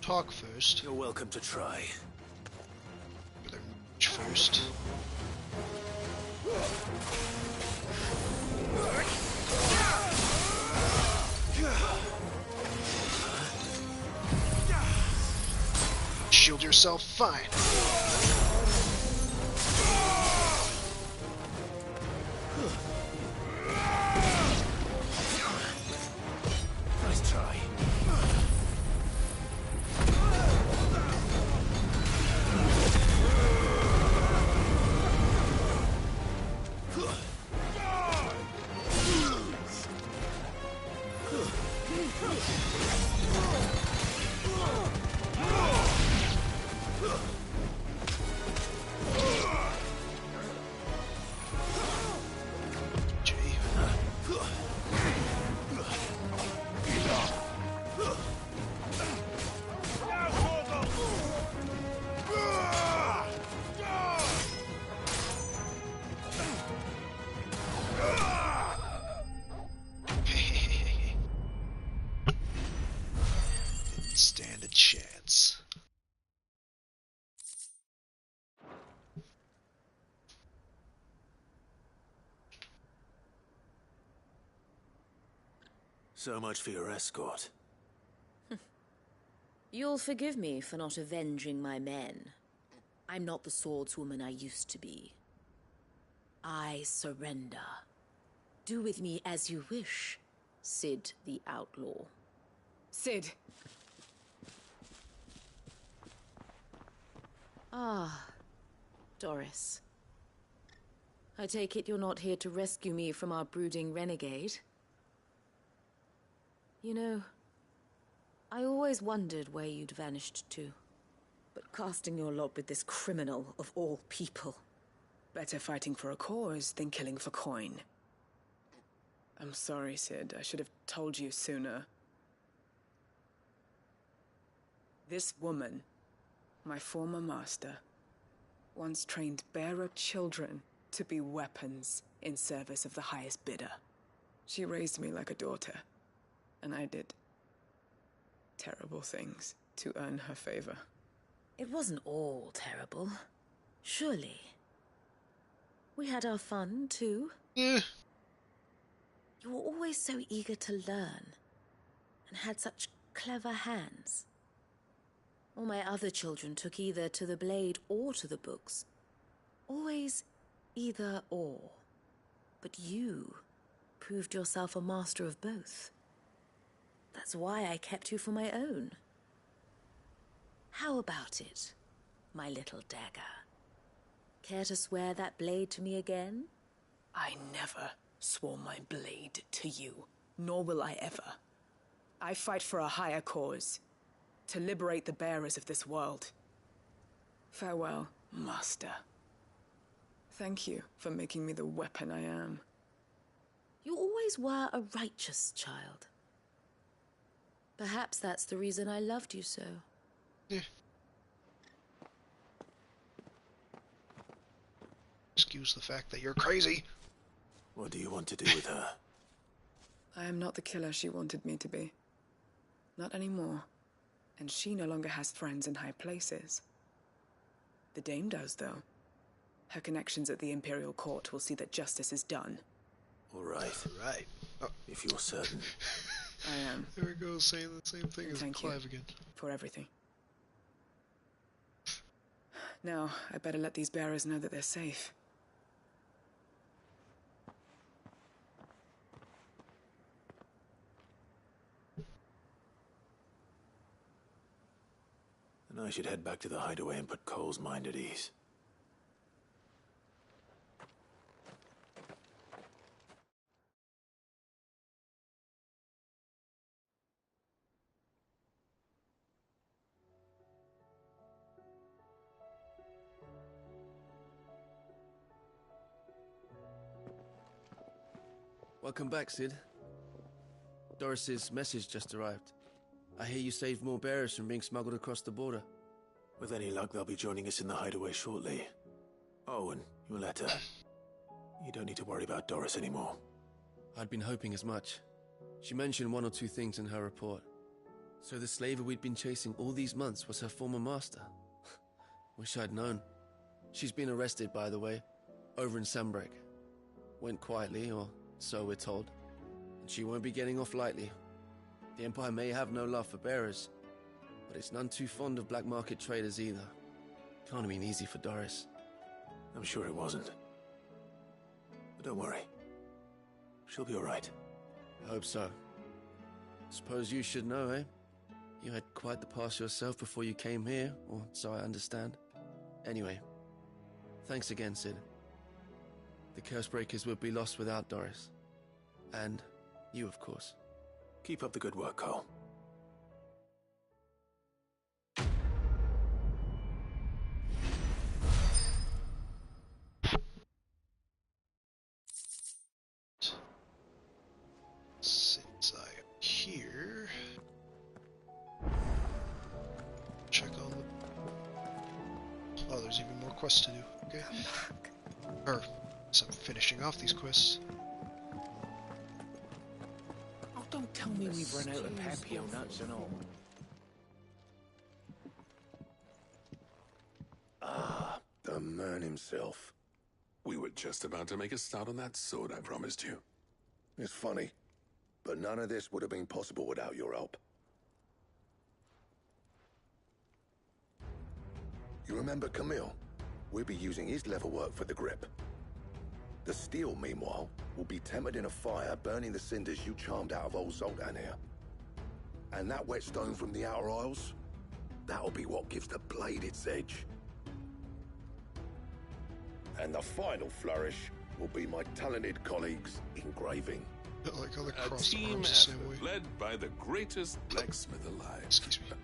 Talk first. You're welcome to try. Better reach first. Shield yourself fine. Nice try. Didn't stand a chance. So much for your escort. You'll forgive me for not avenging my men. I'm not the swordswoman I used to be. I surrender. Do with me as you wish, Sid the Outlaw. Sid. Ah, Doris. I take it you're not here to rescue me from our brooding renegade? You know, I always wondered where you'd vanished to. But casting your lot with this criminal of all people. Better fighting for a cause than killing for coin. I'm sorry, Sid. I should have told you sooner. This woman, my former master, once trained bearer children to be weapons in service of the highest bidder. She raised me like a daughter, and I did terrible things to earn her favor. It wasn't all terrible, surely. We had our fun, too. Yeah. You were always so eager to learn, and had such clever hands. All my other children took either to the blade or to the books. Always either or. But you proved yourself a master of both. That's why I kept you for my own. How about it, my little dagger? Care to swear that blade to me again? I never swore my blade to you, nor will I ever. I fight for a higher cause, to liberate the bearers of this world. Farewell, Master. Thank you for making me the weapon I am. You always were a righteous child. Perhaps that's the reason I loved you so. Yeah. Excuse the fact that you're crazy. What do you want to do with her? I am not the killer she wanted me to be. Not anymore. And she no longer has friends in high places. The Dame does, though. Her connections at the Imperial Court will see that justice is done. All right. Right. Oh. If you're certain. I am. There we go, saying the same thing as Clive again. For everything. Now, I better let these bearers know that they're safe. Then I should head back to the hideaway and put Cole's mind at ease. Welcome back, Sid. Doris's message just arrived. I hear you saved more bearers from being smuggled across the border. With any luck, they'll be joining us in the hideaway shortly. Oh, and your letter. You don't need to worry about Doris anymore. I'd been hoping as much. She mentioned one or two things in her report. So the slaver we'd been chasing all these months was her former master. Wish I'd known. She's been arrested, by the way, over in Sanbreque. Went quietly, or so we're told. And she won't be getting off lightly. The Empire may have no love for bearers, but it's none too fond of black market traders either. Can't have been easy for Doris. I'm sure it wasn't. But don't worry. She'll be all right. I hope so. Suppose you should know, eh? You had quite the past yourself before you came here, or so I understand. Anyway, thanks again, Sid. The Cursebreakers would be lost without Doris. And you, of course. Keep up the good work, Cole. Since I am here, check on the... Oh, there's even more quests to do. Okay. Or, so I'm finishing off these quests. Oh, don't tell me we've run out of Papio nuts and all. Ah, the man himself. We were just about to make a start on that sword I promised you. It's funny, but none of this would have been possible without your help. You remember Camille? We'll be using his level work for the grip. The steel, meanwhile, will be tempered in a fire, burning the cinders you charmed out of old Zoltan here. And that whetstone from the Outer Isles, that'll be what gives the blade its edge. And the final flourish will be my talented colleagues' engraving. I like how the A crossed team arms the same effort way. led by the greatest blacksmith alive. Excuse me.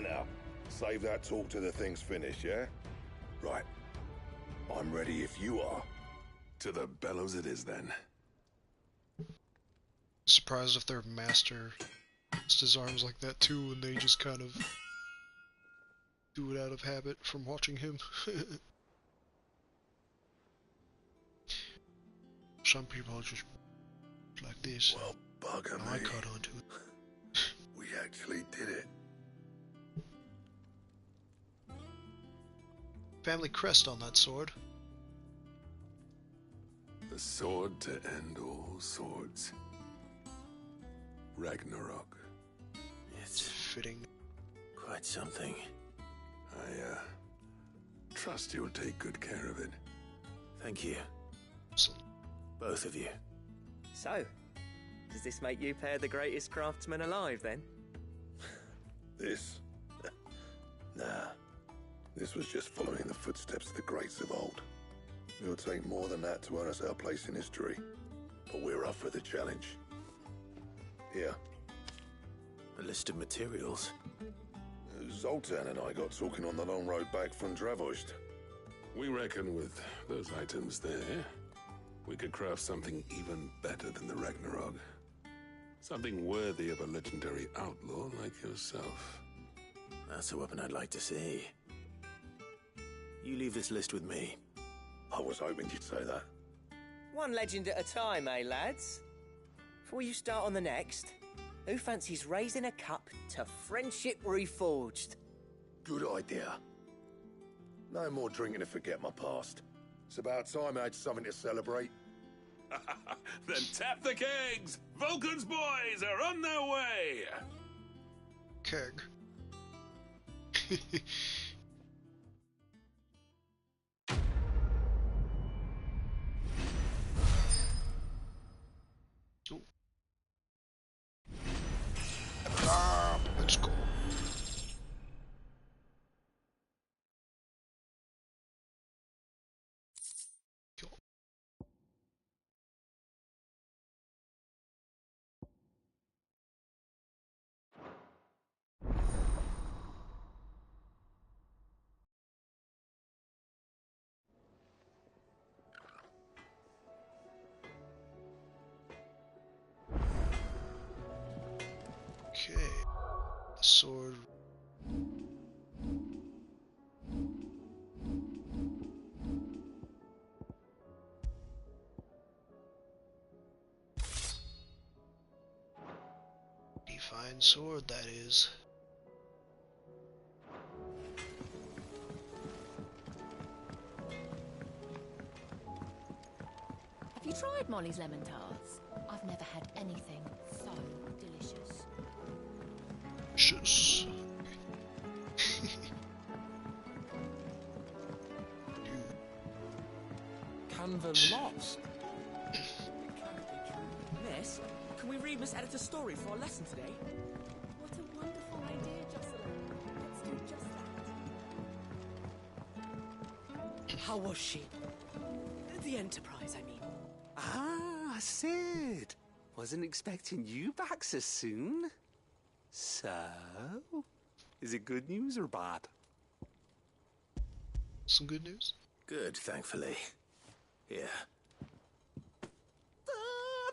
Now, save that talk till the thing's finished, yeah? Right. I'm ready if you are. To the bellows it is, then. Surprised if their master used his arms like that too, and they just kind of do it out of habit from watching him. Some people are just like this. Well, bugger Now me. I caught on to it. We actually did it. Family crest on that sword. The sword to end all swords. Ragnarok. It's fitting. Quite something. I, trust you'll take good care of it. Thank you. Both of you. So, does this make you pair the greatest craftsman alive, then? This? Nah. This was just following the footsteps of the greats of old. It'll take more than that to earn us our place in history. But we're up for the challenge. Here. A list of materials. Zoltan and I got talking on the long road back from Dravost. We reckon with those items there, we could craft something even better than the Ragnarok. Something worthy of a legendary outlaw like yourself. That's a weapon I'd like to see. You leave this list with me. I was hoping you'd say that. One legend at a time, eh, lads? Before you start on the next, who fancies raising a cup to friendship reforged? Good idea. No more drinking to forget my past. It's about time I had something to celebrate. Then tap the kegs! Vulcan's boys are on their way! Keg. Ooh. Let's go. Okay, the sword. Fine sword, that is. Have you tried Molly's lemon tarts? I've never had anything so delicious. Delicious. Canvan lost. Miss, can we read Miss Editor's story for our lesson today? What a wonderful idea, Jocelyn. Let's do just that. How was she? The Enterprise, I mean. Ah, Sid. Wasn't expecting you back so soon. So, is it good news or bad? Some good news? Good, thankfully. Here.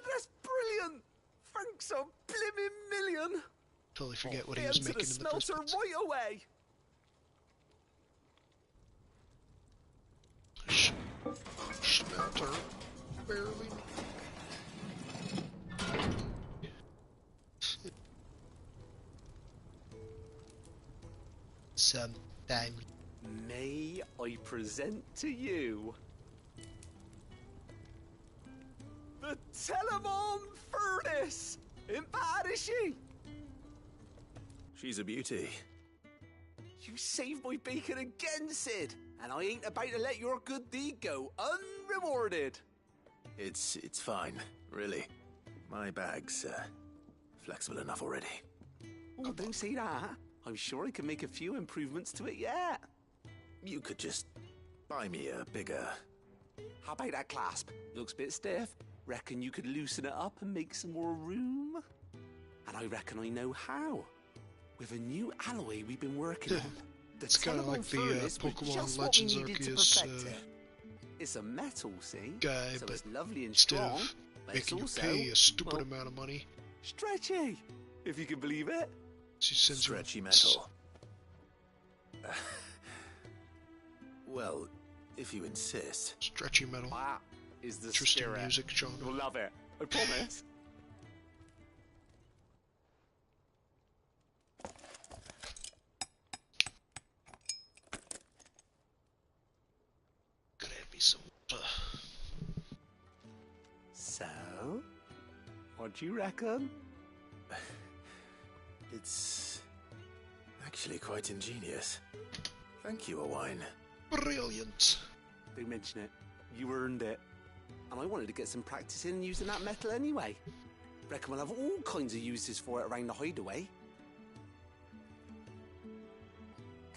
That's brilliant! Thanks a blimmin' million! Totally forget what he was making in the first place. right away! Smelter. Barely. Sometimes. May I present to you the Telemon Furnace! Ain't bad, is she? She's a beauty. You saved my bacon again, Sid, and I ain't about to let your good deed go unrewarded. It's fine, really. My bag's flexible enough already. Oh, don't say that. I'm sure I can make a few improvements to it yet. You could just buy me a bigger... How about that clasp? Looks a bit stiff. Reckon you could loosen it up and make some more room? And I reckon I know how. With a new alloy we've been working on. It's kind of like the Pokemon Legends Arceus It's a metal, see? guy, so but it's lovely and instead strong, of but it's making you also, pay a stupid well, amount of money, stretchy, if you can believe it. she sends Stretchy you metal. Well, if you insist. Stretchy metal. That is the Interesting spirit. music genre. You'll love it. I promise. Grab me some water. So, what do you reckon? It's actually quite ingenious. Thank you, Owain. Brilliant. Don't mention it. You earned it. And I wanted to get some practice in using that metal anyway. Reckon we'll have all kinds of uses for it around the hideaway.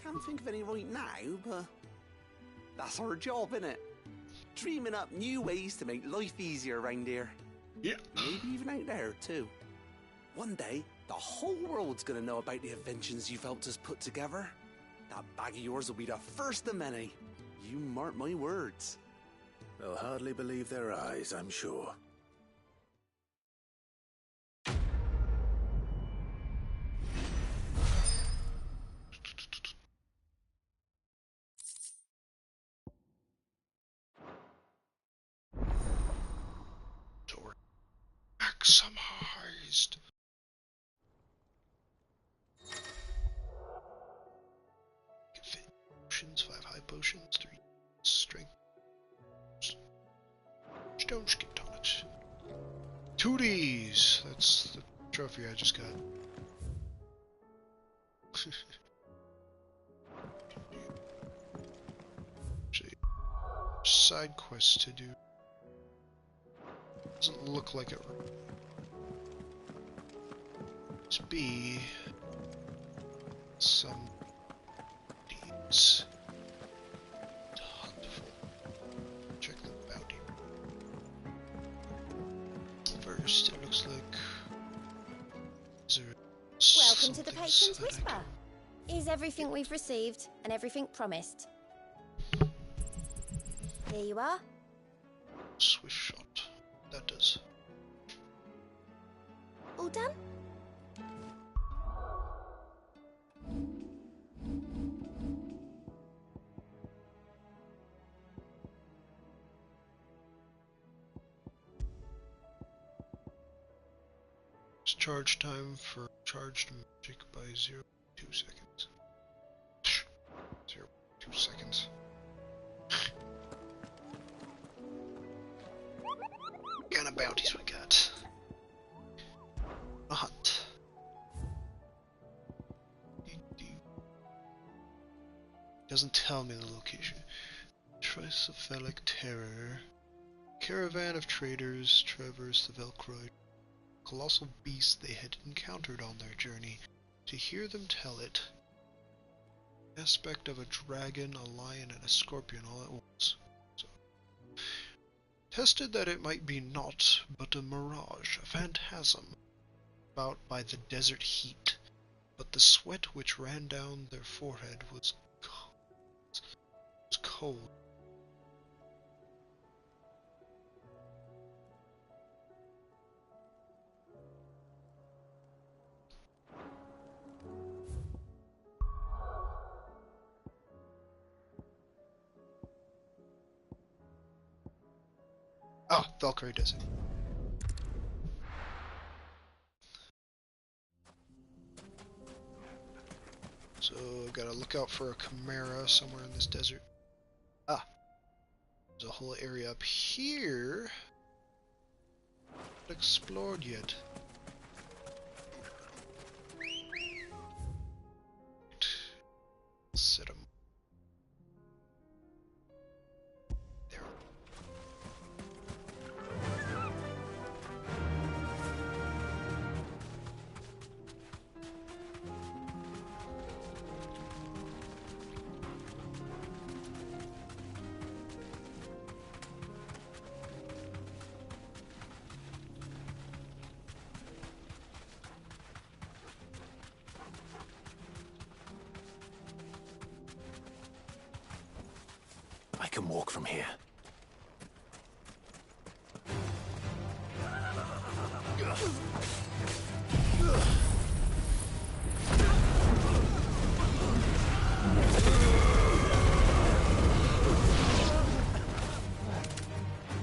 Can't think of any right now, but that's our job, innit? Dreaming up new ways to make life easier around here. Yeah. Maybe even out there, too. One day, the whole world's gonna know about the inventions you've helped us put together. That bag of yours will be the first of many. You mark my words. They'll hardly believe their eyes, I'm sure. Maximized. Potions, 5 high potions, 3 strength. Don't skip on it. 2Ds! That's the trophy I just got. Side quests to do. Doesn't look like it. It's B. Some deeds. Check the bounty. First, it looks like. Welcome to the Patient's Whisper. Is everything we've received and everything promised? Here you are. Swift shot. That does. All done? Charge time for charged magic by 0.2 seconds. 0.2 seconds. What kind of bounties we got? A hunt. Doesn't tell me the location. Tricephalic terror. Caravan of traders traverse the Velcroyd. Colossal beasts they had encountered on their journey. To hear them tell it, aspect of a dragon, a lion, and a scorpion all at once. So, tested that it might be naught but a mirage, a phantasm, about by the desert heat. But the sweat which ran down their forehead was cold. Ah, Valkyrie does it. So, gotta look out for a Chimera somewhere in this desert. Ah, there's a whole area up here. Not explored yet. Set them. There. I can walk from here.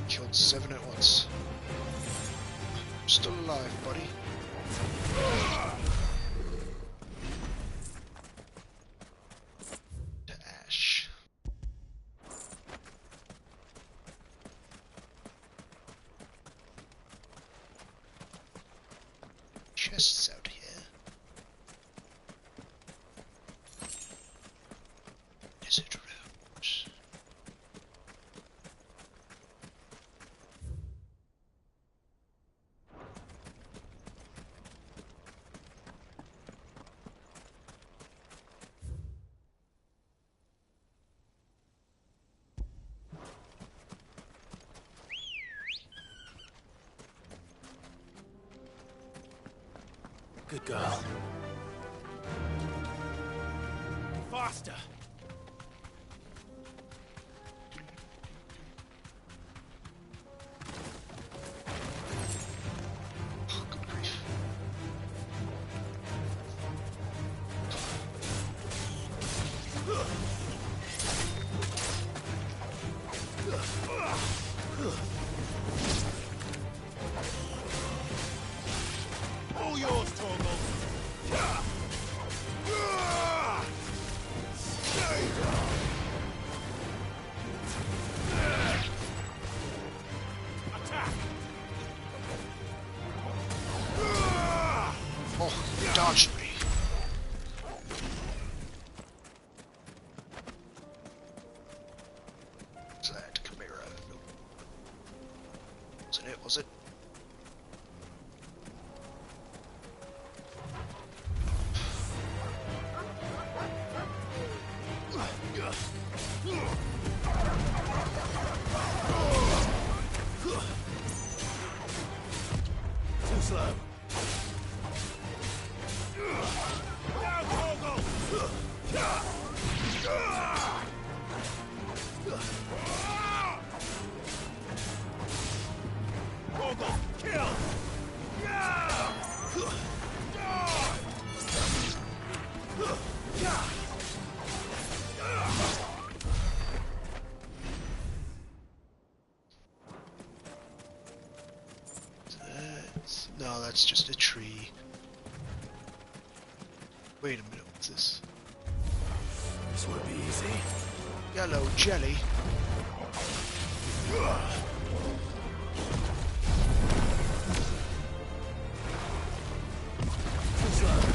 Killed 7 at once. Still alive, buddy. To ash. Chests out here. Desert roads. Good girl. Faster! All yours, Torgal. Attack! Oh, you dodged me. What's that? Chimera. Nope. Wasn't it, was it? Too slow. Down, Torgal! Torgal, kill! No, that's just a tree. Wait a minute, what's this? This won't be easy. Yellow jelly. Too slow.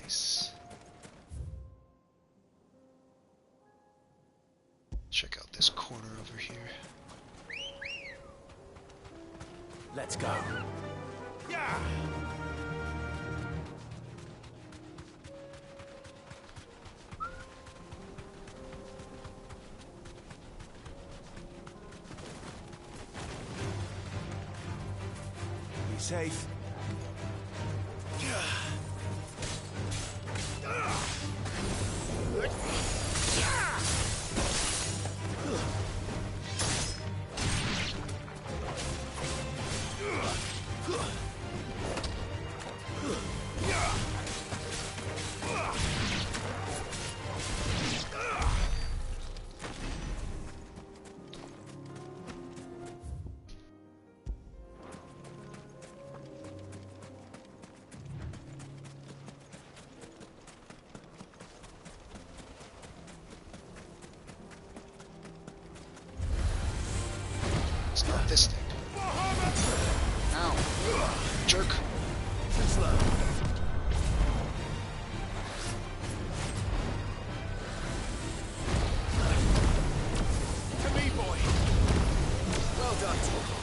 Nice. Check out this corner over here. Let's go. Yeah! Be safe. It's not this thing. Ow. Jerk. Too slow. To me, boy! Well done, Torgal.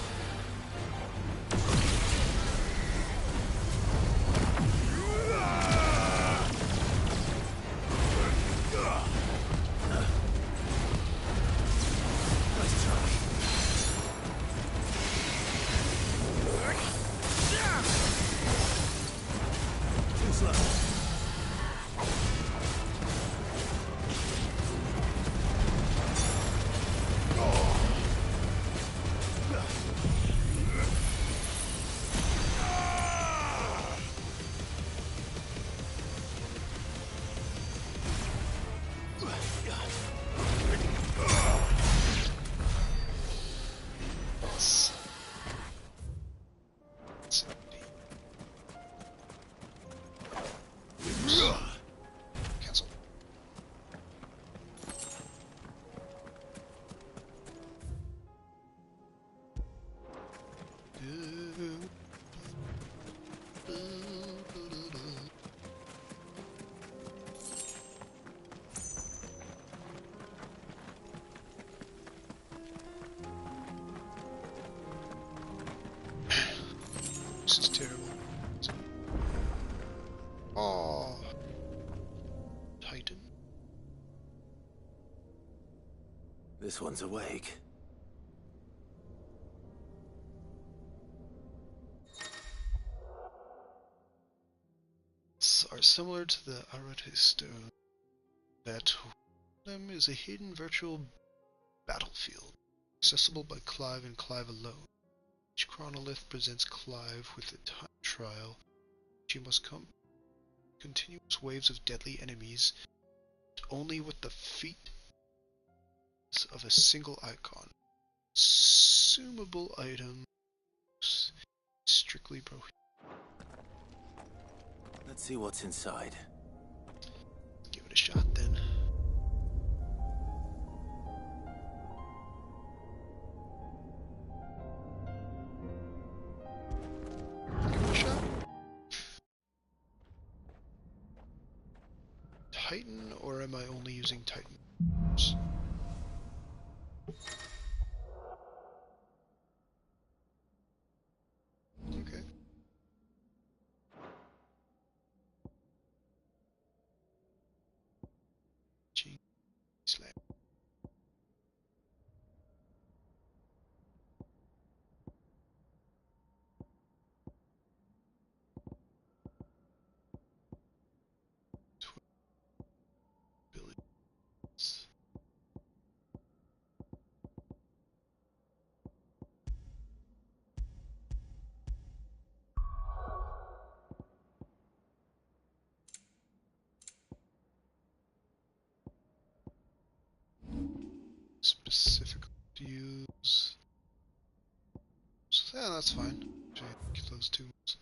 Nice try. This one's awake. Are similar to the Arate stone. That them is a hidden virtual battlefield, accessible by Clive and Clive alone. Each chronolith presents Clive with a time trial. She must come continuous waves of deadly enemies, only with the feet of a single icon. Consumable items strictly prohibited. Let's see what's inside. Give it a shot then. Give it a shot. Titan, or am I only using Titan? Okay. Slap. Specific to use. Yeah, that's fine. Get those two ones.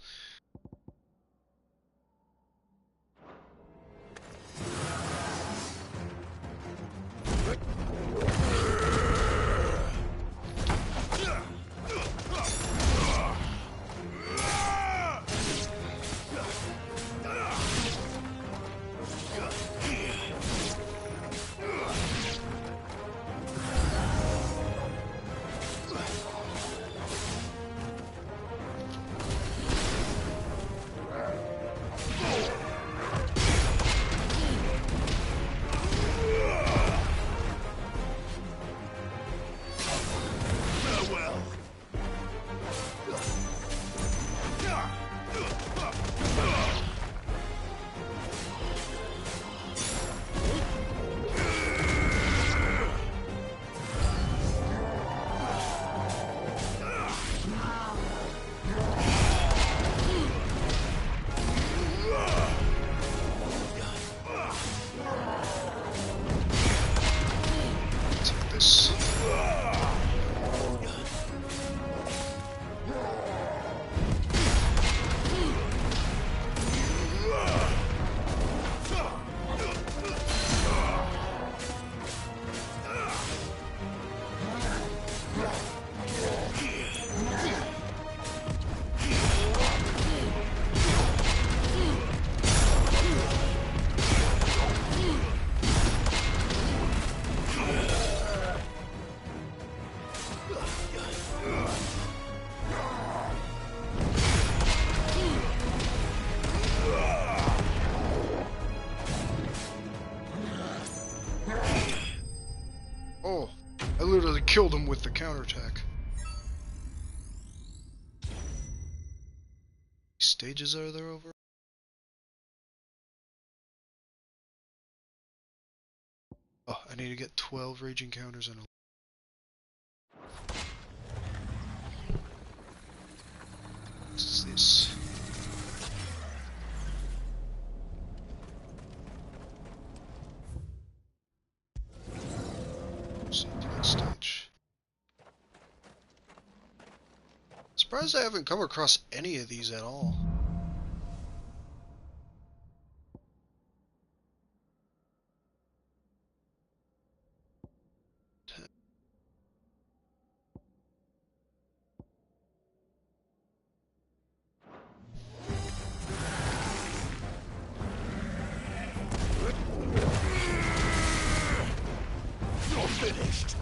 Oh, I literally killed him with the counterattack. Stages are there over? Oh, I need to get 12 raging counters and a... What is this? Stage. Surprised I haven't come across any of these at all. You're finished.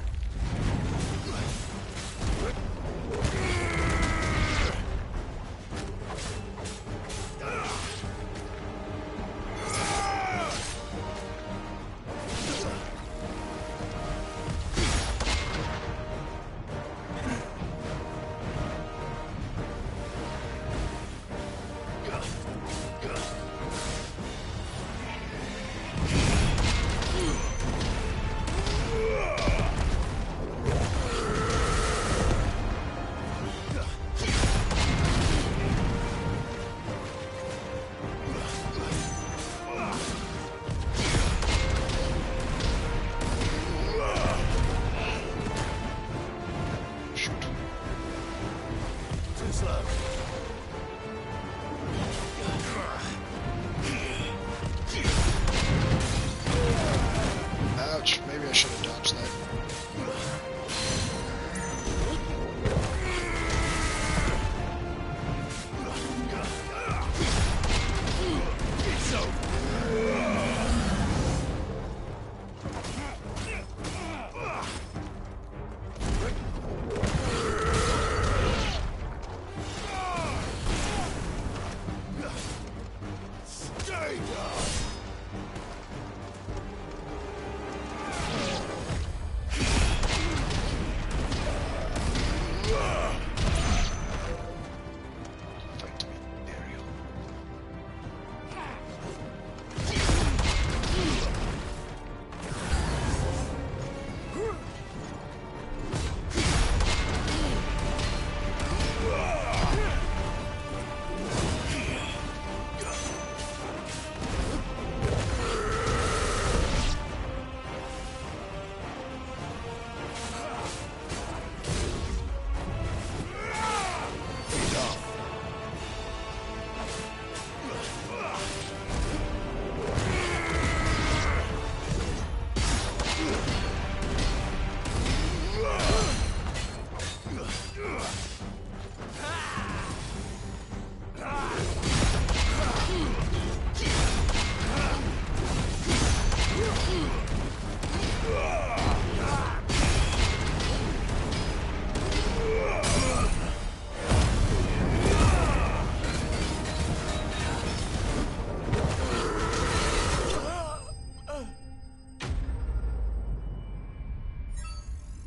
slow. Ouch, maybe I should have dodged that.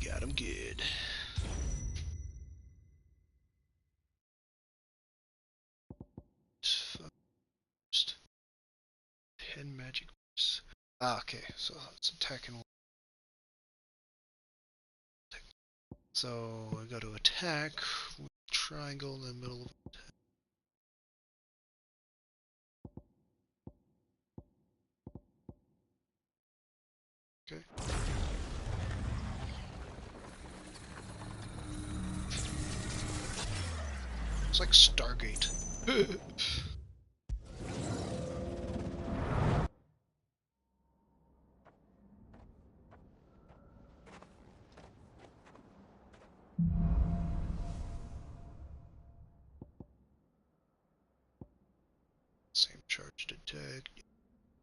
Got him good. First 10 magic. Ah, okay, so it's attacking. So I got to attack with triangle in the middle of the attack. Okay. It's like Stargate. Same charged attack,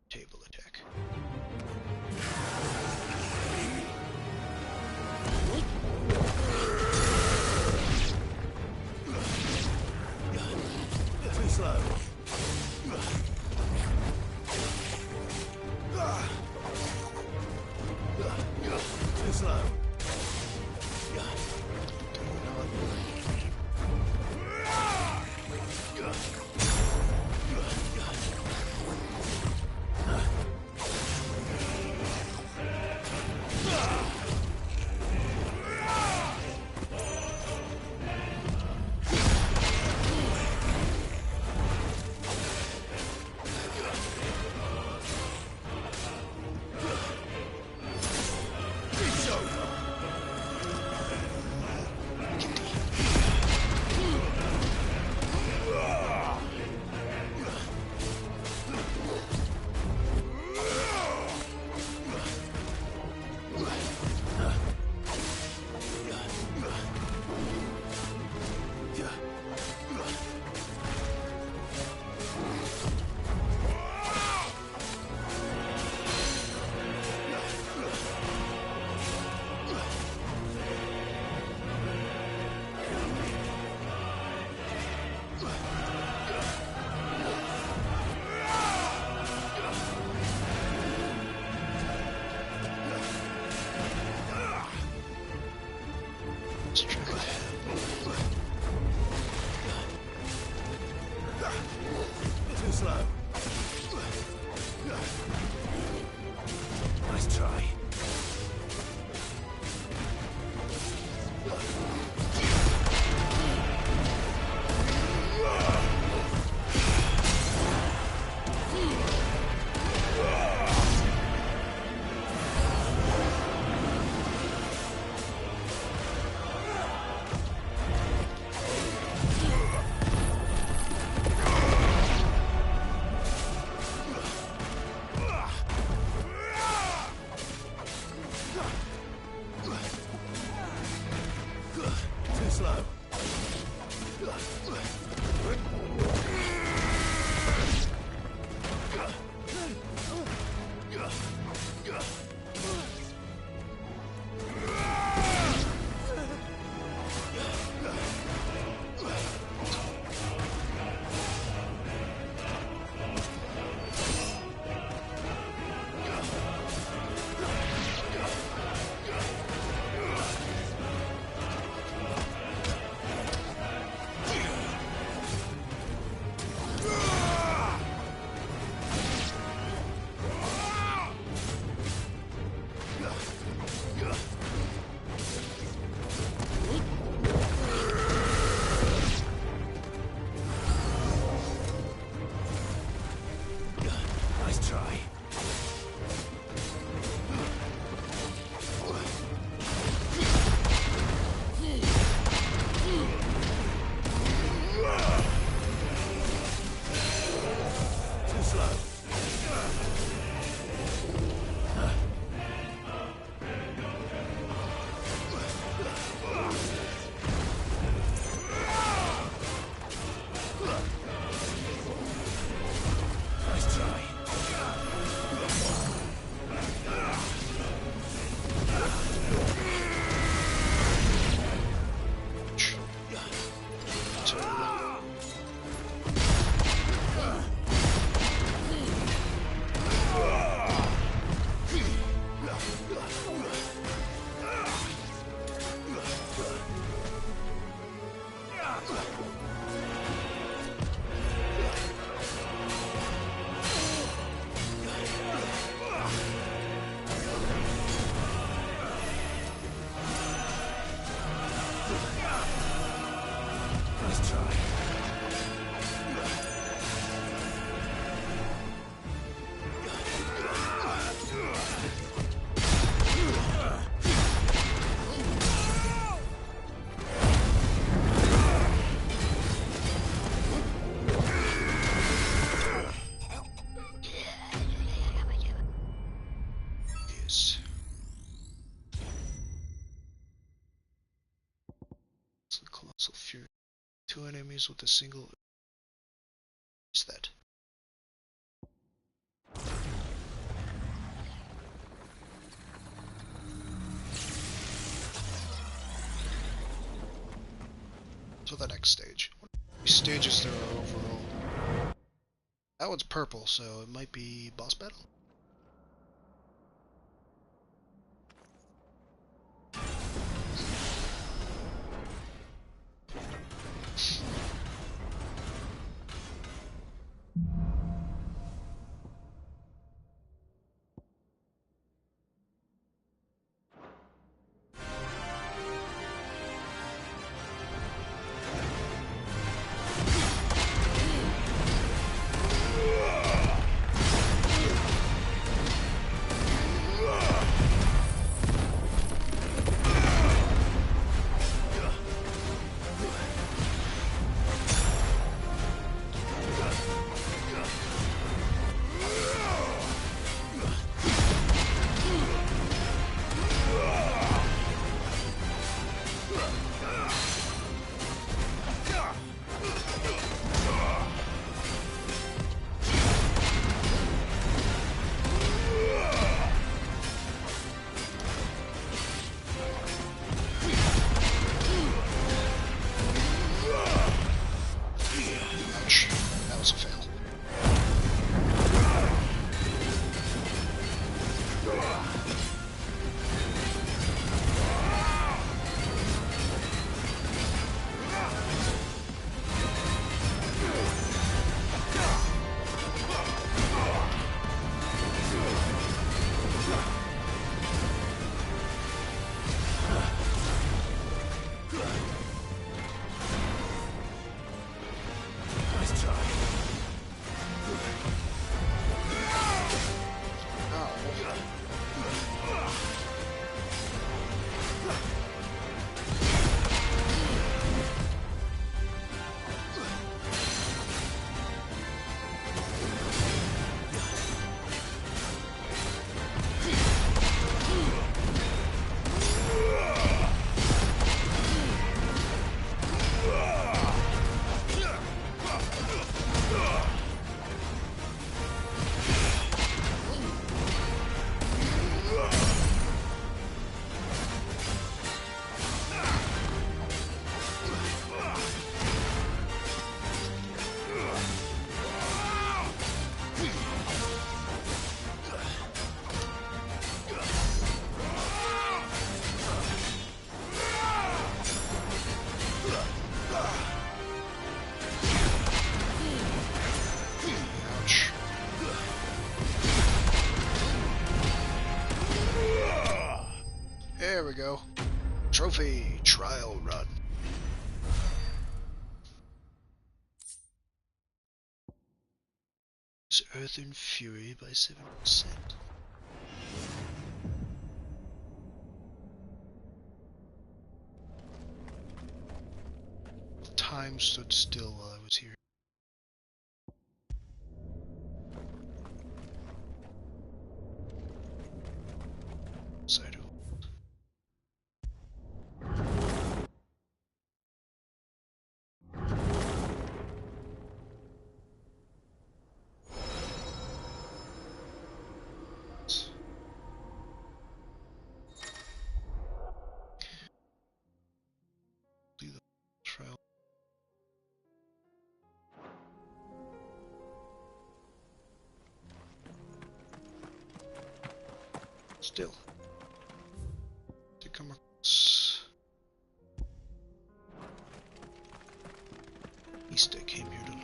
table attack. Too slow. Too slow. Too slow. Nice try. slow. Colossal Fury. 2 enemies with a single. What's that? So the next stage. How many stages there are overall? That one's purple, so it might be boss battle? go. Trophy trial run. It's Earth and Fury by 7%. Time stood still while I was here. Side of trial. Still. To come across. East I came here to look.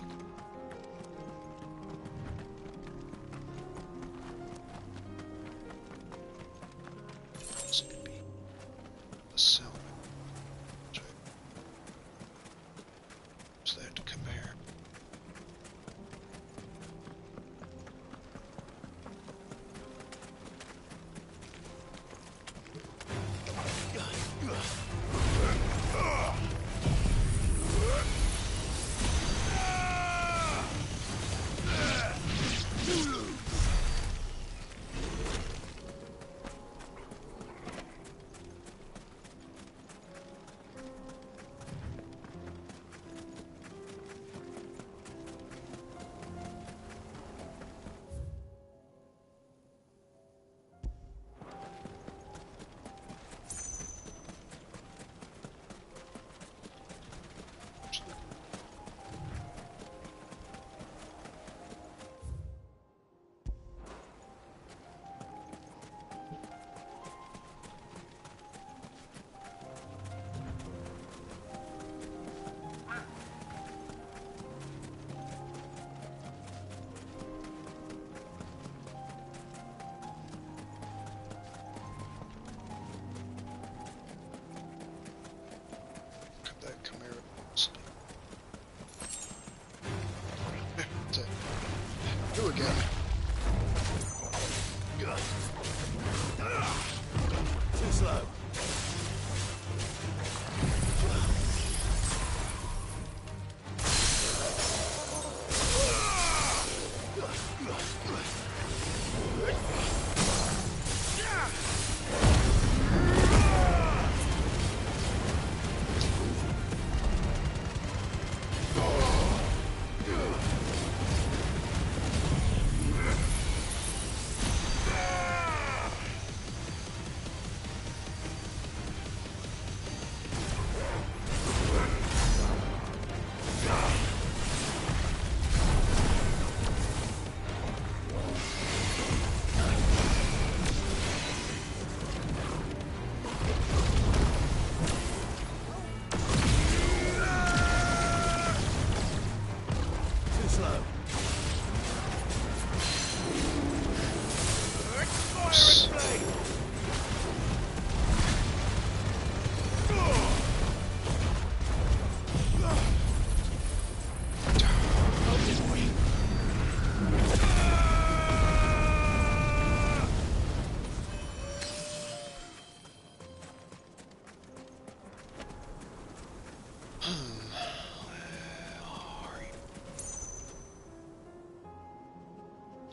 This could be a cell. So I have to come here. That Chimera. That's it. Do again. Too slow.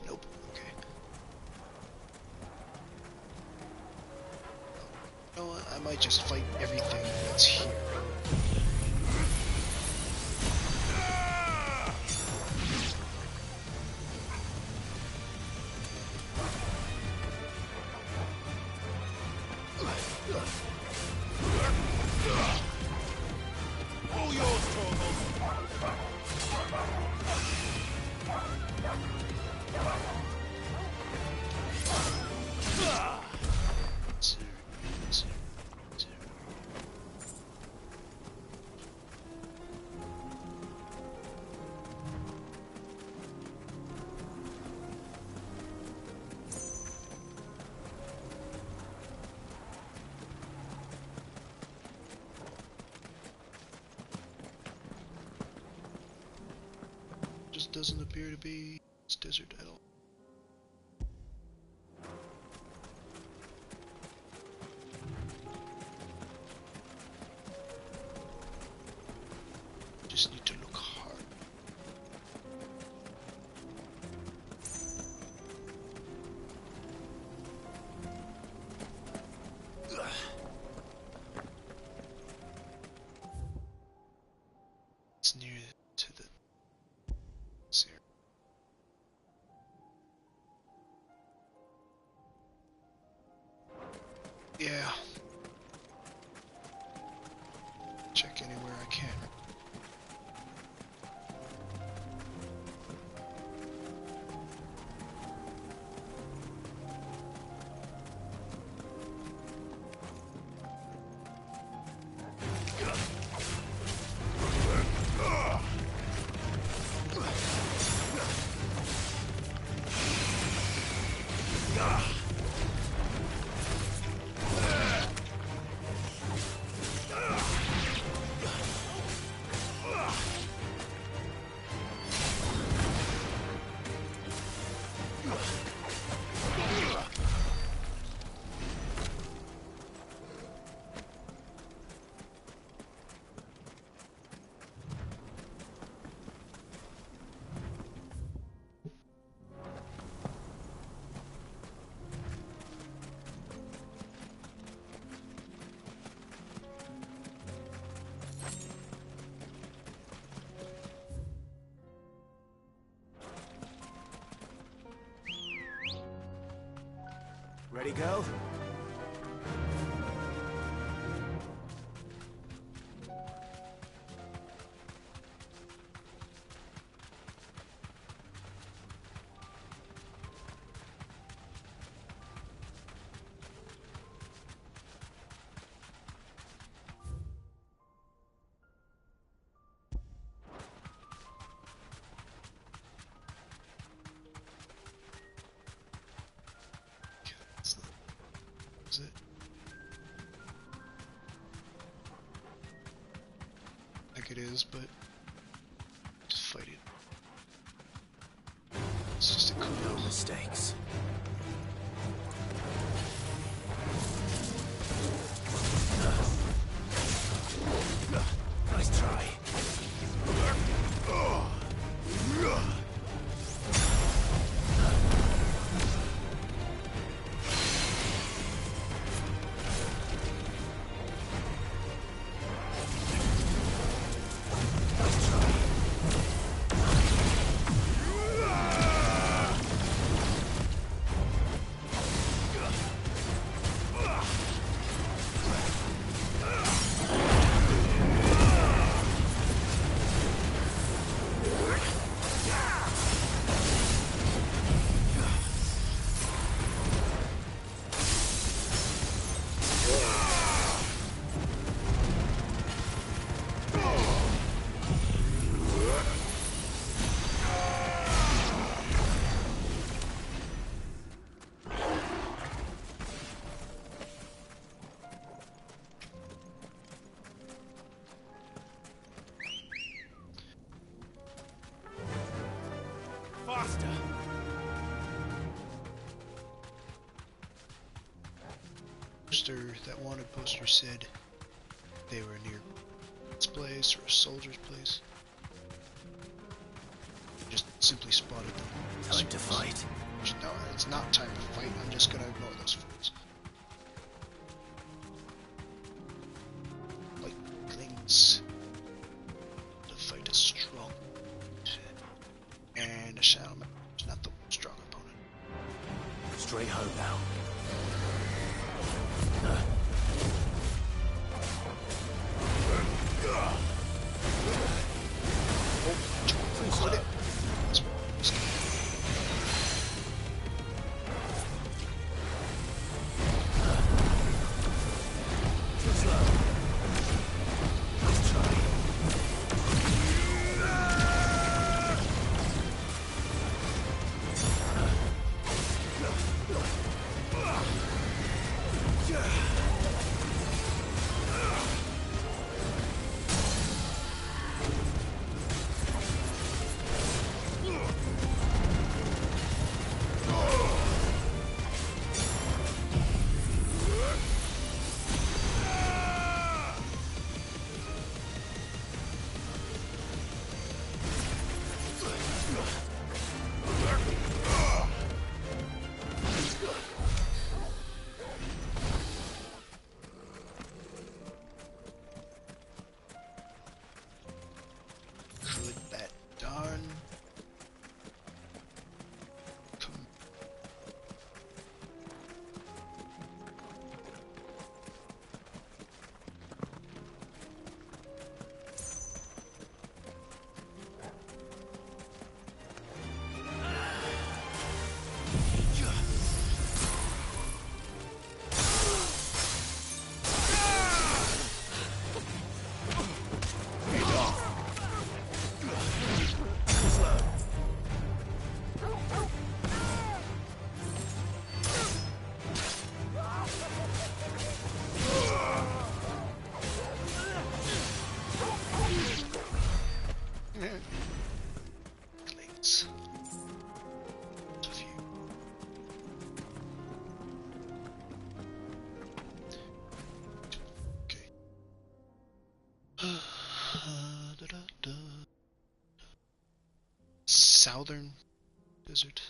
Nope. Okay. You know what? I might just fight everything that's here. All yours, Torgal. doesn't appear to be this desert at all. Just need to look hard. It's near to the zero. Yeah. Check anywhere I can. Ready, go? Is it? Like it is, but just fight it. It's just a cool. No mistakes. Nice try. That wanted poster said they were near this place or a soldier's place. Just simply spotted them. Time to fight. No, it's not time to fight. I'm just gonna ignore those fools. Like things. The fight is strong. And a shadow man is not the strong opponent. Straight home now. southern desert.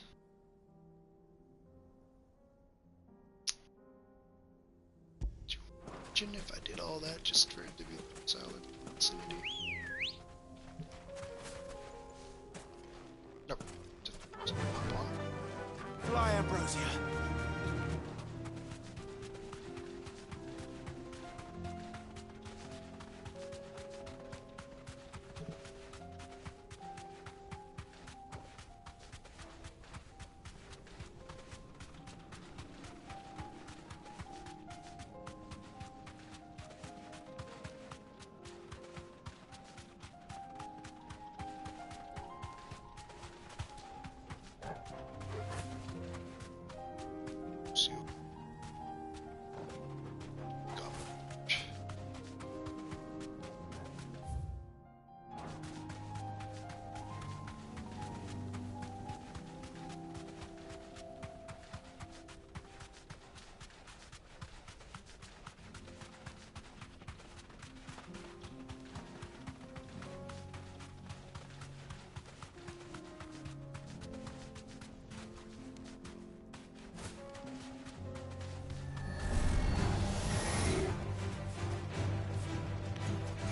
Imagine if I did all that just for it to be southern vicinity. Nope. Just hop on. Fly, Ambrosia.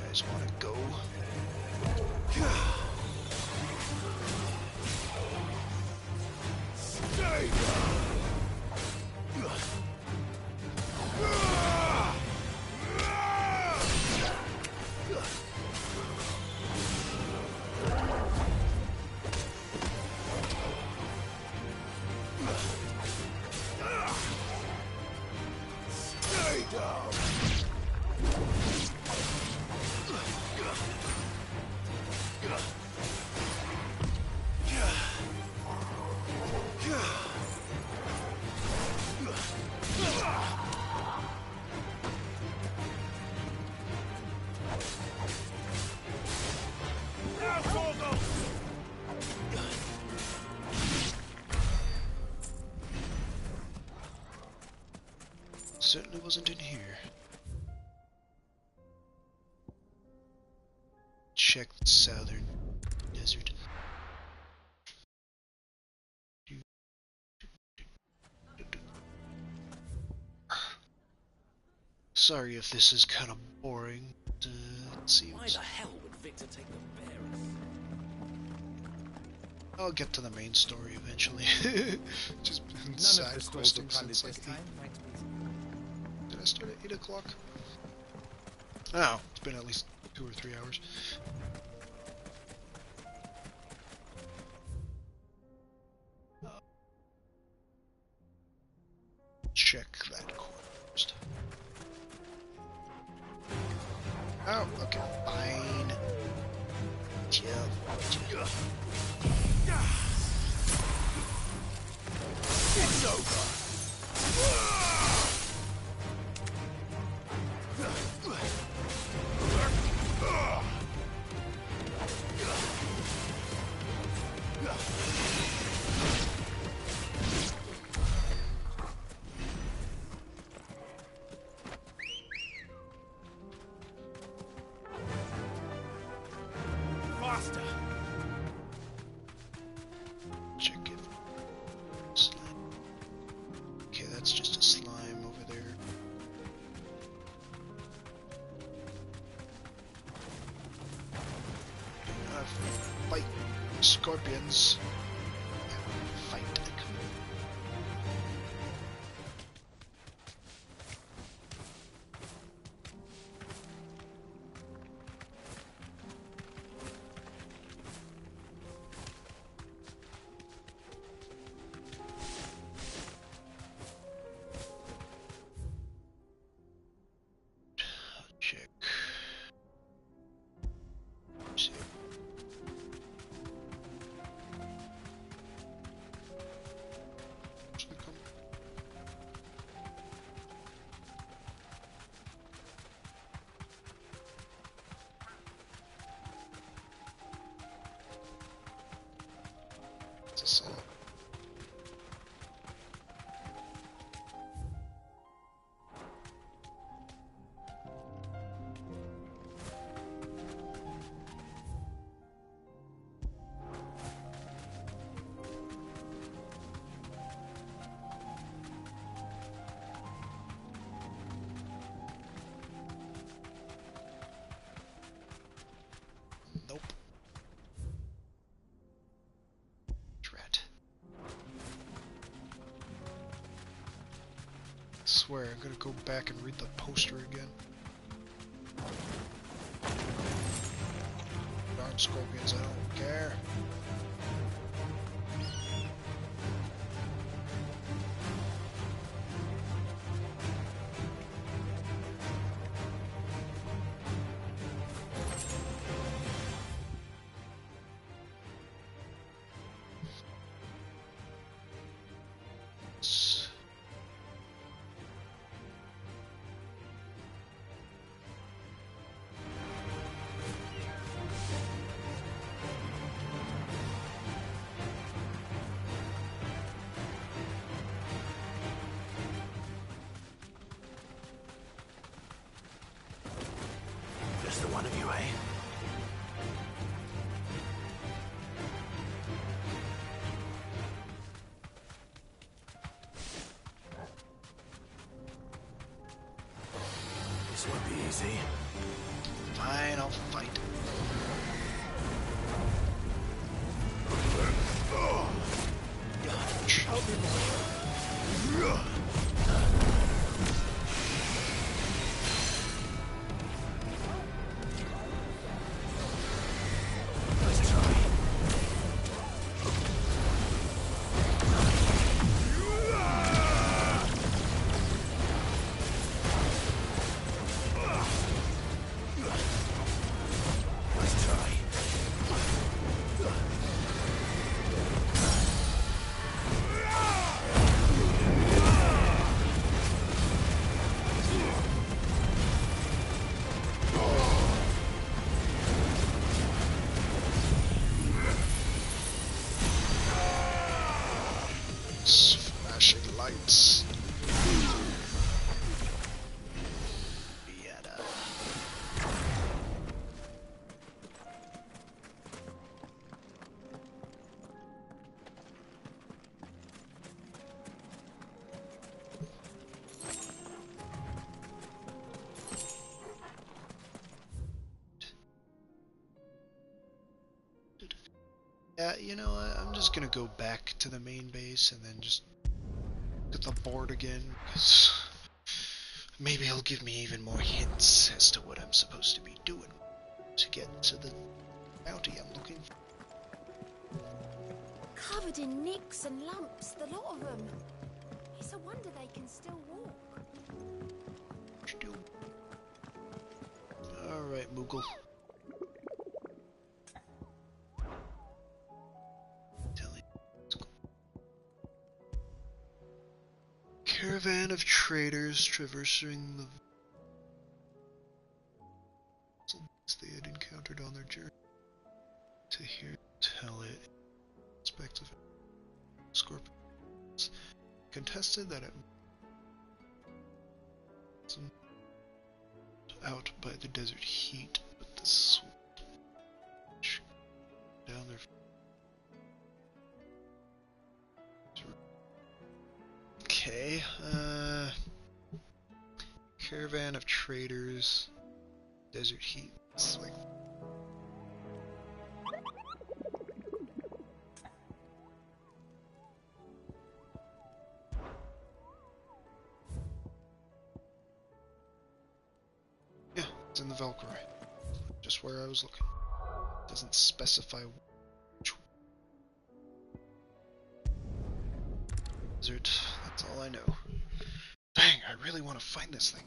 Just want to go. Stay down. Certainly wasn't in here. Check the southern desert. Sorry if this is kind of boring. It seems. Why the hell would Victor take the bearers? I'll get to the main story eventually. Just been None of side the stores questing are crowded since this like time, right? 8. Did I start at 8 o'clock? Oh, it's been at least 2 or 3 hours. Check that core first. Oh, okay, fine. Chill. It's over. Faster. Check it. Slime. Okay, that's just a slime over there. Fight scorpions. Fight. Check. See. It's a cell. swear, I'm gonna go back and read the poster again. Darn scorpions, I don't care. Just the one of you, eh? This won't be easy. Fine, I'll fight. Help me, boy. Flashing lights. Yada. Yeah, you know what? I'm just gonna go back to the main base and then just look at the board again, because maybe he'll give me even more hints as to what I'm supposed to be doing to get to the bounty I'm looking for. Covered in nicks and lumps, the lot of them. It's a wonder they can still walk. Alright, Moogle. Caravan of traders traversing the vessels they had encountered on their journey. To hear tell it, aspects of scorpions contested that it was out by the desert heat, but the sweat down their. Okay, caravan of traders, desert heat. It's like yeah, it's in the Valkyrie. Just where I was looking. Doesn't specify which desert. That's all I know. Dang, I really want to find this thing.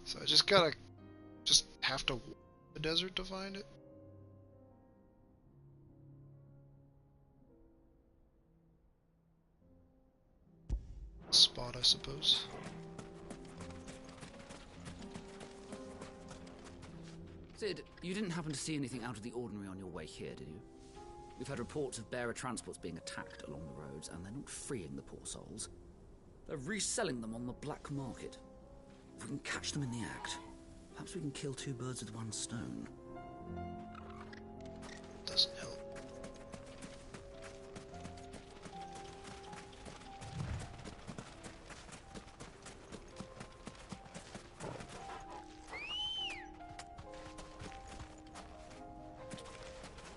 So I just have to walk the desert to find it? Spot, I suppose. Sid, you didn't happen to see anything out of the ordinary on your way here, did you? We've had reports of bearer transports being attacked along the roads, and they're not freeing the poor souls. They're reselling them on the black market. If we can catch them in the act, perhaps we can kill two birds with one stone. Doesn't help.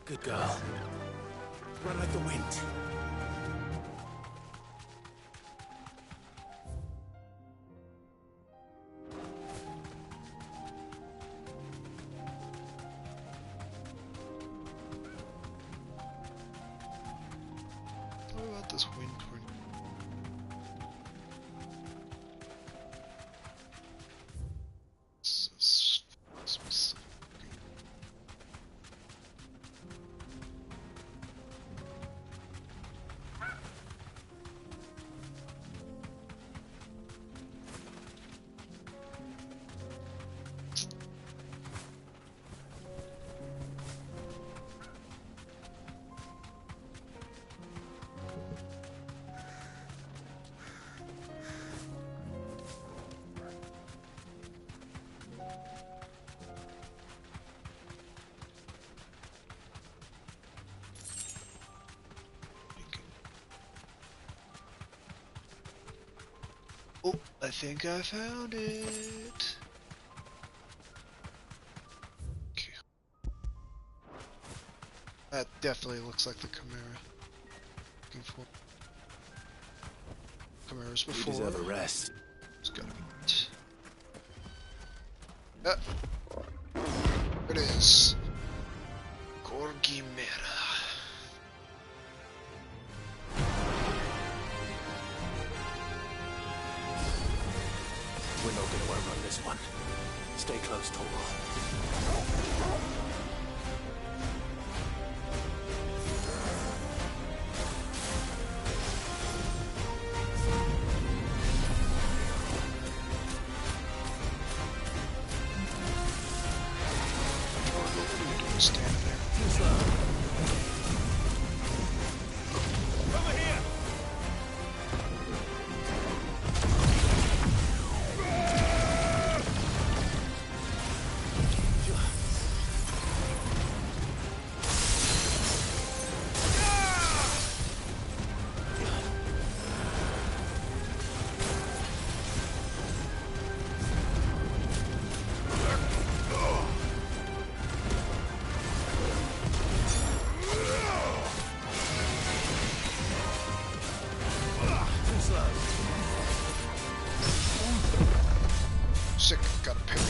Good girl. Run like the wind. What about this wind tornado? Oh, I think I found it. Okay. That definitely looks like the Chimera. Looking for Chimeras before. You deserve a rest. It's gotta be it. Ah. There it is. Gorgimera. We're not gonna outrun this one. Stay close, Torgal. Stand there. Over here! Sick, got a parry.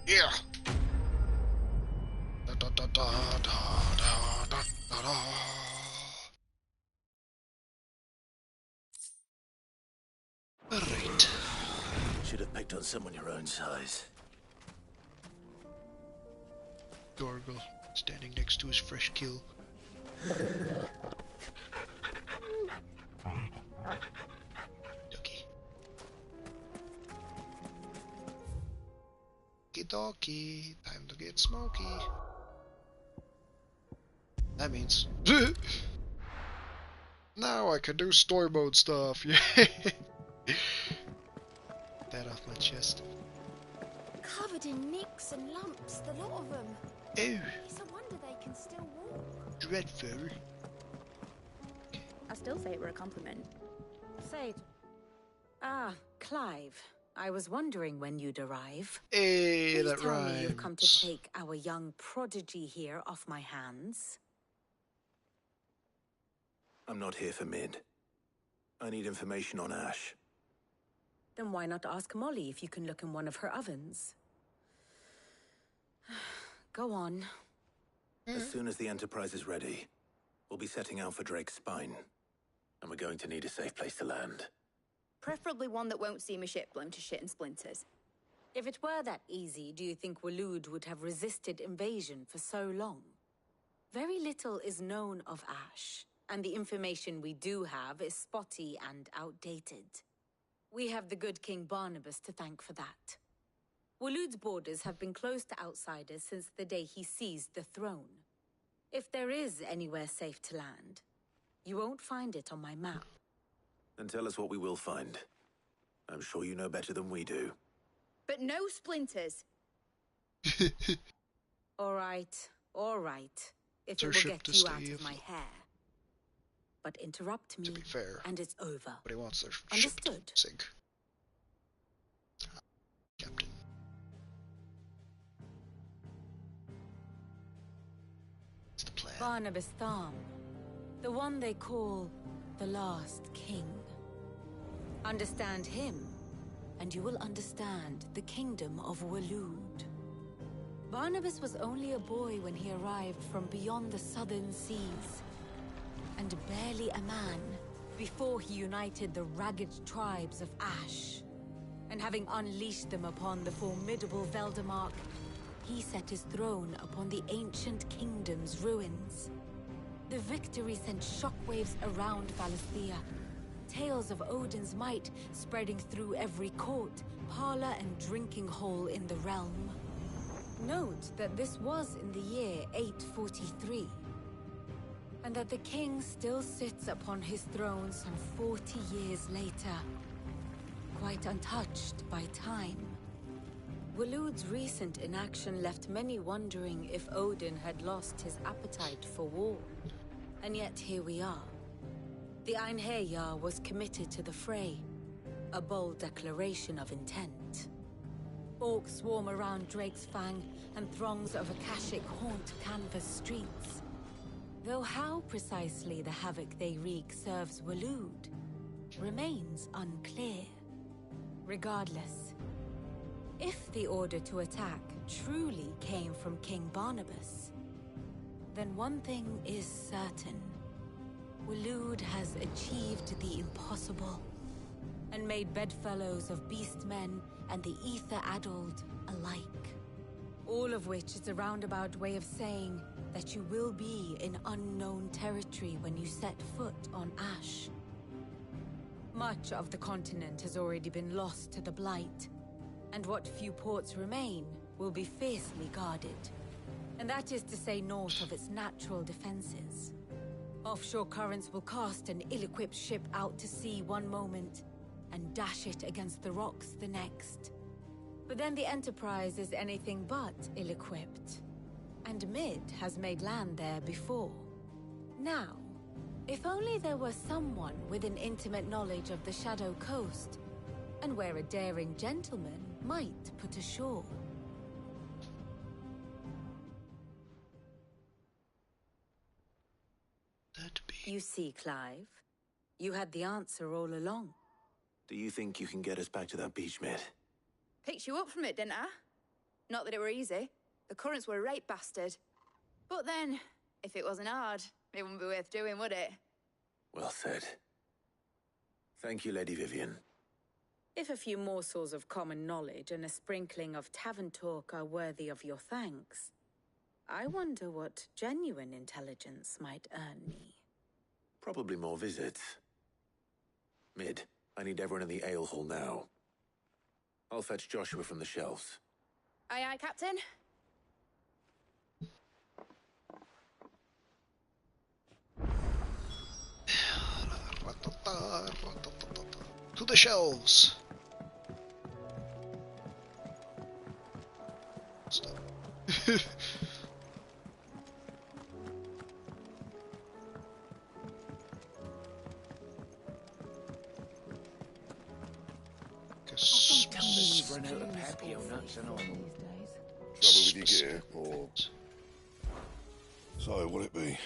Yeah. Da, da, da, da, da, da, da, da, da. Alright. Should have picked on someone your own size. Gorgle standing next to his fresh kill. Ducky. Okie time to get smoky. That means now I can do story mode stuff. Yeah. That off my chest. Covered in nicks and lumps, the lot of them. Ew. It's a wonder they can still walk. Dreadful. I still say it were a compliment. Say it. Ah, Clive. I was wondering when you'd arrive. Hey, Please that tell me you've come to rhymes. take our young prodigy here off my hands. I'm not here for Mid. I need information on Ash. Then why not ask Molly if you can look in one of her ovens? Go on. As soon as the Enterprise is ready, we'll be setting out for Drake's Spine. And we're going to need a safe place to land. Preferably one that won't see my ship blown to shit and splinters. If it were that easy, do you think Waloed would have resisted invasion for so long? Very little is known of Ash, and the information we do have is spotty and outdated. We have the good King Barnabas to thank for that. Waloed's borders have been closed to outsiders since the day he seized the throne. If there is anywhere safe to land, you won't find it on my map. Then tell us what we will find. I'm sure you know better than we do. But no splinters. All right. If It's our it will ship get to you stay out of afloat. my hair. But interrupt me, To be fair, and it's over. but he wants their ship Understood? to sink. Captain. What's the plan? Barnabas Thom, the one they call the Last King. Understand him, and you will understand the kingdom of Waloed. Barnabas was only a boy when he arrived from beyond the southern seas, and barely a man before he united the ragged tribes of Ash. And having unleashed them upon the formidable Veldamark, he set his throne upon the ancient kingdom's ruins. The victory sent shockwaves around Valisthea, tales of Odin's might spreading through every court, parlor, and drinking hole in the realm. Note that this was in the year 843, and that the king still sits upon his throne some 40 years later, quite untouched by time. Waloed's recent inaction left many wondering if Odin had lost his appetite for war. And yet here we are. The Einherjar was committed to the fray, a bold declaration of intent. Orcs swarm around Drake's Fang, and throngs of Akashic haunt Canvas streets. Though how precisely the havoc they wreak serves Waloed remains unclear. Regardless, if the order to attack truly came from King Barnabas, then one thing is certain. Waloed has achieved the impossible, and made bedfellows of beastmen and the ether-addled alike. All of which is a roundabout way of saying that you will be in unknown territory when you set foot on Ash. Much of the continent has already been lost to the Blight, and what few ports remain will be fiercely guarded. And that is to say naught of its natural defenses. Offshore currents will cast an ill-equipped ship out to sea one moment, and dash it against the rocks the next. But then the Enterprise is anything but ill-equipped, and Mid has made land there before. Now, if only there were someone with an intimate knowledge of the Shadow Coast, and where a daring gentleman might put ashore. You see, Clive, you had the answer all along. Do you think you can get us back to that beach, Mid? Picked you up from it, didn't I? Not that it were easy. The currents were right bastard. But then, if it wasn't hard, it wouldn't be worth doing, would it? Well said. Thank you, Lady Vivian. If a few morsels of common knowledge and a sprinkling of tavern talk are worthy of your thanks, I wonder what genuine intelligence might earn me. Probably more visits. Mid, I need everyone in the ale hall now. I'll fetch Joshua from the shelves. Aye, aye, Captain. To the shelves! Stop. We've run out of papio nuts and all. Trouble with your gear, or... So, what'll it be?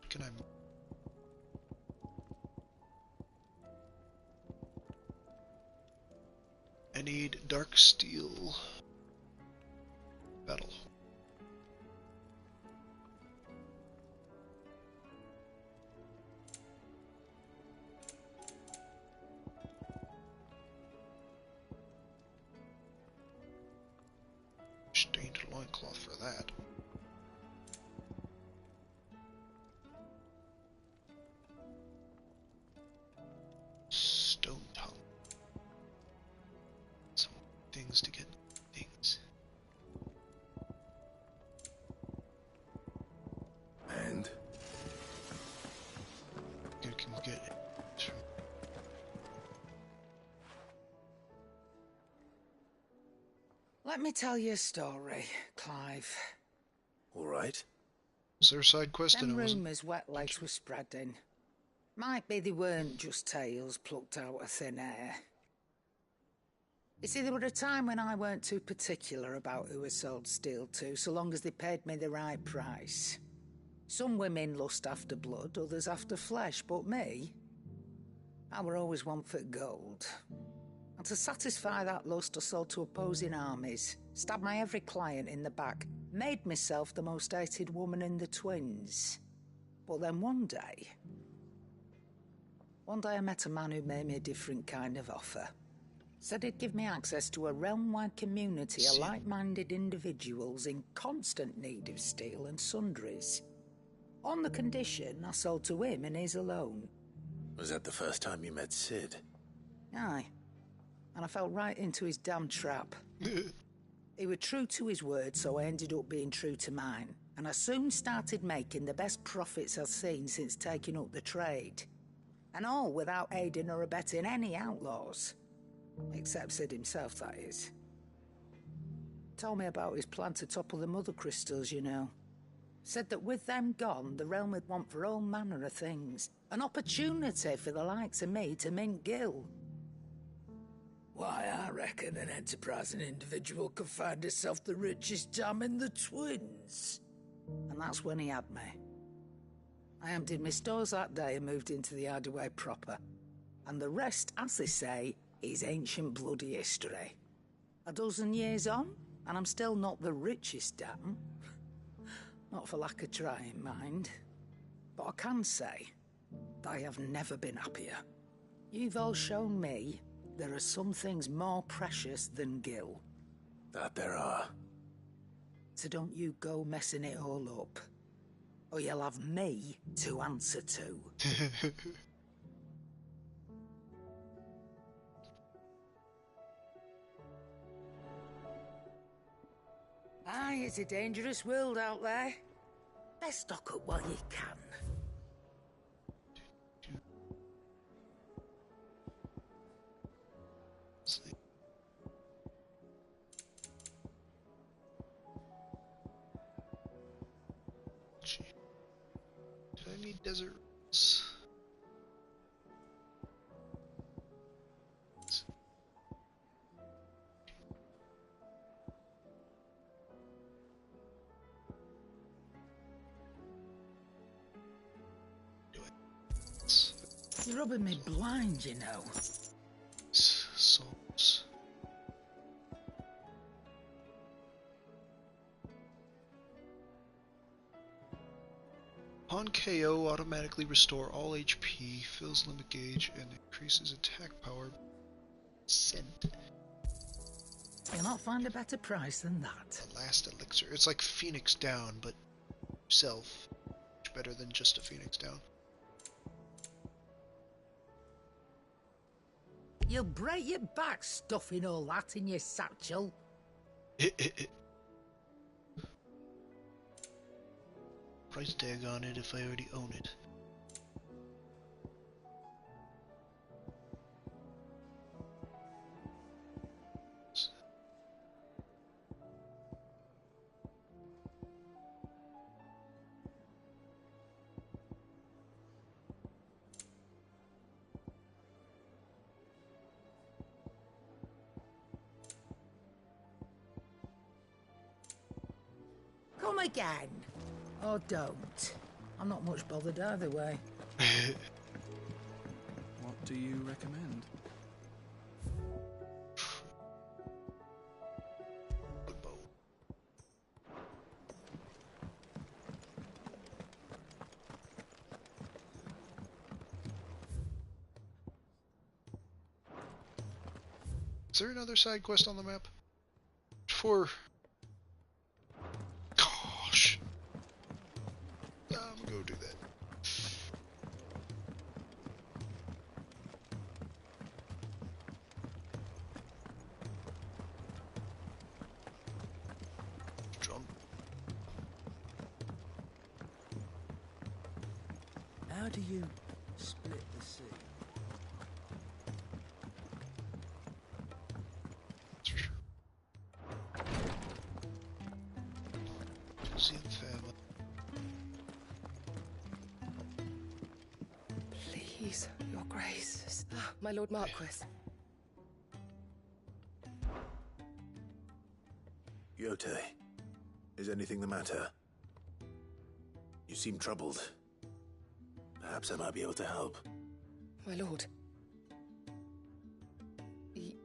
Can I... I need dark steel. Metal. Stained loincloth for that. Stone tongue. Some things to get things. And? You can get it. Let me tell you a story, Clive. All right. Was there a side quest and Them it wasn't? rumours wet legs were spreading. Might be they weren't just tales plucked out of thin air. You see, there were a time when I weren't too particular about who I sold steel to, so long as they paid me the right price. Some women lust after blood, others after flesh, but me, I were always one for gold. And to satisfy that lust, I sold to opposing armies, stabbed my every client in the back, made myself the most hated woman in the twins. But then one day I met a man who made me a different kind of offer. Said he'd give me access to a realm-wide community of like-minded individuals in constant need of steel and sundries. On the condition I sold to him and his alone. Was that the first time you met Sid? Aye. And I fell right into his damn trap. He was true to his word, so I ended up being true to mine. And I soon started making the best profits I've seen since taking up the trade. And all without aiding or abetting any outlaws. Except Sid himself, that is. Told me about his plan to topple the mother crystals, you know. Said that with them gone, the realm would want for all manner of things. An opportunity for the likes of me to mint gil. Why, I reckon an enterprising individual could find himself the richest dam in the twins. And that's when he had me. I emptied my stores that day and moved into the hideaway proper. And the rest, as they say, is ancient bloody history. A dozen years on, and I'm still not the richest dam. Not for lack of trying, mind. But I can say that I have never been happier. You've all shown me there are some things more precious than gil. That there are. So don't you go messing it all up, or you'll have me to answer to. Aye, it's a dangerous world out there. Best stock up while you can. Do I need desert roots? You're rubbing me blind, you know. Souls. Upon KO, automatically restore all HP, fills limit gauge, and increases attack power. Sent. You'll not find a better price than that. The last elixir. It's like Phoenix Down, but self. Much better than just a Phoenix Down. You'll break your back stuffing all that in your satchel. Price tag on it if I already own it. Come again. Or don't. I'm not much bothered either way. What do you recommend? Is there another side quest on the map? For... Gosh. I'm gonna go do that. Drum. How do you split the sea? Please, your grace. Ah, my lord Marquis. Yote, is anything the matter? You seem troubled. Perhaps I might be able to help. My lord.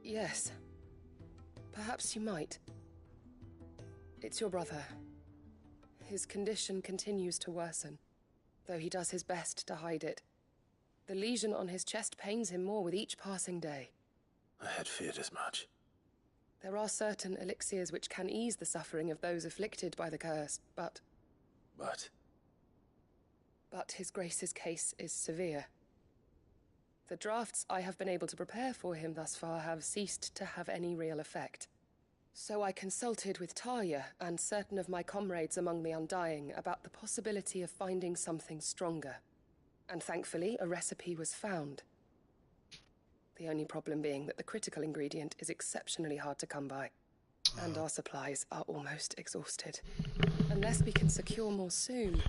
Yes. Perhaps you might. It's your brother. His condition continues to worsen, though he does his best to hide it. The lesion on his chest pains him more with each passing day. I had feared as much. There are certain elixirs which can ease the suffering of those afflicted by the curse, but... But his grace's case is severe. The drafts I have been able to prepare for him thus far have ceased to have any real effect. So I consulted with Talia and certain of my comrades among the Undying about the possibility of finding something stronger. And thankfully, a recipe was found. The only problem being that the critical ingredient is exceptionally hard to come by, and our supplies are almost exhausted. Unless we can secure more soon,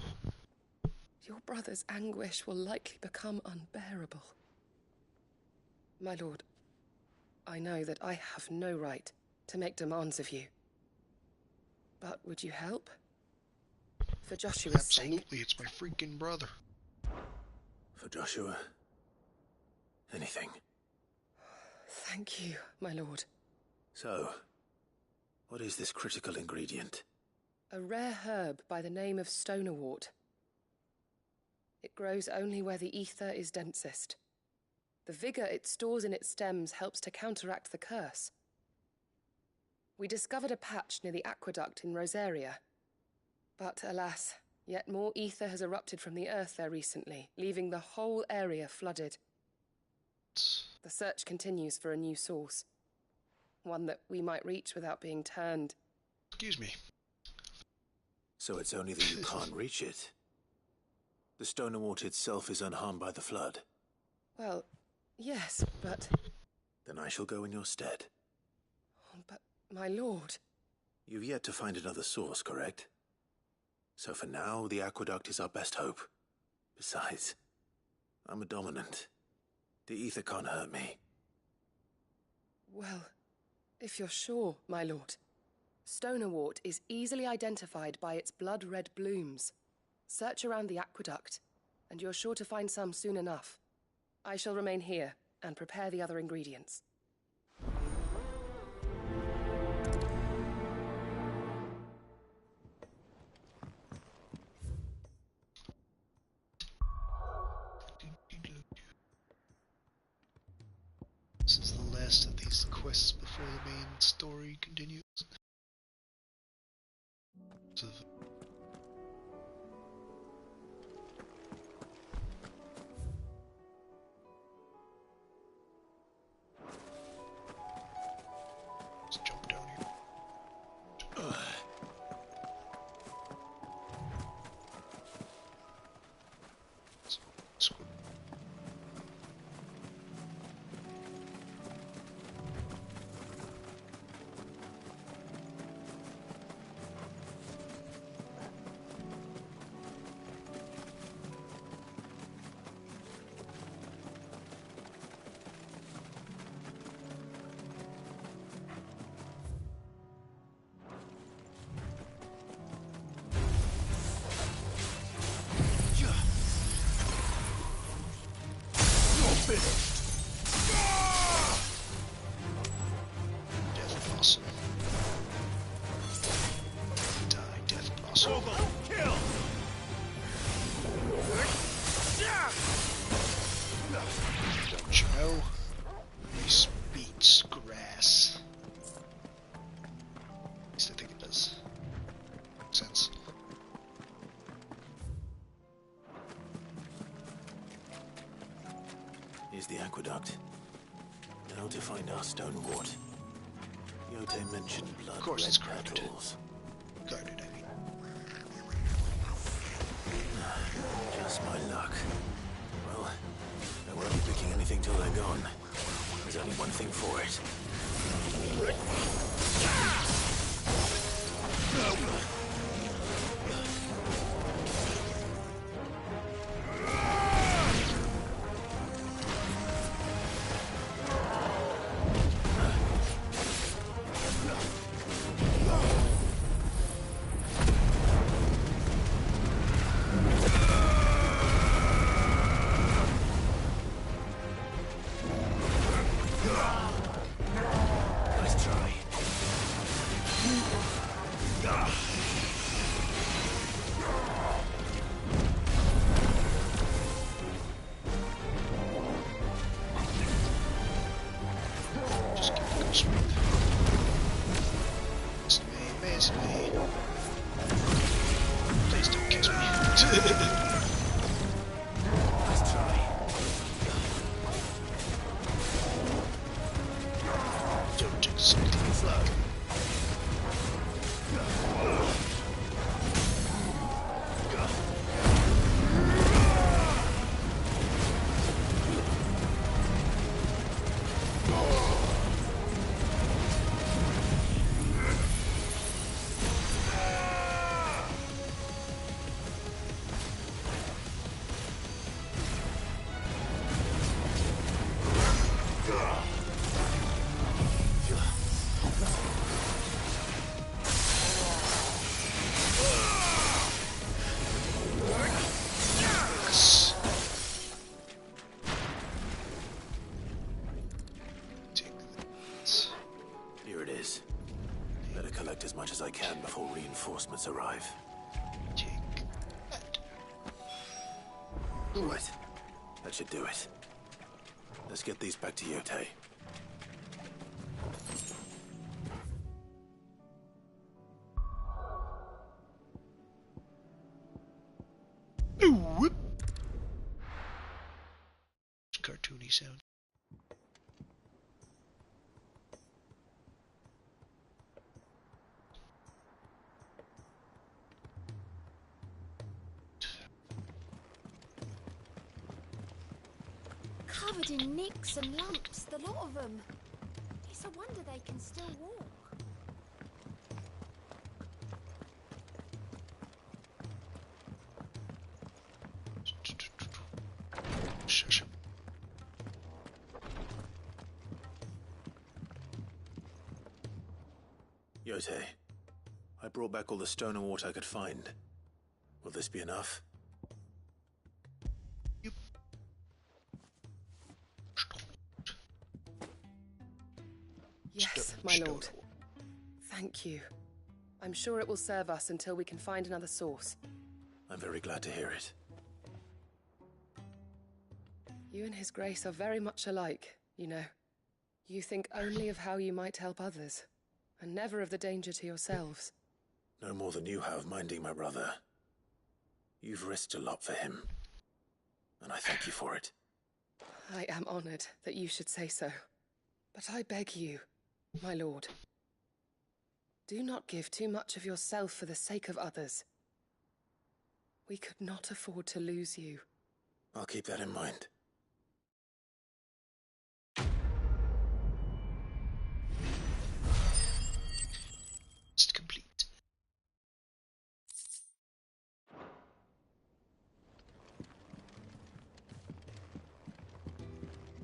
your brother's anguish will likely become unbearable. My lord, I know that I have no right to make demands of you. But would you help? For Joshua's sake. Absolutely, it's my freaking brother. For Joshua, anything. Thank you, my lord. So, what is this critical ingredient? A rare herb by the name of stonerwort. It grows only where the ether is densest. The vigor it stores in its stems helps to counteract the curse. We discovered a patch near the aqueduct in Rosaria. But alas, yet more ether has erupted from the earth there recently, leaving the whole area flooded. The search continues for a new source. One that we might reach without being turned. Excuse me. So it's only that you can't reach it. The stonerwort itself is unharmed by the flood. Well, yes, but... Then I shall go in your stead. But, my lord... You've yet to find another source, correct? So for now, the aqueduct is our best hope. Besides, I'm a dominant. The ether can't hurt me. Well, if you're sure, my lord. Stonerwort is easily identified by its blood-red blooms. Search around the aqueduct, and you're sure to find some soon enough. I shall remain here and prepare the other ingredients. this is the last of these quests before the main story continues. So, let's jump down here. Death Blossom. Die, Death Blossom. Kill! Don't you know? This beats grass. At least I think it does. Makes sense. Here's the aqueduct. Now to find our stone wart. Yote mentioned blood. Of course it's guarded. petals. Guarded, I mean. Just my luck. Well, I won't be picking anything till they're gone. There's only one thing for it. Nice try. Just keep it straight. Miss me. Please don't kiss me. Nice try. Don't take something flag. Here it is. Better collect as much as I can before reinforcements arrive. Right. That should do it. Let's get these back to Yote. Whoop. Cartoony sound. Covered in nicks and lumps, the lot of them. It's a wonder they can still walk. Shush. Yote, I brought back all the stone and water I could find. Will this be enough? Yes, my lord. Thank you. I'm sure it will serve us until we can find another source. I'm very glad to hear it. You and His Grace are very much alike, you know. You think only of how you might help others, and never of the danger to yourselves. No more than you have minding my brother. You've risked a lot for him, and I thank you for it. I am honored that you should say so. But I beg you, my lord, do not give too much of yourself for the sake of others. We could not afford to lose you. I'll keep that in mind. It's complete.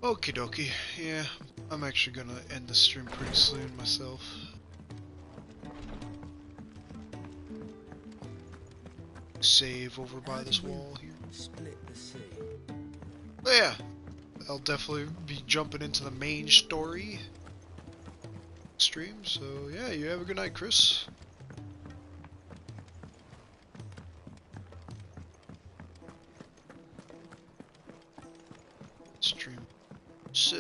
Okie dokie. Yeah, I'm actually gonna end the stream pretty soon myself. Save over by this wall here. Split the sea. But yeah, I'll definitely be jumping into the main story stream. So yeah, you have a good night, Chris. Stream. So,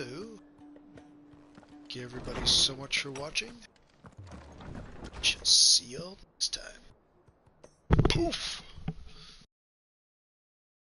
thank you everybody so much for watching. Just see y'all next time. Poof!